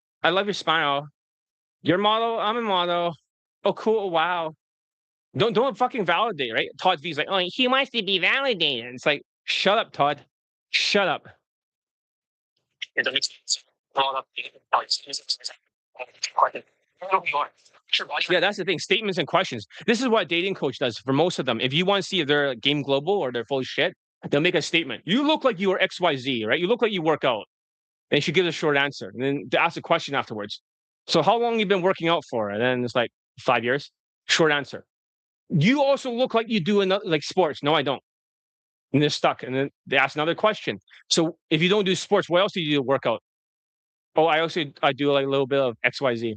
smile. Your model, I'm a model. Oh, cool. Wow. Don't fucking validate, right? Todd V's like, oh, he wants to be validated. It's like, shut up, Todd. Shut up. Yeah, that's the thing. Statements and questions. This is what a dating coach does for most of them. If you want to see if they're game global or they're full of shit, they'll make a statement. You look like you are XYZ, right? You look like you work out. And she gives a short answer. And then they ask a question afterwards. So how long you been working out for? And then it's like 5 years. Short answer. You also look like you do another, like sports. No, I don't. And they're stuck. And then they ask another question. So if you don't do sports, what else do you do to work out? Oh, I do like a little bit of XYZ.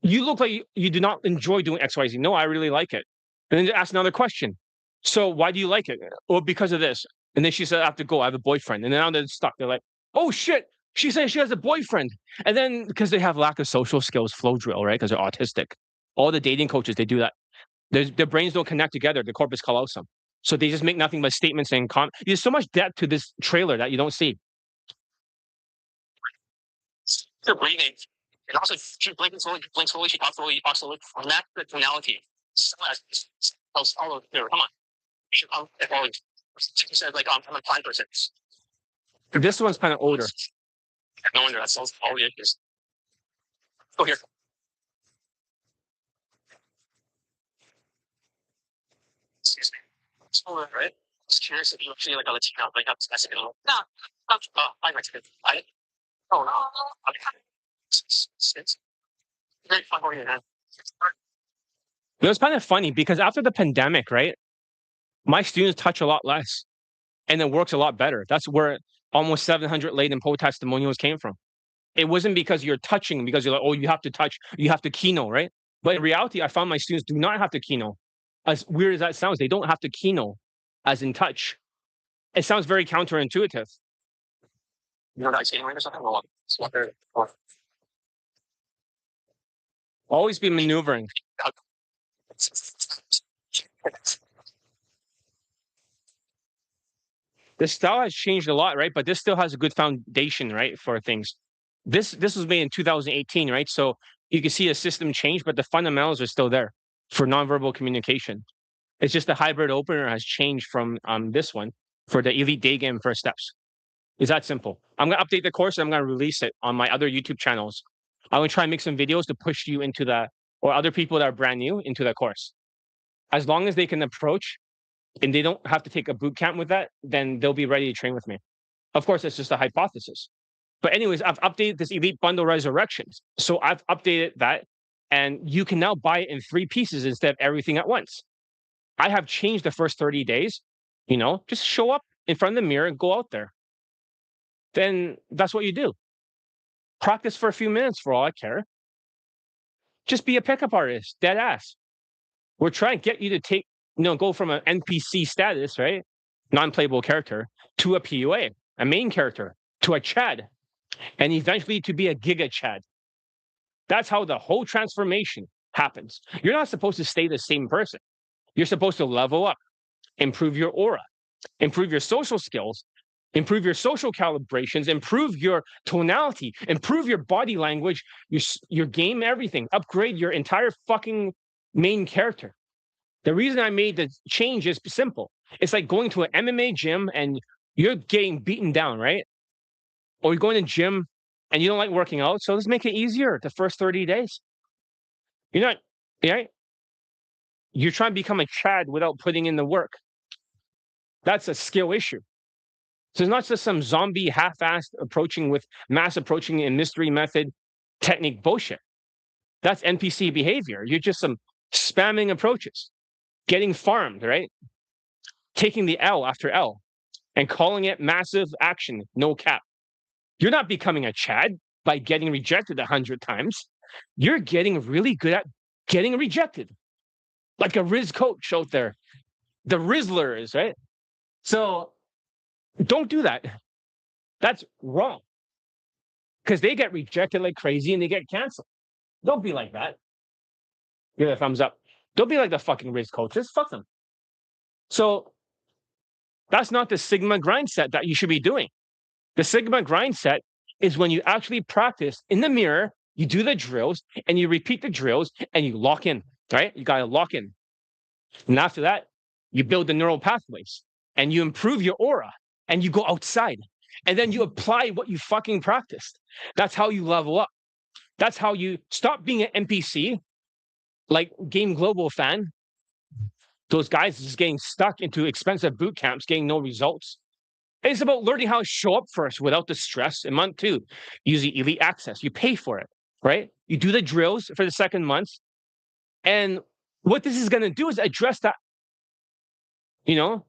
You look like you do not enjoy doing XYZ. No, I really like it. And then they ask another question. So why do you like it? Well, because of this. And then she said, I have to go. I have a boyfriend. And now they're stuck. They're like, oh shit. She says she has a boyfriend. And then because they have lack of social skills, flow drill, right? Because they're autistic. All the dating coaches, they do that. Their brains don't connect together. The corpus callosum. So they just make nothing but statements and there's so much depth to this trailer that you don't see. You're breathing. And also, she blinks slowly, she talks slowly. And that's the tonality. All of there. Come on. She said, like, I'm a blind person. This one's kind of older. No wonder, that solves all the issues. Go here. Excuse me. It's over, right? I was curious if you actually like a Latino, like that's Mexican. No, I'm Mexican. No. It's very fun going ahead. It was kind of funny because after the pandemic, right? My students touch a lot less and it works a lot better. That's where almost 700 laid and post testimonials came from. It wasn't because you're touching, because you're like, oh, you have to touch, you have to keynote, right? But in reality, I found my students do not have to keno. As weird as that sounds, they don't have to keno as in touch. It sounds very counterintuitive. Always be maneuvering. This style has changed a lot, right? But this still has a good foundation, right, for things. This was made in 2018, right? So you can see a system change, but the fundamentals are still there for nonverbal communication. It's just the hybrid opener has changed from this one for the Elite Day Game First Steps. It's that simple. I'm going to update the course and I'm going to release it on my other YouTube channels. I'm going to try and make some videos to push you into that, or other people that are brand new into that course. As long as they can approach and they don't have to take a boot camp with that, then they'll be ready to train with me. Of course, it's just a hypothesis. But anyways, I've updated this Elite Bundle Resurrections. So I've updated that, and you can now buy it in 3 pieces instead of everything at once. I have changed the first 30 days, just show up in front of the mirror and go out there. Then that's what you do. Practice for a few minutes for all I care. Just be a pickup artist, dead ass. We're trying to get you to go from an NPC status, right? Non-playable character, to a PUA, a main character, to a Chad, and eventually to be a Giga Chad. That's how the whole transformation happens. You're not supposed to stay the same person. You're supposed to level up, improve your aura, improve your social skills, improve your social calibrations, improve your tonality, improve your body language, your game, everything. Upgrade your entire fucking main character. The reason I made the change is simple. It's like going to an MMA gym and you're getting beaten down, right? Or you're going to gym and you don't like working out. So let's make it easier the first 30 days. You're not, right? You're trying to become a Chad without putting in the work. That's a skill issue. So it's not just some zombie half-assed approaching with mass approaching and mystery method technique bullshit. That's NPC behavior. You're just some spamming approaches, getting farmed, right? Taking the L after L and calling it massive action, no cap. You're not becoming a Chad by getting rejected 100 times. You're getting really good at getting rejected. Like a Rizz coach out there. The Rizzlers, right? So don't do that. That's wrong. Because they get rejected like crazy and they get canceled. Don't be like that. Give it a thumbs up. Don't be like the fucking Rizz coaches. Fuck them. So that's not the Sigma grind set that you should be doing. The Sigma grind set is when you actually practice in the mirror, you do the drills and you repeat the drills and you lock in, right? You got to lock in. And after that, you build the neural pathways and you improve your aura and you go outside and then you apply what you fucking practiced. That's how you level up. That's how you stop being an NPC, like Game Global fan. Those guys just getting stuck into expensive boot camps, getting no results. It's about learning how to show up first without the stress. In month 2, using Elite Access. You pay for it, right? You do the drills for the second month. And what this is going to do is address that. You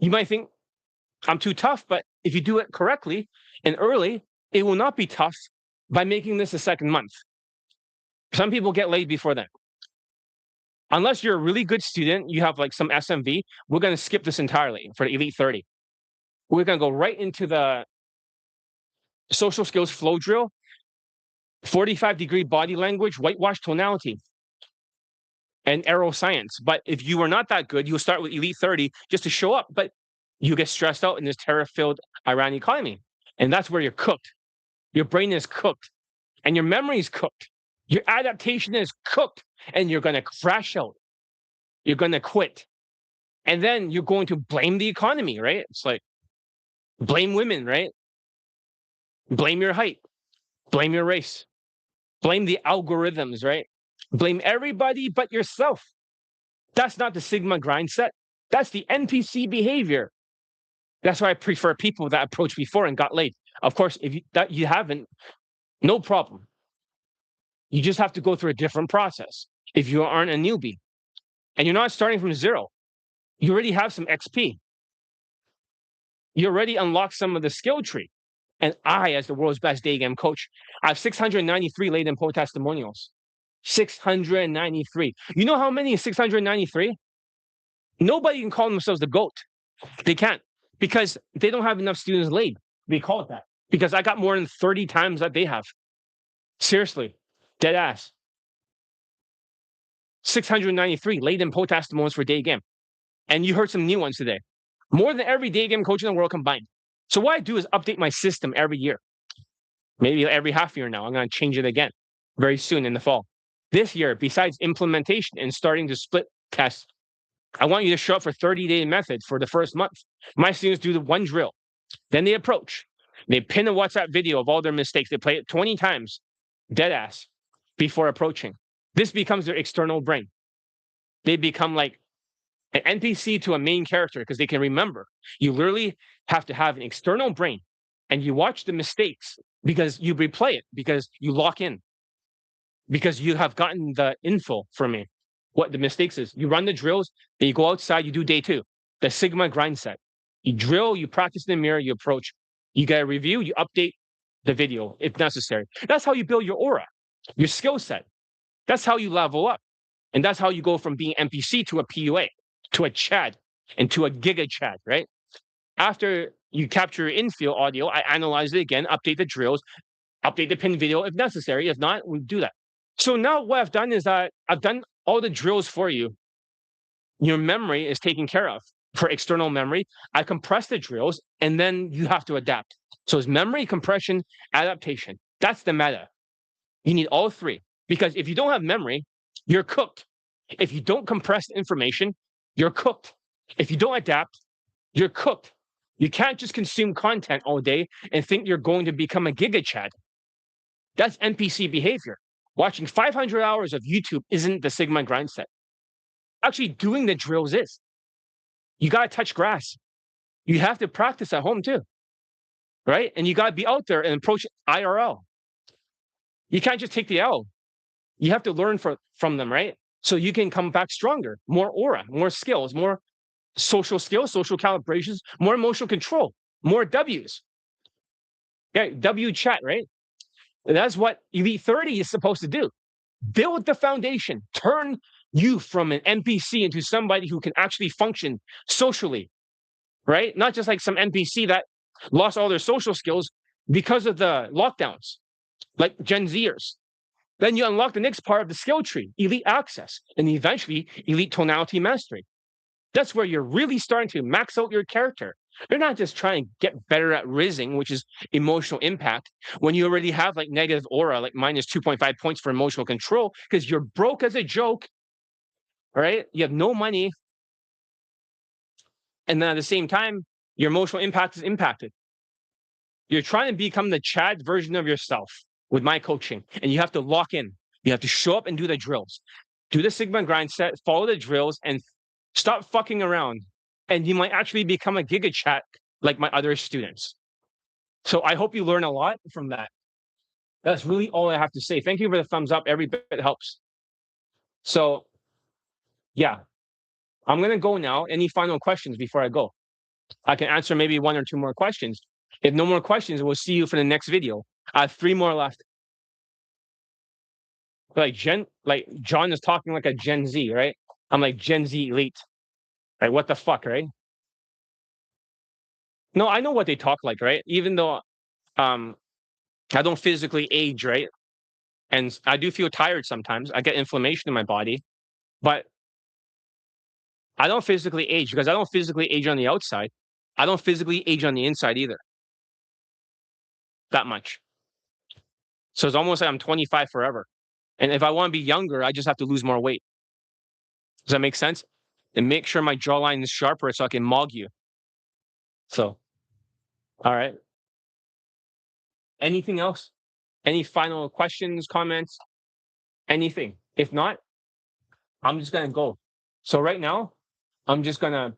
might think, I'm too tough, but if you do it correctly and early, it will not be tough by making this a second month. Some people get laid before then. Unless you're a really good student, you have like some SMV, we're going to skip this entirely for the Elite 30. We're going to go right into the social skills flow drill, 45-degree body language, whitewash tonality, and aero science. But if you are not that good, you'll start with Elite 30 just to show up. But you get stressed out in this terror-filled Iran economy. And that's where you're cooked. Your brain is cooked. And your memory is cooked. Your adaptation is cooked. And you're going to crash out. You're going to quit. And then you're going to blame the economy, right? It's like, blame women, right? Blame your height. Blame your race. Blame the algorithms, right? Blame everybody but yourself. That's not the Sigma grind set. That's the NPC behavior. That's why I prefer people that approached before and got laid. Of course, if you haven't, no problem. You just have to go through a different process if you aren't a newbie. And you're not starting from zero. You already have some XP. You already unlocked some of the skill tree. And I, as the world's best day game coach, I have 693 laid in pro testimonials. 693. You know how many is 693? Nobody can call themselves the GOAT. They can't because they don't have enough students laid. They call it that because I got more than 30 times that they have. Seriously, dead ass. 693 laid in post testimonials for day game. And you heard some new ones today. More than every day game coach in the world combined. So what I do is update my system every year. Maybe every half year now. I'm going to change it again very soon in the fall. This year, besides implementation and starting to split test, I want you to show up for 30-day method for the first month. My students do the one drill. Then they approach. They pin a WhatsApp video of all their mistakes. They play it 20 times, dead ass, before approaching. This becomes their external brain. They become like an NPC to a main character because they can remember. You literally have to have an external brain and you watch the mistakes because you replay it, because you lock in, because you have gotten the info from me, what the mistakes is. You run the drills, then you go outside, you do day 2, the Sigma grind set. You drill, you practice in the mirror, you approach. You get a review, you update the video if necessary. That's how you build your aura, your skill set. That's how you level up. And that's how you go from being NPC to a PUA, to a Chad, and to a Giga Chad, right? After you capture your infield audio, I analyze it again, update the drills, update the pin video if necessary. If not, we do that. So now what I've done is that I've done all the drills for you. Your memory is taken care of for external memory. I compress the drills and then you have to adapt. So it's memory, compression, adaptation. That's the meta. You need all three because if you don't have memory, you're cooked. If you don't compress information, you're cooked. If you don't adapt, you're cooked. You can't just consume content all day and think you're going to become a giga chad. That's NPC behavior. Watching 500 hours of YouTube isn't the Sigma grind set. Actually, doing the drills is. You got to touch grass. You have to practice at home too, right? And you got to be out there and approach IRL. You can't just take the L. You have to learn from them, right? So you can come back stronger, more aura, more skills, more social skills, social calibrations, more emotional control, more W's. Okay, W chat, right? And that's what Elite 30 is supposed to do. Build the foundation, turn you from an NPC into somebody who can actually function socially, right? Not just like some NPC that lost all their social skills because of the lockdowns, like Gen Zers. Then you unlock the next part of the skill tree, elite access, and eventually elite tonality mastery. That's where you're really starting to max out your character. You're not just trying to get better at rizzing, which is emotional impact, when you already have like negative aura, like minus 2.5 points for emotional control, because you're broke as a joke, right? You have no money. And then at the same time, your emotional impact is impacted. You're trying to become the Chad version of yourself with my coaching, and you have to lock in. You have to show up and do the drills. Do the Sigma grind set, follow the drills, and stop fucking around. And you might actually become a giga chat like my other students. So I hope you learn a lot from that. That's really all I have to say. Thank you for the thumbs up. Every bit helps. So, yeah, I'm going to go now. Any final questions before I go? I can answer maybe 1 or 2 more questions. If no more questions, we'll see you for the next video. I have 3 more left. Like John is talking like a Gen Z, right? I'm like Gen Z elite. Right? What the fuck, right? No, I know what they talk like, right? Even though I don't physically age, right? And I do feel tired sometimes. I get inflammation in my body, but I don't physically age because I don't physically age on the outside. I don't physically age on the inside either. That much. So it's almost like I'm 25 forever. And if I want to be younger, I just have to lose more weight. Does that make sense? And make sure my jawline is sharper so I can mog you. So, all right. Anything else? Any final questions, comments, anything? If not, I'm just going to go. So right now, I'm just going to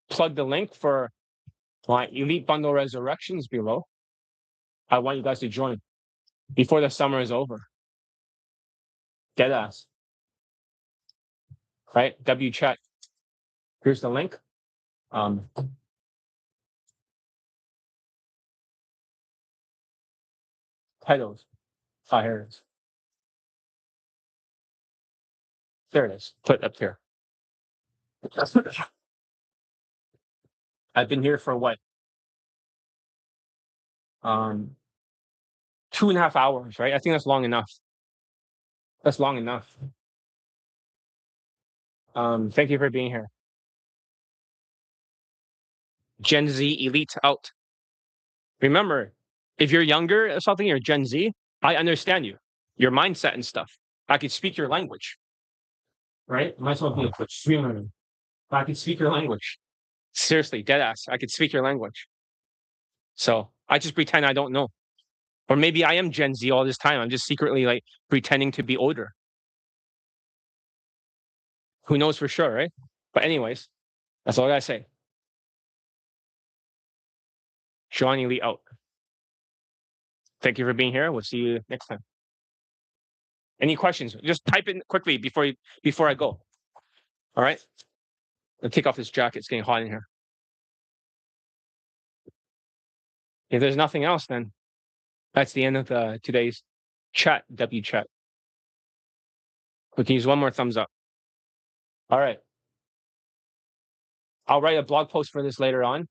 plug the link for my Elite Bundle Resurrections below. I want you guys to join before the summer is over. Deadass. Right? W chat. Here's the link. Titles. Here it is. There it is. Put it up here. I've been here for what? 2.5 hours, right? I think that's long enough. That's long enough. Thank you for being here. Gen Z elite out. Remember, if you're younger or something, you're Gen Z, I understand you, your mindset and stuff. I could speak your language, right? Might as well be a quick streamer. I could speak your language. Seriously, dead ass. I could speak your language. So I just pretend I don't know. Or maybe I am Gen Z all this time. I'm just secretly like pretending to be older. Who knows for sure, right? But anyways, that's all I gotta say. Johnny Lee out. Thank you for being here. We'll see you next time. Any questions? Just type in quickly before I go. All right. I'll take off this jacket. It's getting hot in here. If there's nothing else, then that's the end of today's chat, W chat. We can use one more thumbs up. All right. I'll write a blog post for this later on.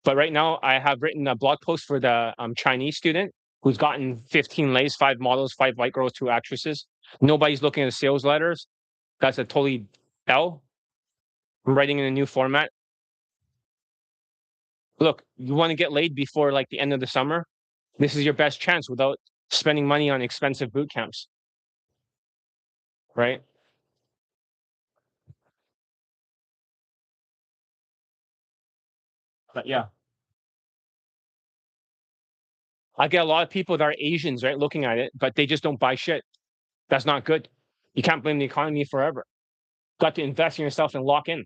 But right now, I have written a blog post for the Chinese student who's gotten 15 lays, 5 models, 5 white girls, 2 actresses. Nobody's looking at the sales letters. That's a totally L. I'm writing in a new format. Look, you want to get laid before like the end of the summer? This is your best chance without spending money on expensive boot camps. Right? But yeah. I get a lot of people that are Asians, right, looking at it, but they just don't buy shit. That's not good. You can't blame the economy forever. Got to invest in yourself and lock in.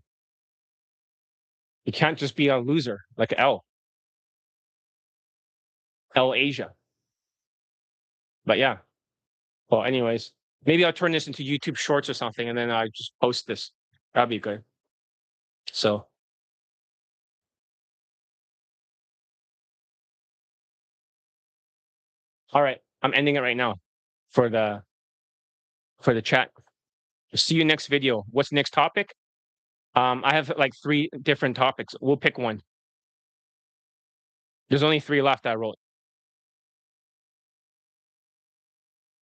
You can't just be a loser like L Asia. But yeah. Well, anyways, maybe I'll turn this into YouTube Shorts or something, and then I just post this. That'd be good. So, all right, I'm ending it right now for the chat. See you next video. What's the next topic? I have like 3 different topics. We'll pick one. There's only 3 left I wrote.